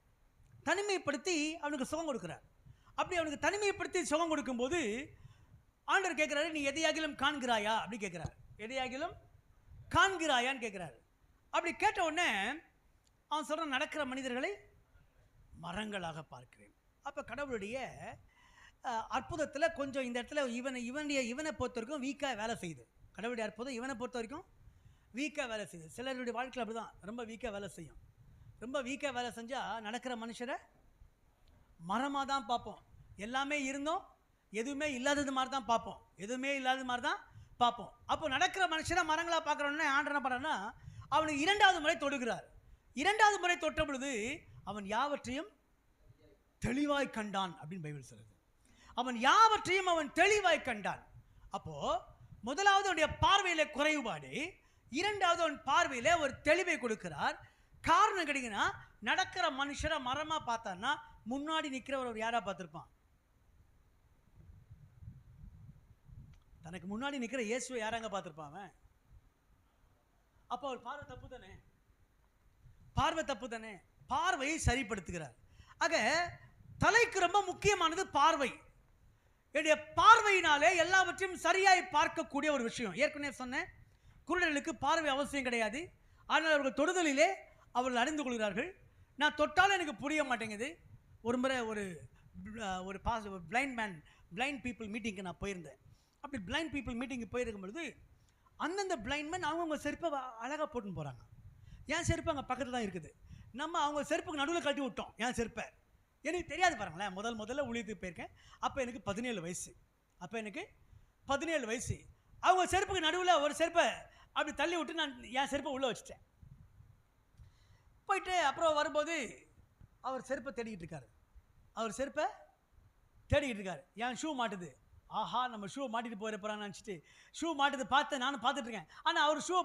தனிமைப்படுத்தி அவனுக்கு சுகம் கொடுக்குறார். அப்படி அவனுக்கு தனிமைப்படுத்தி சுகம் கொடுக்கும்போது ஆண்டவர் கேட்குறாரு, நீ எதையாகிலும் காண்கிறாயா அப்படி கேட்குறாரு. எதையாகிலும் காண்கிறாயான்னு கேட்குறாரு. அப்படி கேட்ட உடனே அவன் சொல்கிறான், நடக்கிற மனிதர்களை மரங்களாக பார்க்கிறேன். அப்போ கடவுளுடைய அற்புதத்தில் கொஞ்சம் இந்த இடத்துல இவனை பொறுத்த வரைக்கும் வீக்காக வேலை செய்யுது. கடவுளுடைய அற்புதம் இவனை பொறுத்த வரைக்கும் வீக்காக வேலை செய்யுது. சிலருடைய வாழ்க்கையில் அப்படி தான், ரொம்ப வீக்காக வேலை செய்யும். ரொம்ப வீக்காக வேலை செஞ்சால் நடக்கிற மனுஷரை மரமாக தான் பார்ப்போம். எல்லாமே இருந்தோம் எதுவுமே இல்லாதது மாதிரி தான் பார்ப்போம், எதுவுமே இல்லாத மாதிரி தான் பார்ப்போம். அப்போ நடக்கிற மனுஷரை மரங்களாக பார்க்குறோன்னே ஆண்டவர் என்ன பண்ணுறான்னா, அவனுக்கு 2வது முறை தொடுகிறார். 2வது முறை தொட்ட பொழுது அவன் யாவற்றையும் தெளிவாய் கண்டான் அப்படின்னு பைபிள் சொல்லுது. அவன் யாவற்றையும் அவன் தெளிவாய் கண்டான். அப்போது முதலாவது அவனுடைய பார்வையில குறைபாடு, 2வது அவன் பார்வையில ஒரு தெளிவை கொடுக்கிறார். காரணம் கிடைக்குன்னா, நடக்கிற மனுஷரை மரமா பார்த்தான்னா முன்னாடி நிற்கிறவர் ஒரு யாரா பார்த்துருப்பான்? தனக்கு முன்னாடி நிற்கிற இயேசுவை யாராங்க பார்த்துருப்பான் அவன்? அப்போ அவர் பார்வை தப்பு தானே, பார்வை தப்பு தானே. பார்வையை சரிப்படுத்துகிறார். ஆக தலைக்கு ரொம்ப முக்கியமானது பார்வை. என்னுடைய பார்வையினாலே எல்லாவற்றையும் சரியாய் பார்க்கக்கூடிய ஒரு விஷயம். ஏற்கனவே சொன்னேன், குருடர்களுக்கு பார்வை அவசியம் கிடையாது. ஆனால் அவர்கள் தொடுதலிலே அவர்கள் அறிந்து கொள்கிறார்கள். நான் தொட்டாலும் எனக்கு புரிய மாட்டேங்குது, ஒரு முறை ஒரு பிளைண்ட் பீப்புள் மீட்டிங்க்கு நான் போயிருந்தேன். அப்படி பிளைண்ட் பீப்புள் மீட்டிங்கு போயிருக்கும் பொழுது அந்தந்த பிளைண்ட் மேன் அவங்கவுங்க செருப்பை அழகாக போட்டுன்னு போகிறாங்க. என் செருப்பு அங்கே பக்கத்தில் தான் இருக்குது. நம்ம அவங்க செருப்புக்கு நடுவில் கட்டி விட்டோம் என் செருப்பை. எனக்கு தெரியாது பாருங்களேன். முதல்ல ஊழியத்துக்கு போயிருக்கேன். அப்போ எனக்கு 17 வயசு. அவங்க செருப்புக்கு நடுவில் ஒரு செருப்பை அப்படி தள்ளி விட்டு நான் என் செருப்பை உள்ளே வச்சுட்டேன். போயிட்டு அப்புறம் வரும்போது அவர் செருப்பை தேடிக்கிட்டு இருக்காரு. என் ஷூ மாட்டுது. ஆஹா, நம்ம ஷூ மாட்டிட்டு போகிறான்னு நினச்சிட்டு ஷூ மாட்டுது பார்த்து நானும் பார்த்துட்ருக்கேன். ஆனால் அவர் ஷூ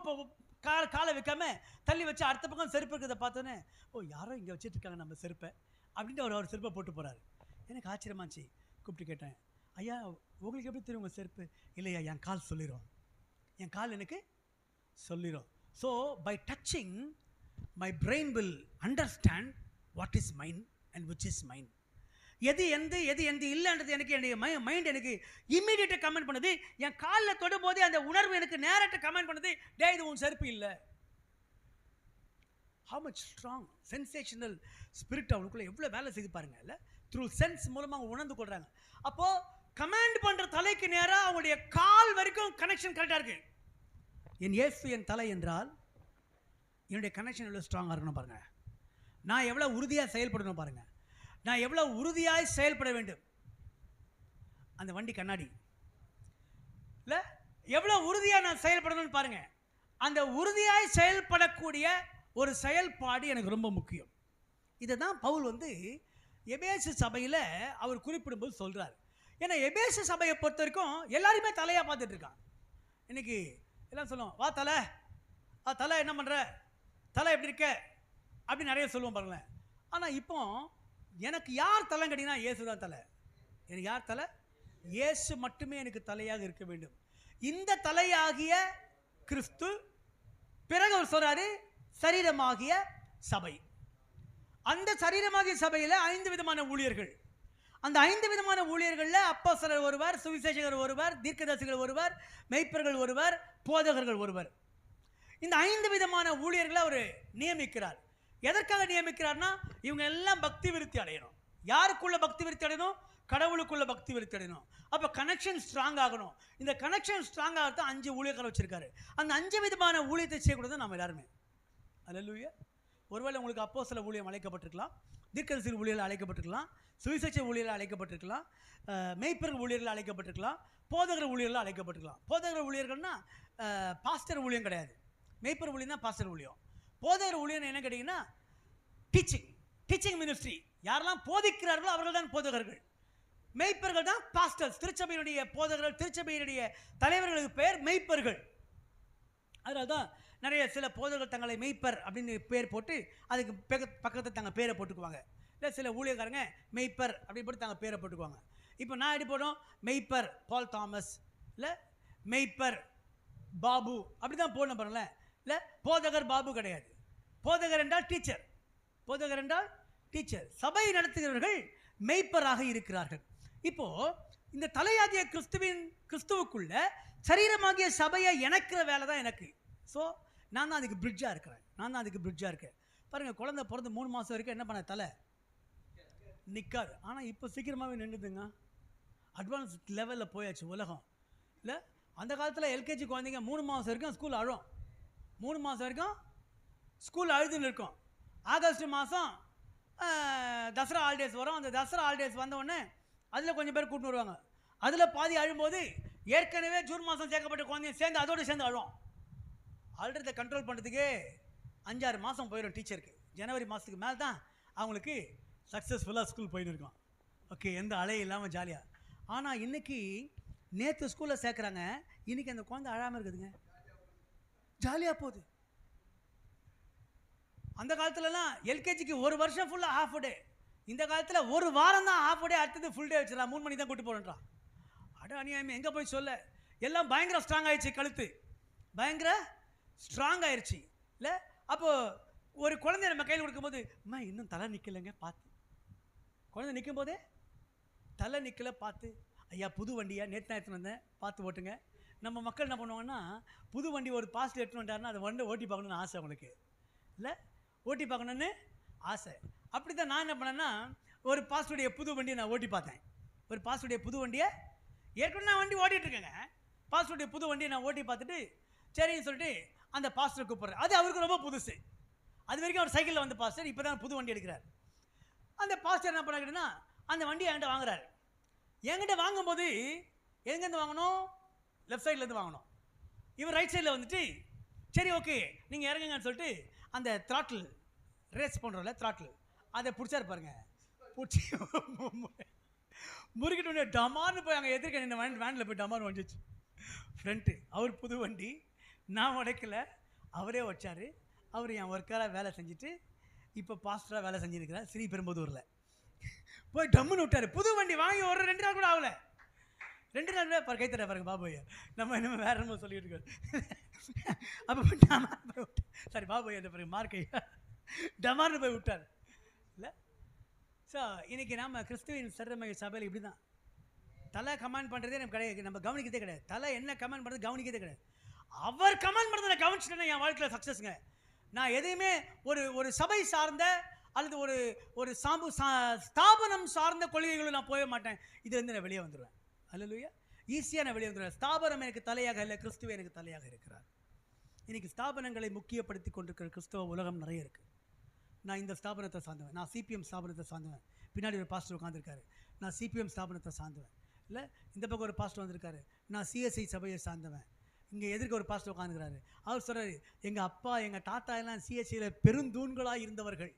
காலை வைக்காம தள்ளி வச்சு அடுத்த பக்கம் செருப்பு இருக்கிறத பார்த்தோன்னே, ஓ யாரோ இங்கே வச்சுட்ருக்காங்க நம்ம செருப்பை அப்படின்ட்டு அவர் செருப்பை போட்டு போகிறாரு. எனக்கு ஆச்சரியமாச்சு. கூப்பிட்டு கேட்டேன், ஐயா உங்களுக்கு எப்படி தெரியும் உங்கள் செருப்பு? இல்லையா, என் கால் சொல்லிடும், என் கால் எனக்கு சொல்லிடும். So by touching my brain will understand what is mind and which is mind. எது எந்த இல்லைன்றது எனக்கு என்னுடைய மைண்ட் எனக்கு இம்மீடியட்டாக கமெண்ட் பண்ணுது. என் காலில் தொடும்போது அந்த உணர்வு எனக்கு நேரத்தை கமெண்ட் பண்ணுது, டே இது உன் செருப்பு இல்லை. how much strong sensational spirit அவனுக்குள்ள எவ்வளோ வேலை செய்து பாருங்க. இல்லை, த்ரூ சென்ஸ் மூலமாக அவங்க உணர்ந்து கொள்கிறாங்க. அப்போது கமாண்ட் பண்ணுற தலைக்கு நேராக அவங்களுடைய கால் வரைக்கும் கனெக்ஷன் கரெக்டாக இருக்குது. என் இயேசு என் தலை என்றால் என்னுடைய கனெக்ஷன் எவ்வளோ ஸ்ட்ராங்காக இருக்கணும் பாருங்கள். நான் எவ்வளோ உறுதியாக செயல்படணும் பாருங்கள். நான் எவ்வளோ உறுதியாய் செயல்பட வேண்டும். அந்த வண்டி கண்ணாடி இல்லை, எவ்வளோ உறுதியாக நான் செயல்படணும்னு பாருங்கள். அந்த உறுதியாய் செயல்படக்கூடிய ஒரு செயல்பாடு எனக்கு ரொம்ப முக்கியம். இதை தான் பவுல் எபேசு சபையில் அவர் குறிப்பிடும்போது சொல்கிறார். ஏன்னா எபேசு சபையை பொறுத்த வரைக்கும் எல்லாருமே தலையாக பார்த்துட்டு இருக்கான். இன்னைக்கு எல்லாம் சொல்லுவோம், வா தலை, தலை என்ன பண்ணுற, தலை எப்படி இருக்க அப்படி நிறைய சொல்லுவோம் பாருங்களேன். ஆனால் இப்போ எனக்கு யார் தலைன்னு கேட்டிங்கன்னா இயேசு தான் தலை. எனக்கு யார் தலை? இயேசு மட்டுமே எனக்கு தலையாக இருக்க வேண்டும். இந்த தலையாகிய கிறிஸ்து, பிறகு அவர் சொல்றாரு சரீரமாகிய சபை. அந்த சரீரமாகிய சபையில் 5 விதமான ஊழியர்கள். அந்த 5 விதமான ஊழியர்களில் அப்போஸ்தலர் ஒருவர், சுவிசேஷகர் ஒருவர், தீர்க்கதரிசிகள் ஒருவர், மெய்ப்பர்கள் ஒருவர், போதகர்கள் ஒருவர். இந்த 5 விதமான ஊழியர்களை அவர் நியமிக்கிறார். எதற்காக நியமிக்கிறார்னா, இவங்க எல்லாம் பக்தி விருத்தி அடையணும். யாருக்குள்ள பக்தி விருத்தி அடையணும்? கடவுளுக்குள்ள பக்தி விருத்தி அடையணும். அப்போ கனெக்ஷன் ஸ்ட்ராங் ஆகணும். இந்த கனெக்ஷன் ஸ்ட்ராங் ஆகத்தான் 5 ஊழியர்கள் வச்சிருக்காரு. அந்த 5 விதமான ஊழியத்தை செய்யக்கூடாது நம்ம எல்லாருமே. அல்லேலூயா. ஒருவேளை உங்களுக்கு அப்போஸ்தல ஊழியம் அழைக்கப்பட்டிருக்கலாம், தீர்க்கதரிசி ஊழியர்கள் அழைக்கப்பட்டிருக்கலாம், சுவிசேஷ ஊழியர்கள் அழைக்கப்பட்டிருக்கலாம், மெய்ப்பர்கள் ஊழியர்கள் அழைக்கப்பட்டிருக்கலாம், போதகர் ஊழியர்கள் அழைக்கப்பட்டிருக்கலாம். போதகர் ஊழியர்கள்னா பாஸ்டர் ஊழியம் கிடையாது. மெய்ப்பர் ஊழியம் தான் பாஸ்டர் ஊழியம். போதகர் ஊழியம் என்ன கேட்டிங்கன்னா டீச்சிங் மினிஸ்ட்ரி. யாரெல்லாம் போதிக்கிறார்களோ அவர்கள் தான் போதகர்கள். மெய்ப்பர்கள் தான் பாஸ்டர்ஸ். திருச்சபையினுடைய போதகர்கள், திருச்சபையினுடைய தலைவர்களுக்கு பெயர் மெய்ப்பர்கள். அதனால தான் நிறைய சில போதகர்கள் தங்களை மெய்ப்பர் அப்படின்னு பேர் போட்டு அதுக்கு பக்கத்தில் தங்கள் பேரை போட்டுக்குவாங்க. இல்லை சில ஊழியக்காரங்க மெய்ப்பர் அப்படின்னு போட்டு தங்கள் பேரை போட்டுக்குவாங்க. இப்போ நான் எப்படி போட்டோம்? மெய்ப்பர் பால் தாமஸ், இல்லை மெய்ப்பர் பாபு அப்படி தான் போடணும் பாருங்களேன். இல்லை போதகர் பாபு கிடையாது. போதகர் என்றால் டீச்சர். போதகர் என்றால் டீச்சர். சபை நடத்துகிறவர்கள் மெய்ப்பராக இருக்கிறார்கள். இப்போ இந்த தலையாகிய கிறிஸ்துவுக்குள்ள சரீரமாகிய சபையை இணைக்கிற வேலை தான் எனக்கு. ஸோ நான் தான் அதுக்கு பிரிட்ஜாக இருக்கேன். பாருங்கள், குழந்தை பிறந்து 3 மாதம் வரைக்கும் என்ன பண்ண தலை நிற்காது. ஆனால் இப்போ சீக்கிரமாகவே நின்றுதுங்க. அட்வான்ஸ் லெவலில் போயாச்சு உலகம். இல்லை, அந்த காலத்தில் எல்கேஜி குழந்தைங்க 3 மாதம் வரைக்கும் ஸ்கூல் அழும். 3 மாதம் வரைக்கும் ஸ்கூல் அழுதுன்னு இருக்கும். ஆகஸ்ட் மாதம் தசரா ஹாலிடேஸ் வரும். அந்த தசரா ஹாலிடேஸ் வந்தவுடனே அதில் கொஞ்சம் பேர் கூட்டின்னு வருவாங்க. அதில் பாதி அழும்போது ஏற்கனவே ஜூன் மாதம் சேர்க்கப்பட்ட குழந்தைங்க சேர்ந்து அதோடு சேர்ந்து அழுவோம். அழுறதை கண்ட்ரோல் பண்ணுறதுக்கே 5-6 மாதம் போயிடும் டீச்சருக்கு. ஜனவரி மாதத்துக்கு மேலே தான் அவங்களுக்கு சக்ஸஸ்ஃபுல்லாக ஸ்கூல் போயின்னு இருக்கும். ஓகே, எந்த அலையும் இல்லாமல் ஜாலியாக. ஆனால் இன்றைக்கி நேற்று ஸ்கூலில் சேர்க்குறாங்க, இன்றைக்கி அந்த குழந்தை அழாமல் இருக்குதுங்க, ஜாலியாக போகுது. அந்த காலத்துலலாம் எல்கேஜிக்கு 1 வருஷம் ஃபுல்லாக ஹாஃப் டே. இந்த காலத்தில் 1 வாரம் தான் ஹாஃப் டே, அடுத்தது ஃபுல் டே வச்சுருக்கான். 3 மணி தான் கூட்டு போகிறேன்றான். அநியாயமே, எங்கே போய் சொல்ல. எல்லாம் பயங்கர ஸ்ட்ராங் ஆயிடுச்சு, கழுத்து பயங்கர ஸ்ட்ராங் ஆயிடுச்சு. இல்லை, அப்போது ஒரு குழந்தைய நம்ம கையில் கொடுக்கும்போது, அம்மா இன்னும் தலை நிற்கலைங்க பார்த்து. குழந்தை நிற்கும் போதே தலை நிற்கலை பார்த்து, ஐயா புது வண்டியா நேற்று தான் எடுத்துன்னு வந்தேன் பார்த்து ஓட்டுங்க. நம்ம மக்கள் என்ன பண்ணுவாங்கன்னா, புது வண்டி ஒரு பாஸ்ட் எடுத்துன்னு வந்தாருன்னா அதை வண்டி ஓட்டி பார்க்கணுன்னு ஆசை அவங்களுக்கு. இல்லை, ஓட்டி பார்க்கணுன்னு ஆசை. அப்படி தான் நான் என்ன பண்ணேன்னா, ஒரு பாஸ்டருடைய புது வண்டியை நான் ஓட்டி பார்த்தேன். ஒரு பாஸ்டருடைய புது வண்டியை ஏற்கனவே நான் வண்டி ஓட்டிகிட்டு இருக்கேங்க. பாஸ்டருடைய புது வண்டியை நான் ஓட்டி பார்த்துட்டு சரின்னு சொல்லிட்டு அந்த பாஸ்டரை கூப்பிட்றேன். அது அவருக்கு ரொம்ப புதுசு. அது வரைக்கும் அவர் சைக்கிளில் வந்து பாஸ்டர், இப்போ தான் புது வண்டி எடுக்கிறார். அந்த பாஸ்டர் என்ன பண்ணாங்கன்னா அந்த வண்டியை என்கிட்ட வாங்குறாரு. என்கிட்ட வாங்கும்போது எங்கேருந்து வாங்கணும்? லெஃப்ட் சைட்லேருந்து வாங்கணும். இவர் ரைட் சைடில் வந்துட்டு சரி ஓகே நீங்கள் இறங்குங்கன்னு சொல்லிட்டு அந்த த்ராட்டில் ரேஸ் பண்ணுறோம்ல த்ராட்டில் அதை பிடிச்சாரு பாருங்க. பிடிச்சி முறுக்கிட்டு உடனே டமார்னு போய் அங்கே எதிர்க்க நின்று வேனில் போய் டமார்னு வந்துச்சு. ஃப்ரண்ட்டு அவர் புது வண்டி, நான் உடைக்கல, அவரே வச்சார். அவர் என் ஒர்க்கராக வேலை செஞ்சுட்டு இப்போ பாஸ்டராக வேலை செஞ்சுருக்கிறார் ஸ்ரீபெரும்புதூரில். போய் டம்முன்னு விட்டார். புது வண்டி வாங்கி ஒரு 2 நாள் கூட ஆகலை. 2 நாள் பாரு கைத்தர பாருங்க பாபையா, நம்ம இன்னும் வேற என்ன சொல்லிட்டு இருக்கோம். அப்போ சாரி பாபையா இந்த பாருங்க மார்க்கையா டமார்னு போய் விட்டார் இல்லை. ஸோ இன்றைக்கி நம்ம கிறிஸ்துவின் சரமய சபையில் இப்படி தான் தலை கமெண்ட் பண்ணுறதே நம்ம கிடையாது, நம்ம கவனிக்கிறதே கிடையாது. தலை என்ன கமெண்ட் பண்ணுறது கவனிக்கிறதே கிடையாது. அவர் கமெண்ட் பண்ணுறதை நான் கவனிச்சிட்டேன்னா என் வாழ்க்கையில் சக்ஸஸ்ங்க. நான் எதையுமே ஒரு சபை சார்ந்த அல்லது ஒரு ஸ்தாபனம் சார்ந்த கொள்கைகளும் நான் போக மாட்டேன். இதுலேருந்து நான் வெளியே வந்துடுவேன். அல்லேலூயா. ஈஸியாக நான் வெளியே வந்துடுவேன். ஸ்தாபனம் எனக்கு தலையாக இல்லை, கிறிஸ்துவ எனக்கு தலையாக இருக்கிறார். இன்றைக்கி ஸ்தாபனங்களை முக்கியப்படுத்தி கொண்டிருக்கிற கிறிஸ்தவ உலகம் நிறைய இருக்குது. நான் இந்த ஸ்தாபனத்தை சார்ந்தவன், நான் சிபிஎம் ஸ்தாபனத்தை சார்ந்தவன். பின்னாடி ஒரு பாஸ்டர் உட்காந்துருக்காரு, நான் சிபிஎம் ஸ்தாபனத்தை சார்ந்தவன். இல்லை இந்த பக்கம் ஒரு பாஸ்டர் வந்திருக்காரு, நான் சிஎஸ்ஐ சபையை சார்ந்தவன். இங்கே எதிர்க்க ஒரு பாஸ்டர் உட்காந்துக்கிறாரு, அவர் சொல்கிறார் எங்கள் அப்பா எங்கள் தாத்தா எல்லாம் சிஎஸ்ஐயில் பெருந்தூண்களாக இருந்தவர்கள்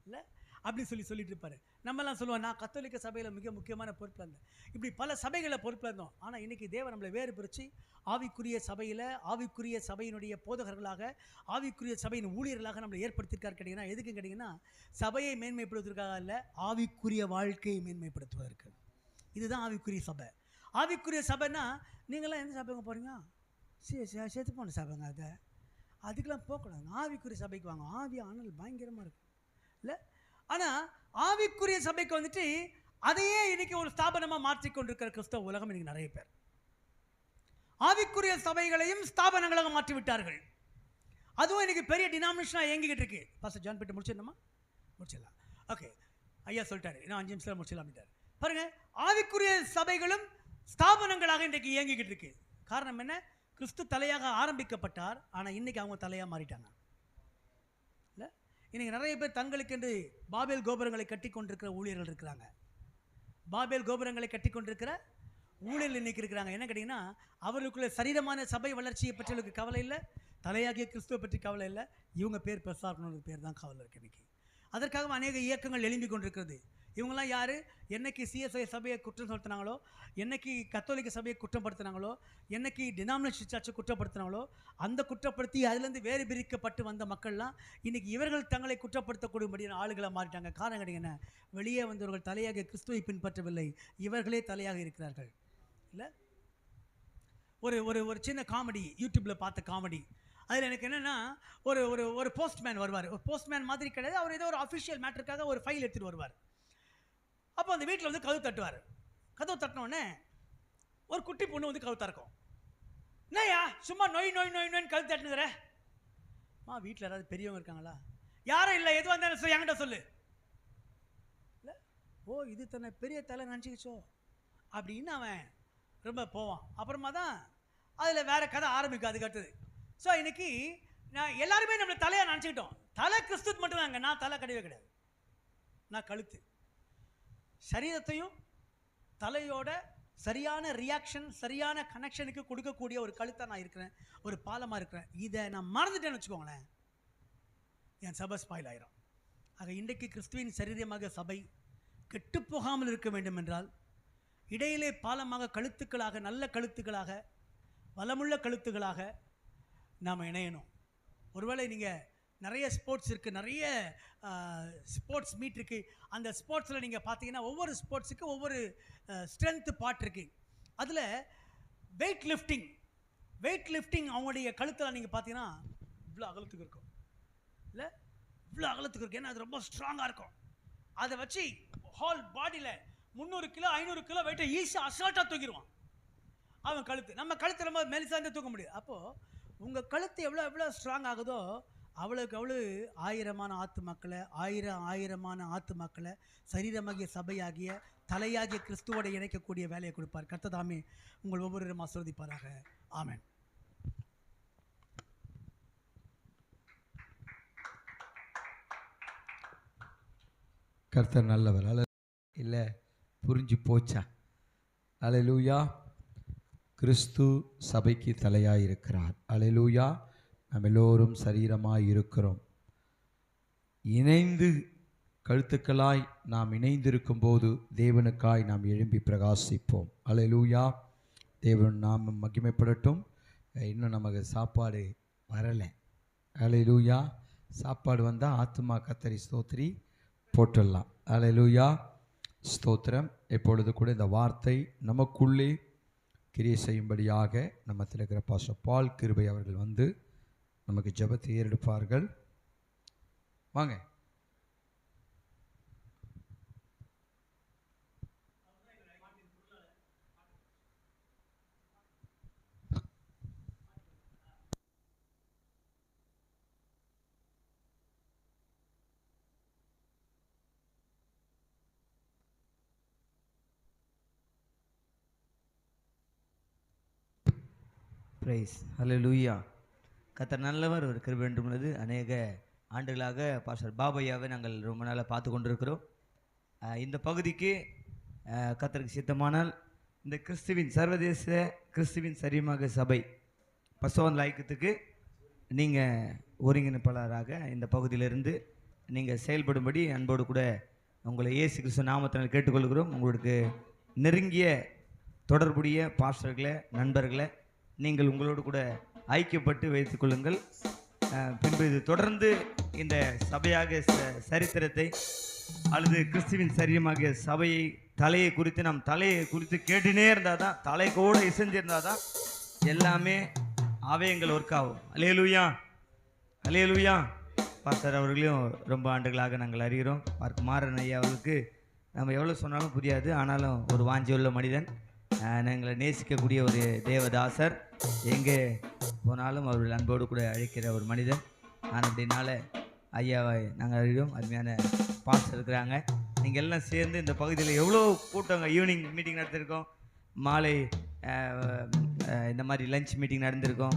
இல்லை அப்படி சொல்லிட்டு இருப்பார். நம்மலாம் சொல்லுவோம் நான் கத்தோலிக்க சபையில் மிக முக்கியமான பொறுப்பில் இருந்தேன். இப்படி பல சபைகளில் பொறுப்பில் இருந்தோம். ஆனால் இன்றைக்கி தேவன் நம்மளை வேறு பிரித்து ஆவிக்குரிய சபையில் ஆவிக்குரிய சபையினுடைய போதகர்களாக ஆவிக்குரிய சபையின் ஊழியர்களாக நம்மளை ஏற்படுத்தியிருக்காரு. கேட்டிங்கன்னா எதுக்கு கேட்டிங்கன்னா சபையை மேன்மைப்படுத்துவதற்காக இல்லை, ஆவிக்குரிய வாழ்க்கையை மேன்மைப்படுத்துவதற்கு. இதுதான் ஆவிக்குரிய சபை. ஆவிக்குரிய சபைன்னா நீங்களாம் எந்த சபைங்க போகிறீங்க? சேர்த்து போன சபைங்க. அதுக்கெல்லாம் போகக்கூடாது. ஆவிக்குரிய சபைக்கு வாங்க. ஆவி ஆனல் பயங்கரமாக இருக்கும் இல்லை. ஆனால் ஆவிக்குரிய சபைக்கு வந்துட்டு அதையே இன்னைக்கு ஒரு ஸ்தாபனமாக மாற்றிக்கொண்டிருக்கிற கிறிஸ்தவ உலகம் இன்னைக்கு நிறைய பேர் ஆவிக்குரிய சபைகளையும் ஸ்தாபனங்களாக மாற்றி விட்டார்கள். அதுவும் இன்னைக்கு பெரிய டினாமினேஷனாக இயங்கிக்கிட்டு இருக்கு. பாஸ்டர் ஜான் பீட்டர் முடிச்சிடணுமா? முடிச்சிடலாம். ஓகே ஐயா சொல்லிட்டாரு, இன்னும் 5 நிமிஷத்தில் முடிச்சிடலாம். பாருங்க, ஆவிக்குரிய சபைகளும் ஸ்தாபனங்களாக இன்றைக்கு இயங்கிக்கிட்டு இருக்கு. காரணம் என்ன? கிறிஸ்து தலையாக ஆரம்பிக்கப்பட்டார், ஆனால் இன்னைக்கு அவங்க தலையாக மாறிட்டாங்க இல்லை. இன்னைக்கு நிறைய பேர் தங்களுக்கென்று பாபேல் கோபுரங்களை கட்டி கொண்டிருக்கிற ஊழியர்கள் இருக்கிறாங்க. பாபேல் கோபுரங்களை கட்டி கொண்டிருக்கிற ஊழியர்கள் இன்னைக்கு இருக்கிறாங்க. என்ன கேட்டிங்கன்னா அவர்களுக்குள்ள சரீரமான சபை வளர்ச்சியை பற்றியவர்களுக்கு கவலை இல்லை, தலையாகிய கிறிஸ்துவை பற்றி கவலை இல்லை. இவங்க பேர் பெருசாக இருக்கணும்னு பேர் தான் கவலை இருக்குது இன்னைக்கு. அதற்காக அநேக இயக்கங்கள் எழும்பி கொண்டிருக்கிறது. இவங்கெல்லாம் யார்? என்னைக்கு சிஎஸ்ஐ சபையை குற்றம் செலுத்தினாங்களோ, என்னைக்கு கத்தோலிக்க சபையை குற்றப்படுத்தினாங்களோ, என்னைக்கு டினாமினேஷன் சர்ச்சை குற்றப்படுத்தினாங்களோ, அந்த குற்றப்படுத்தி அதிலேருந்து வேறு பிரிக்கப்பட்டு வந்த மக்கள்லாம் இன்றைக்கி இவர்கள் தங்களை குற்றப்படுத்தக்கூடியபடியான ஆளுகளை மாறிட்டாங்க. காரணம் கிடையாது, வெளியே வந்தவர்கள் தலையாக கிறிஸ்துவை பின்பற்றவில்லை, இவர்களே தலையாக இருக்கிறார்கள் இல்லை. ஒரு சின்ன காமெடி யூடியூப்பில் பார்த்த காமெடி. அதில் எனக்கு என்னென்னா ஒரு போஸ்ட்மேன் வருவார். ஒரு போஸ்ட்மேன் மாதிரி கிடையாது, அவர் ஏதோ ஒரு அஃபிஷியல் மேட்டருக்காக ஒரு ஃபைல் எடுத்துகிட்டு வருவார். அப்போ அந்த வீட்டில் வந்து கதவு தட்டுவார். கதவு தட்டினோடனே ஒரு குட்டி பொண்ணு வந்து கதவு திறக்கும். என்னையா சும்மா நொய் நொய் நொய் நொய்னு கதவு தட்டுனுங்கிற? வீட்டில் யாராவது பெரியவங்க இருக்காங்களா? யாரும் இல்லை, எதுவாக இருந்தாலும் என்கிட்ட சொல்லு. இல்லை, ஓ இது தன்னை பெரிய தலை நினச்சிக்கிச்சோ அப்படின்னு அவன் ரொம்ப போவான். அப்புறமா தான் அதில் வேறு கதை ஆரம்பிக்கும். அதுக்கு அடுத்தது ஸோ இன்னைக்கு நான் எல்லாருமே நம்மளை தலையாக நினச்சிக்கிட்டோம். தலை கிறிஸ்து மட்டும்தாங்க. நான் தலை கிடையவே கிடையாது, நான் கழுத்து. சரீரத்தையும் தலையோட சரியான ரியாக்ஷன் சரியான கனெக்ஷனுக்கு கொடுக்கக்கூடிய ஒரு கழுத்தாக நான் இருக்கிறேன், ஒரு பாலமாக இருக்கிறேன். இதை நான் மறந்துட்டேன்னு வச்சுக்கோங்களேன், என் சபை ஸ்பாயில் ஆயிரும். ஆக இன்றைக்கு கிறிஸ்துவின் சரீரமாக சபை கெட்டு போகாமல் இருக்க வேண்டும் என்றால் இடையிலே பாலமாக கழுத்துக்களாக, நல்ல கழுத்துக்களாக, வளமுள்ள கழுத்துக்களாக நாம் இணையணும். ஒருவேளை நீங்கள் நிறைய ஸ்போர்ட்ஸ் இருக்குது, நிறைய ஸ்போர்ட்ஸ் மீட் இருக்குது. அந்த ஸ்போர்ட்ஸில் நீங்கள் பார்த்தீங்கன்னா ஒவ்வொரு ஸ்போர்ட்ஸுக்கு ஒவ்வொரு ஸ்ட்ரென்த்து பார்ட் இருக்குது. அதில் வெயிட் லிஃப்டிங் அவங்களுடைய கழுத்தில் நீங்கள் பார்த்தீங்கன்னா இவ்வளோ அகலத்துக்கு இருக்கும் இல்லை, இவ்வளோ அகலத்துக்கு இருக்கும். ஏன்னா அது ரொம்ப ஸ்ட்ராங்காக இருக்கும். அதை வச்சு ஹோல் பாடியில் 300 கிலோ 500 கிலோ வெயிட்டை ஈஸியாக அசால்ட்டாக தூக்கிடுவான் அவன் கழுத்து. நம்ம கழுத்து ரொம்ப மெலிசாக தூக்க முடியாது. அப்போது உங்கள் கழுத்து எவ்வளோ ஸ்ட்ராங் ஆகுதோ அவ்வளோக்கு அவ்வளோ ஆயிரமான ஆத்துமக்களை ஆயிரமான ஆத்துமக்களை சரீரமாகிய சபையாகிய தலையாகிய கிறிஸ்துவோட இணைக்கக்கூடிய வேலையை கொடுப்பார். கர்த்தர் தாமே உங்கள் ஒவ்வொருவரும் ஆசீர்வதிப்பாராக. ஆமென். கர்த்தர் நல்லவர். இல்லை புரிஞ்சு போச்சா? அல்லேலூயா. கிறிஸ்து சபைக்கு தலையாய் இருக்கிறார். அல்லேலூயா. நாம் எல்லோரும் சரீரமாய் இருக்கிறோம். இணைந்து கழுத்துக்களாய் நாம் இணைந்திருக்கும் போது தேவனுக்காய் நாம் எழும்பி பிரகாசிப்போம். அல்லேலூயா. தேவன் நாம் மகிமைப்படட்டும். இன்னும் நமக்கு சாப்பாடு வரலை. அல்லேலூயா. சாப்பாடு வந்தால் ஆத்துமா கத்தரி ஸ்தோத்திரி போட்டுடலாம். அல்லேலூயா. ஸ்தோத்திரம். எப்பொழுது கூட இந்த வார்த்தை நமக்குள்ளே கிரியை செய்யும்படியாக நம்மத்தில் இருக்கிற பாஸ்டர் பால் கிருபை அவர்கள் வந்து நமக்கு ஜெபத்தை ஏறெடுப்பார்கள். வாங்க. பிரைஸ் ஹல்லேலூயா. கர்த்தர் நல்லவர், ஒரு கிருபை என்றுள்ளது. அநேக ஆண்டுகளாக பாஸ்டர் பாபையாவை நாங்கள் ரொம்ப நாளாக பார்த்து கொண்டிருக்கிறோம். இந்த பகுதிக்கு கர்த்தருக்கு சித்தமானால் இந்த கிறிஸ்துவின் சர்வதேச கிறிஸ்துவின் சரீரமாக சபை பசுவன் லாய்க்கத்துக்கு நீங்கள் ஒருங்கிணைப்பாளராக இந்த பகுதியிலிருந்து நீங்கள் செயல்படும்படி அன்போடு கூட உங்களை இயேசு கிறிஸ்து நாமத்தினால் கேட்டுக்கொள்கிறோம். உங்களுக்கு நெருங்கிய தொடர்புடைய பாஸ்டர்களை நண்பர்களை நீங்கள் உங்களோடு கூட ஐக்கியப்பட்டு வைத்துக் கொள்ளுங்கள். பின்பு இது தொடர்ந்து இந்த சபையாக சரித்திரத்தை அல்லது கிறிஸ்துவின் சரீரமாகிய சபையை தலையை குறித்து நாம் தலையை குறித்து கேட்டுனே இருந்தால் தான், தலை கூட இசைஞ்சிருந்தால் தான் எல்லாமே அவயங்கள் ஒர்க் ஆகும். அல்லேலூயா. அல்லேலூயா. பாஸ்டர் அவர்களையும் ரொம்ப ஆண்டுகளாக நாங்கள் அறிகிறோம். பார்க்க மாறன் ஐயா அவர்களுக்கு நம்ம எவ்வளோ சொன்னாலும் புரியாது. ஆனாலும் ஒரு வாஞ்சியுள்ள மனிதன், எங்களை நேசிக்கக்கூடிய ஒரு தேவதாசர், எங்கே போனாலும் அவர்கள் அன்போடு கூட அழைக்கிற ஒரு மனிதன். நான் அப்படின்னால ஐயாவை நாங்கள் அறிவோம். அருமையான பாஸ்டர் இருக்கிறாங்க. நீங்கள் எல்லாம் சேர்ந்து இந்த பகுதியில் எவ்வளோ கூட்டங்க, ஈவினிங் மீட்டிங் நடத்திருக்கோம், மாலை இந்த மாதிரி லஞ்ச் மீட்டிங் நடந்திருக்கோம்.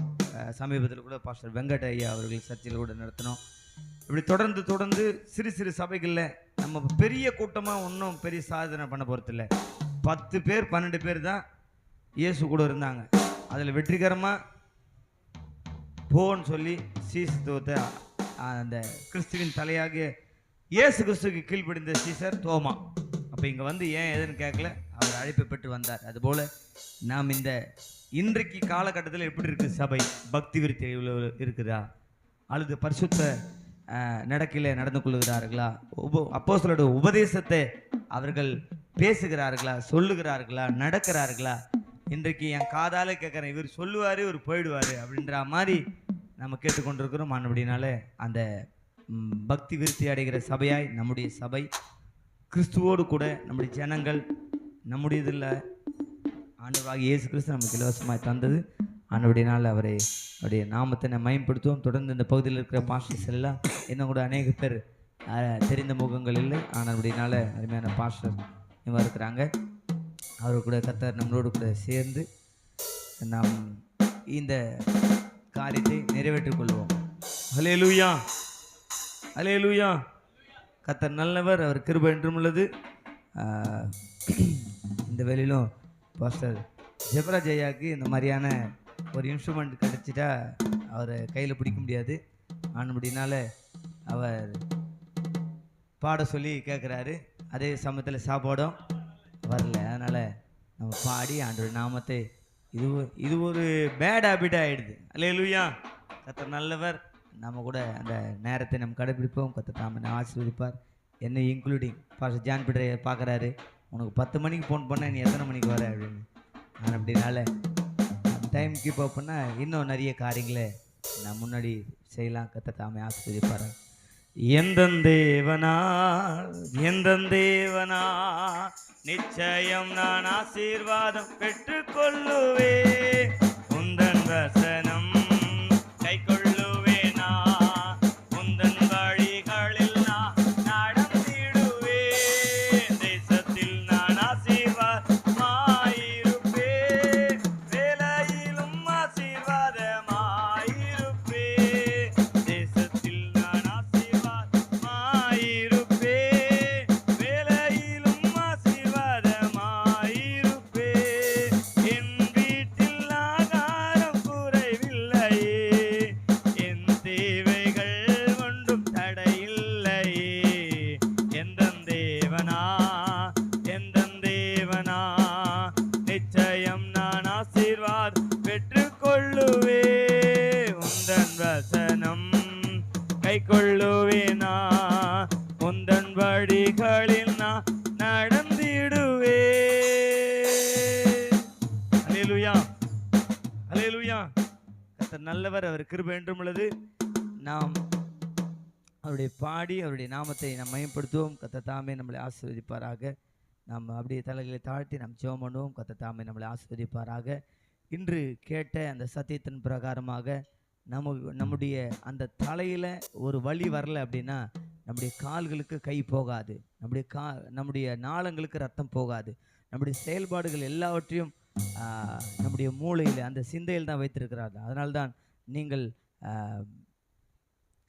சமீபத்தில் கூட பாஸ்டர் வெங்கட் ஐயா அவர்கள் சர்ச்சில் கூட நடத்தினோம். இப்படி தொடர்ந்து சிறு சிறு சபைகளில் நம்ம பெரிய கூட்டமாக ஒன்றும் பெரிய சாதனை பண்ண போகிறதில்ல. 10 பேர் 12 பேர் தான் இயேசு கூட இருந்தாங்க. அதில் வெற்றிகரமாக போன்னு சொல்லி சீசத்துவத்தை அந்த கிறிஸ்துவின் தலையாகிய இயேசு கிறிஸ்துக்கு கீழ்ப்படிந்த சீசர் தோமா. அப்போ இங்கே வந்து ஏன் எதுன்னு கேட்கல, அவர் அழைப்பு பெற்று வந்தார். அதுபோல் நாம் இந்த இன்றைக்கு காலகட்டத்தில் எப்படி இருக்குது சபை? பக்தி விருத்தி இருக்குதா? அல்லது பரிசுத்த நடக்கையில் நடந்து கொள்ளுகிறார்களா? அப்போஸ்தலரோட உபதேசத்தை அவர்கள் பேசுகிறார்களா, சொல்லுகிறார்களா, நடக்கிறார்களா? இன்றைக்கு என் காதால கேட்குறேன், இவர் சொல்லுவார் இவர் போயிடுவார் அப்படின்ற மாதிரி நம்ம கேட்டுக்கொண்டிருக்கிறோம். அப்படினால அந்த பக்தி விருத்தி அடைகிற சபையாய் நம்முடைய சபை கிறிஸ்துவோடு கூட நம்முடைய ஜனங்கள் நம்முடையதில் ஆண்டவராக இயேசு கிறிஸ்து நமக்கு இலவசமாய் தந்தது. ஆண்டவடினால் அவருடைய நாமத்தை நம்ம மயம்படுத்துவோம். தொடர்ந்து இந்த பகுதியில் இருக்கிற பாஸ்டர்ஸ் எல்லாம் இன்னும் கூட அநேக பேர் தெரிந்த முகங்கள் இல்லை. ஆனபடினால அருமையான பாஸ்டர் இவங்க இருக்கிறாங்க. அவர் கூட கர்த்தர் நம்மளோடு கூட சேர்ந்து நாம் இந்த காரியத்தை நிறைவேற்றிக் கொள்வோம். ஹல்லேலூயா. ஹல்லேலூயா. கர்த்தர் நல்லவர், அவர் கிருபை என்றும் உள்ளது. இந்த வேலையிலும் பாஸ்டர் ஜெபராஜ் ஐயாவுக்கு இந்த மாதிரியான ஒரு இன்ஸ்ட்ருமெண்ட் கிடச்சிட்டா அவரை கையில் பிடிக்க முடியாது. ஆனபடினால அவர் பாட சொல்லி கேட்குறாரு. அதே சமயத்தில் சாப்பாடும் வரல. அதனால் நம்ம பாடி ஆண்டவர் நாமத்தை இது ஒரு பேட் ஹேபிட் ஆகிடுது. அல்லேலூயா. கர்த்தர் நல்லவர். நம்ம கூட அந்த நேரத்தை நம்ம கடைபிடிப்போம். கர்த்தர் நாம ஆசீர்வதிப்பார். என்னை இன்க்ளூடிங் பாஸ்டர் ஜான் பீட்டரை பார்க்குறாரு. உனக்கு 10 மணிக்கு ஃபோன் பண்ண நீ எத்தனை மணிக்கு வர அப்படின்னு. நான் அப்படினால டைம் கீப் அப் பண்ணால் இன்னும் நிறைய காரியங்களை நான் முன்னாடி செய்யலாம். கர்த்தர் தாமே ஆசீர்வதிப்பார். எந்தந்தேவனா நிச்சயம் நான் ஆசீர்வாதம் பெற்றுக்கொள்ளுவே. உந்தன் வசனம் கை கொள்ளுவேனா, கர்த்தர் நல்லவர், அவர் கிருபை என்றும் உள்ளது. நாம் அவருடைய பாடி அவருடைய நாமத்தை நாம் மயப்படுத்துவோம். கர்த்தர் தாமே நம்மளை ஆசீர்வதிப்பாராக. நாம் அப்படியே தலைகளை தாழ்த்தி நாம் ஜெபம் பண்ணுவோம். கர்த்தர் தாமே நம்மளை ஆசீர்வதிப்பாராக. இன்று கேட்ட அந்த சத்தியத்தின் பிரகாரமாக நம்முடைய அந்த தலையில் ஒரு வலி வரல அப்படின்னா நம்முடைய கால்களுக்கு கை போகாது, நம்முடைய நாளங்களுக்கு ரத்தம் போகாது. நம்முடைய செயல்பாடுகள் எல்லாவற்றையும் நம்முடைய மூளையில் அந்த சிந்தையில் தான் வைத்திருக்கிறார்கள். அதனால்தான் நீங்கள்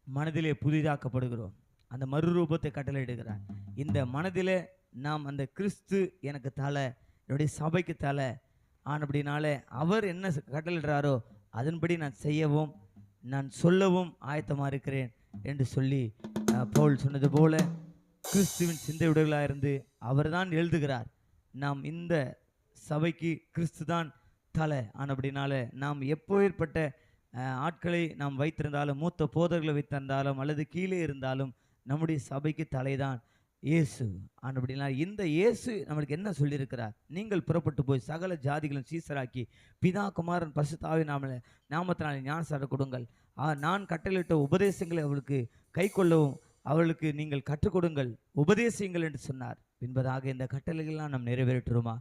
மனதிலே புதிதாக்கப்படுகிறோம். அந்த மறுரூபத்தை கட்டளையிடுகிறார். இந்த மனதிலே நாம் அந்த கிறிஸ்து எனக்கு தலை, என்னுடைய சபைக்கு தலை ஆனபடினாலே அவர் என்ன கட்டளையிடுறாரோ அதன்படி நான் செய்யவும் நான் சொல்லவும் ஆயத்தமாக இருக்கிறேன் என்று சொல்லி பவுல் சொன்னது போல கிறிஸ்துவின் சிந்தையுடையவர்களாக இருந்து அவர் தான் எழுதுகிறார். நாம் இந்த சபைக்கு கிறிஸ்து தான் தலை ஆனபடினால நாம் எப்பேற்பட்ட ஆட்களை நாம் வைத்திருந்தாலும், மூத்த போதர்களை வைத்திருந்தாலும் அல்லது கீழே இருந்தாலும் நம்முடைய சபைக்கு தலைதான் இயேசு ஆனபடினா இந்த இயேசு நம்மளுக்கு என்ன சொல்லியிருக்கிறார்? நீங்கள் புறப்பட்டு போய் சகல ஜாதிகளும் சீசராக்கி பிதா குமாரன் பரிசுத்த ஆவியின் நாமத்தினாலே ஞானஸ்நானம் கொடுங்கள். நான் கட்டளையிட்ட உபதேசங்களை அவளுக்கு கை கொள்ளவும் அவளுக்கு நீங்கள் கற்றுக் கொடுங்கள், உபதேசியுங்கள் என்று சொன்னார். என்பதாக இந்த கட்டளைகள்லாம் நாம் நிறைவேற்றுமா?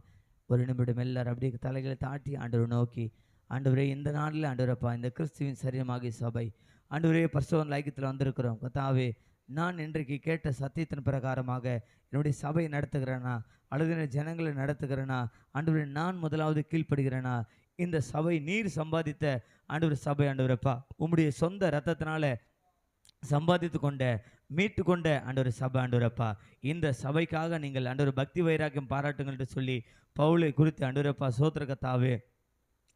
ஒரு நிமிடம் எல்லாரும் அப்படியே தலைகளை தாட்டி ஆண்டவரை நோக்கி, ஆண்டவரே இந்த நாளில் ஆண்டவரப்பா இந்த கிறிஸ்துவின் சரீரமாகிய சபை ஆண்டவரே பரிசுத்த ஐக்கியத்தில் வந்திருக்கிறோம். கர்த்தாவே நான் இன்றைக்கு கேட்ட சத்தியத்தின் பிரகாரமாக என்னுடைய சபையை நடத்துகிறேனா அல்லது ஜனங்களை நடத்துகிறேனா? ஆண்டவரே நான் முதலாவது கீழ்ப்படுகிறேனா? இந்த சபை நீர் சம்பாதித்த ஆண்டவர் சபை ஆண்டவரப்பா உம்முடைய சொந்த இரத்தத்தினால சம்பாதித்து கொண்ட மீட்டு கொண்ட ஆண்டவர் சபை ஆண்டவரப்பா இந்த சபைக்காக நீங்கள் ஆண்டவர் பக்தி வைராக்கியம் பாராட்டுங்கள் என்று சொல்லி பவுலை குறித்து ஆண்டவரப்பா சோத்திர கர்த்தாவே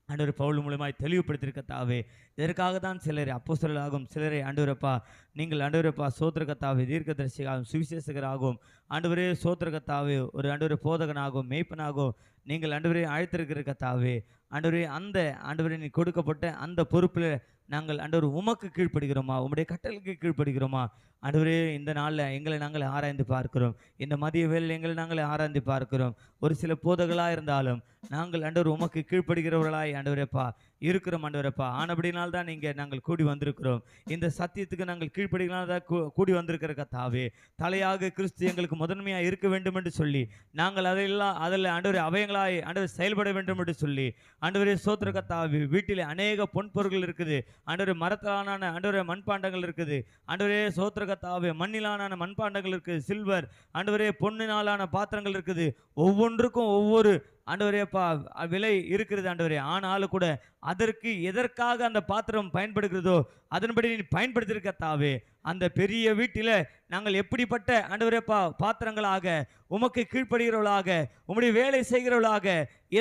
ஆண்டவர் பவுல் மூலமாய் தெளிவுபடுத்தியிருக்கத்தாவே இதற்காக தான் சிலரை அப்போஸ்தலராகவும் சிலரை ஆண்டவரப்பா நீங்கள் ஆண்டவரப்பா சோத்திர கர்த்தாவே தீர்க்கதரிசியாகவும் சுவிசேஷகராகவும் ஆண்டவரே சோத்திர கர்த்தாவே ஒரு ஆண்டவரே போதகனாகவும் மேய்ப்பனாகவும் நீங்கள் ஆண்டவரே அழைத்திருக்கிற கர்த்தாவே ஆண்டவரே அந்த ஆண்டவரே நீ கொடுக்கப்பட்ட அந்த பொறுப்பில் நாங்கள் ஆண்டவர் உமக்கு கீழ்ப்படுகிறோமா? உம்முடைய கட்டளைக்கு கீழ்ப்படுகிறோமா? ஆண்டவரே இந்த நாளில் எங்களை நாங்கள் ஆராய்ந்து பார்க்கிறோம். இந்த மதிய வேளையில் எங்களை நாங்கள் ஆராய்ந்து பார்க்கிறோம். ஒரு சில போதகளாக இருந்தாலும் நாங்கள் ஆண்டவர் உமக்கு கீழ்ப்படுகிறவர்களாய் ஆண்டவரப்பா இருக்கிறோம் ஆண்டவரப்பா. ஆனபடினால் தான் இங்கே நாங்கள் கூடி வந்திருக்கிறோம். இந்த சத்தியத்துக்கு நாங்கள் கீழ்ப்படுகிறனால தான் கூடி வந்திருக்கிற கர்த்தாவே தலையாக கிறிஸ்து எங்களுக்கு முதன்மையாக இருக்க வேண்டும் என்று சொல்லி நாங்கள் அதில் ஆண்டவரே அவயங்களாய் ஆண்டவர் செயல்பட வேண்டும் என்று சொல்லி ஆண்டவரே சோத்திர கர்த்தாவே வீட்டில் அநேக பொன்பொருட்கள் இருக்குது ஆண்டவரே, மரத்தாலான ஆண்டவரே மண்பாண்டங்கள் இருக்குது ஆண்டவரே சோத்திர கர்த்தாவே, மண்ணிலான மண்பாண்டங்கள் இருக்குது, சில்வர் ஆண்டவரே பொன்னினாலான பாத்திரங்கள் இருக்குது. ஒவ்வொன்றுக்கும் ஒவ்வொரு ஆண்டவரேப்பா விலை இருக்கிறது ஆண்டவரே. ஆனாலும் கூட அதற்கு எதற்காக அந்த பாத்திரம் பயன்படுகிறதோ அதன்படி நீ பயன்படுத்தியிருக்கத்தாவே அந்த பெரிய வீட்டில் நாங்கள் எப்படிப்பட்ட ஆண்டவரேப்பா பாத்திரங்களாக உமக்கு கீழ்ப்படுகிறவர்களாக உம்முடைய வேலை செய்கிறவர்களாக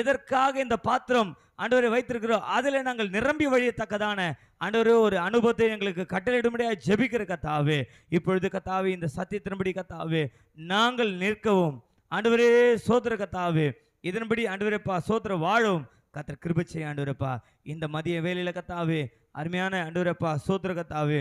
எதற்காக இந்த பாத்திரம் ஆண்டவரை வைத்திருக்கிறோம் அதில் நாங்கள் நிரம்பி வழியத்தக்கதான ஆண்டவரே ஒரு அனுபவத்தை எங்களுக்கு கட்டளையிடும்படியாக ஜெபிக்கிற கர்த்தாவே இப்பொழுது கர்த்தாவே இந்த சத்தியத்தின்படி கர்த்தாவே நாங்கள் நிற்கவும் ஆண்டவரே சோத்திர கர்த்தாவே இதன்படி ஆண்டவரப்பா சோத்திர வாழும் கர்த்தர் கிருபை செய்ய ஆண்டவரப்பா. இந்த மதிய வேலையில கர்த்தாவே அருமையான ஆண்டவரப்பா சோத்திர கர்த்தாவே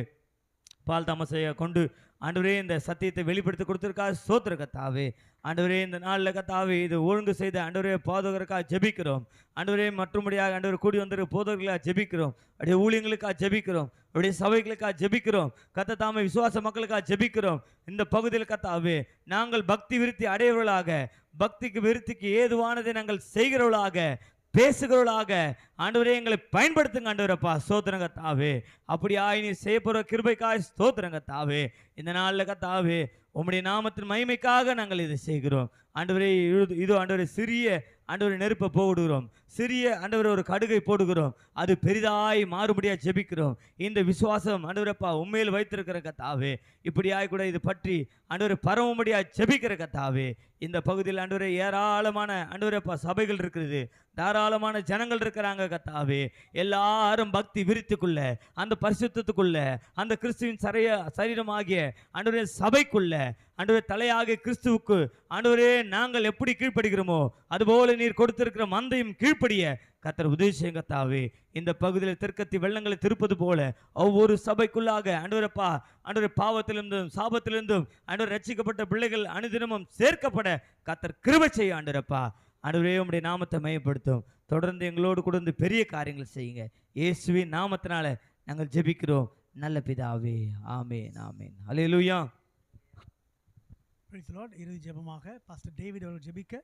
பால் தாமசையை கொண்டு ஆண்டவரே இந்த சத்தியத்தை வெளிப்படுத்தி கொடுத்திருக்கா சோத்திர கர்த்தாவே. ஆண்டவரே இந்த நாளில் கர்த்தாவே இது ஒழுங்கு செய்த ஆண்டவரே போதகருக்காக ஜெபிக்கிறோம் ஆண்டவரே. மற்றும்படியாக ஆண்டவர் கூடி வந்திருக்க போதகர்களாக ஜெபிக்கிறோம், அப்படியே ஊழியங்களுக்காக ஜெபிக்கிறோம், அப்படியே சபைகளுக்காக ஜெபிக்கிறோம் கர்த்தர் தாமே விசுவாச மக்களுக்காக ஜெபிக்கிறோம். இந்த பகுதியில் கர்த்தாவே நாங்கள் பக்தி விருத்தி அடையவர்களாக பக்திக்கு விருத்திக்கு ஏதுவானதை நாங்கள் செய்கிறவர்களாக பேசுகிறவர்களாக ஆண்டவரே எங்களை பயன்படுத்துங்க ஆண்டவரப்பா சோத்திரங்க தாவே. அப்படி நீ செய்ய போகிற கிருபைக்காய் ஸ்தோத்திரங்க தாவே. இந்த நாளில் கத்தாவே உம்முடைய நாமத்தின் மகிமைக்காக நாங்கள் இதை செய்கிறோம் ஆண்டவரே. இதோ ஆண்டவரே சிறிய ஆண்டவரை நெருப்பை போடுகிறோம், சிறிய ஆண்டவரை ஒரு கடுகை போடுகிறோம், அது பெரிதாய் மாறுபடியாக ஜெபிக்கிறோம். இந்த விசுவாசம் ஆண்டவரப்பா உண்மையில் வைத்திருக்கிற கத்தாவே இப்படியாய் கூட இது பற்றி ஆண்டவரை பரவும்படியாக ஜெபிக்கிற கத்தாவே. இந்த பகுதியில் ஆண்டவரை ஏராளமான ஆண்டவரப்பா சபைகள் இருக்கிறது, தாராளமான ஜனங்கள் இருக்கிறாங்க கத்தாவே. எல்லாரும் பக்தி விருத்திக்குள்ள அந்த பரிசுத்தத்துக்குள்ள அந்த கிறிஸ்துவின் சரீரமாகிய ஆண்டவரே சபைக்குள்ள ஆண்டவரே தலையாக கிறிஸ்துவுக்கு ஆண்டவரே நாங்கள் எப்படி கீழ்ப்படுகிறோமோ அதுபோல நீர் கொடுத்திருக்கிற மந்தையும் கீழ்ப்படிய கர்த்தர் உதவி செய்யுங்க கர்த்தாவே. இந்த பகுதியில் தெற்கத்தி வெள்ளங்களை திருப்பது போல ஒவ்வொரு சபைக்குள்ளாக ஆண்டவரப்பா ஆண்டவரே பாவத்திலிருந்தும் சாபத்திலிருந்தும் ஆண்டவர் ரட்சிக்கப்பட்ட பிள்ளைகள் அனுதினமும் சேர்க்கப்பட கர்த்தர் கிருபை செய்ய ஆண்டவரப்பா. ஆண்டவரே உம்முடைய நாமத்தை மையப்படுத்தும். தொடர்ந்து எங்களோடு கூட வந்து பெரிய காரியங்கள் செய்யுங்க. இயேசுவின் நாமத்தினால நாங்கள் ஜெபிக்கிறோம் நல்ல பிதாவே. ஆமென் ஆமென். அல்லேலூயா. Praise the lord. இறுதி ஜெபமாக பாஸ்டர் டேவிட் அவர்கள் ஜெபிக்க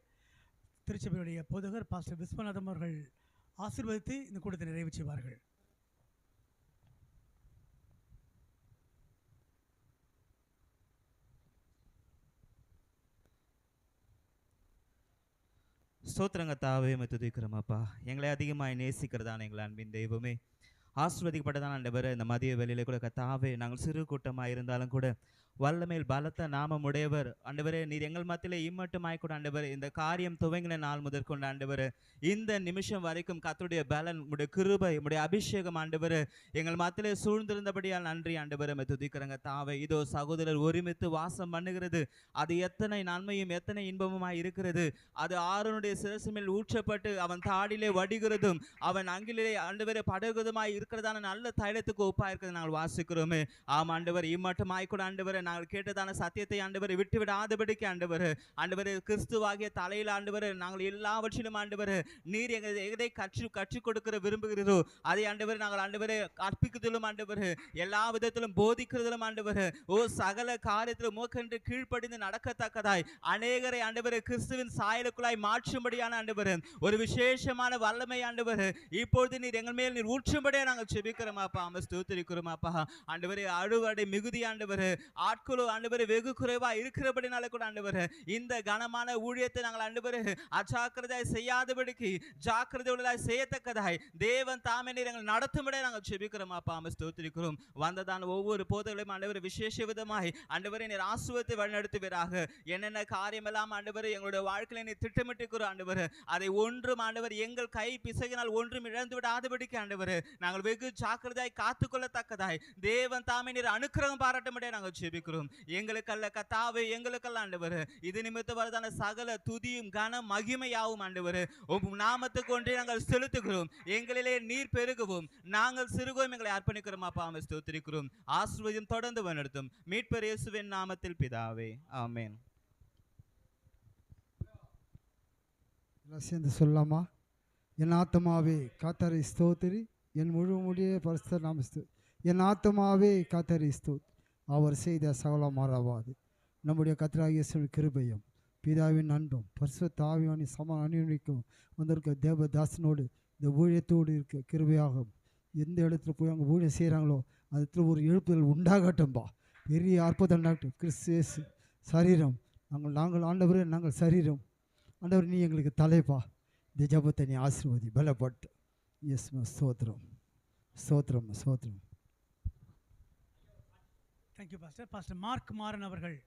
திருச்சபையுடைய போதகர் பாஸ்டர் விஸ்வநாதம் அவர்கள் ஆசீர்வதித்து இந்த கூட்டத்தை நிறைவு செய்வார்கள். ஸ்தோத்திரங்க தாவே துதிக்கிறோமப்பா. எங்களை அதிகமாக நேசிக்கிறதான எங்களை அன்பின் தெய்வமே, ஆசீர்வதிக்கப்பட்டதான ஆண்டவரே, இந்த மதிய வேளையில கூட கத்தாவே நாங்கள் சிறு கூட்டமாக இருந்தாலும் கூட வல்லமேல் பலத்த நாமம் உடையவர் ஆண்டவரே, நீர் எங்கள் மத்தியிலே இம்மட்டுமாய் கூட ஆண்டவரே, இந்த காரியம் துவங்கின நாள் முதற்கொண்டு ஆண்டவரே, இந்த நிமிஷம் வரைக்கும் கர்த்தருடைய பலன், உடைய கிருபை, உடைய அபிஷேகம் ஆண்டவரே எங்கள் மத்தியிலே சூழ்ந்திருந்தபடியால் நன்றி ஆண்டவரே. துதிக்கிறங்க தாவே. இதோ சகோதரர் ஒருமித்து வாசம் பண்ணுகிறது. அது எத்தனை நன்மையும் எத்தனை இன்பமுமாய் இருக்கிறது. அது ஆரோனுடைய சிரசு மேல் ஊற்றப்பட்டு அவன் தாடிலே வடிகிறதும் அவன் அங்கிலே ஆண்டவரே படகுதுமாய் இருக்கிறதான நல்ல தைலத்துக்கு ஒப்பா இருக்கிறது நாங்கள் வாசிக்கிறோமே. ஆம் ஆண்டவர், இம்மட்டுமாய் கூட ஆண்டவரே நாங்கள் கேட்டதான சத்தியத்தை ஆண்டவரை விட்டு விடாதபடிக்கு ஆண்டவரே, ஆண்டவரே கிறிஸ்துவாகிய தலையில் ஆண்டவரே நாங்கள் எல்லாவற்றிலும் ஆண்டவரே நீர் எதை கற்றுக் கொடுக்கிற விரும்புகிறதோ அதை ஆண்டவரே நாங்கள் ஆண்டவரே கற்பிக்கிறதிலும் ஆண்டவரே எல்லா விதத்திலும் போதிக்கிறதிலும் ஆண்டவரே ஓ சகல காரியத்திலும் மோக்கென்று கீழ்ப்படிந்து நடக்கத்தக்கதாய் அநேகரை ஆண்டவரே கிறிஸ்துவின் சாயலுக்குள்ளாய் மாற்றும்படியான ஆண்டவரே ஒரு விசேஷமான வல்லமை ஆண்டவரே இப்பொழுது நீர் எங்கள் மேல் நீர் ஊற்றும்படியா நாங்கள் செபிக்கிறோமாப்பா. ஸ்தோத்திரிக்கிறோமாப்பா ஆண்டவரே. அறுவடை மிகுதி ஆண்டவரே, ஆட்களோ ஆண்டவரே வெகு குறைவா இருக்கிறபடினால கூட ஆண்டவரே இந்த கனமான ஊழியத்தை நாங்கள் ஆண்டவரே அஜாக்கிரதையாய் செய்யாதபடிக்கு ஜாக்கிரதையுள்ளதாய் செய்யத்தக்கதாய் தேவன் தாமே நீர் எங்களை நடத்தும்படியா நாங்கள் செபிக்கிறோமாப்பா. ஸ்தோத்திரிக்கிறோம். வந்ததான ஒவ்வொரு போதகளையும் ஆண்டவரே விசேஷ விதமாய் ஆண்டவரே நீர் ஆசீர்வதித்து வழிநடத்துவீராக. என்னென்ன காரியமெல்லாம் ஆண்டவரே எங்களுடைய வாழ்க்கையில நீர் திட்டமிட்டிருக்கிறோம் ஆண்டவரே, அதை ஒன்றும் ஆண்டவர் எங்கள் கை பிசகினால் ஒன்றும் இழந்து விடாதபடிக்கு ஆண்டவரே நாங்கள் வெகு ஜாக்கிரதையாய் காத்துக்கொள்ளத்தக்கதாய் தேவன் தாமே நீர் அனுக்கிரகம் பாராட்டும்படியா நாங்கள் செபிக்கிறோம். எங்களுக்கல்ல கத்தாவே, எங்களுக்கல்ல ஆண்டவரே, இது நிமித்தம் வரதான சகல துதியும் கனம் மகிமையாவும் ஆண்டவரே உம் நாமத்துக்கு ஒன்றே நாங்கள் செலுத்துகிறோம். எங்களிலே நீர் பெருகவும் நாங்கள் சிறுகவும் எங்களை அர்ப்பணிக்கிறோம் அப்பா. ஸ்தோத்திரிக்கிறோம். ஆசீர்வாதம் தொடர்ந்து வழிநடத்தும் மீட்பர் இயேசுவின் நாமத்தில் பிதாவே. ஆமென். சேர்ந்து சொல்லலாமா? என் ஆத்மாவே கர்த்தரை ஸ்தோத்திரி, என் முழு முடிய பரிசுத்த நாம என் ஆத்மாவே கர்த்தரை ஸ்தோத்திரி, அவர் செய்த சகலம் மாறாவாது. நம்முடைய கர்த்தராகிய இயேசுவின் கிருபையும் பிதாவின் அன்பும் பரிசுத்த ஆவியானின் சம அனுபவிக்கும் வந்திருக்க தேவதாசனோடு இந்த ஊழியத்தோடு இருக்க கிருபையாகும். எந்த இடத்துல போய் அவங்க ஊழியம் செய்கிறாங்களோ அந்த இடத்துல ஒரு எழுப்புதல் உண்டாகட்டும்பா. பெரிய அற்புதம் உண்டாகட்டும். கிறிஸ்து சரீரம் நாங்கள் ஆண்டவரே, நாங்கள் சரீரம் ஆண்டவர், நீ எங்களுக்கு தலைப்பா. இந்த ஜபத்தை நீ ஆசீர்வதி பலப்பட்டு. எஸ் ஸ்தோத்திரம் ஸ்தோத்திரம் ஸ்தோத்திரம். Thank you pastor. Pastor mark Maran அவர்கள்.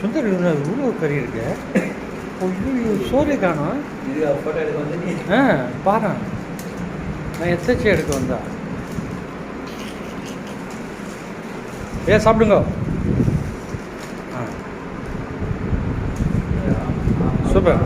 சுந்தர் இவ்வளோ கறி இருக்கு. ஐயோ சோறு காணும். பாரு, நான் எஸ்எச்சி எடுக்க வந்தா. சாப்பிடுங்க. சூப்பர்.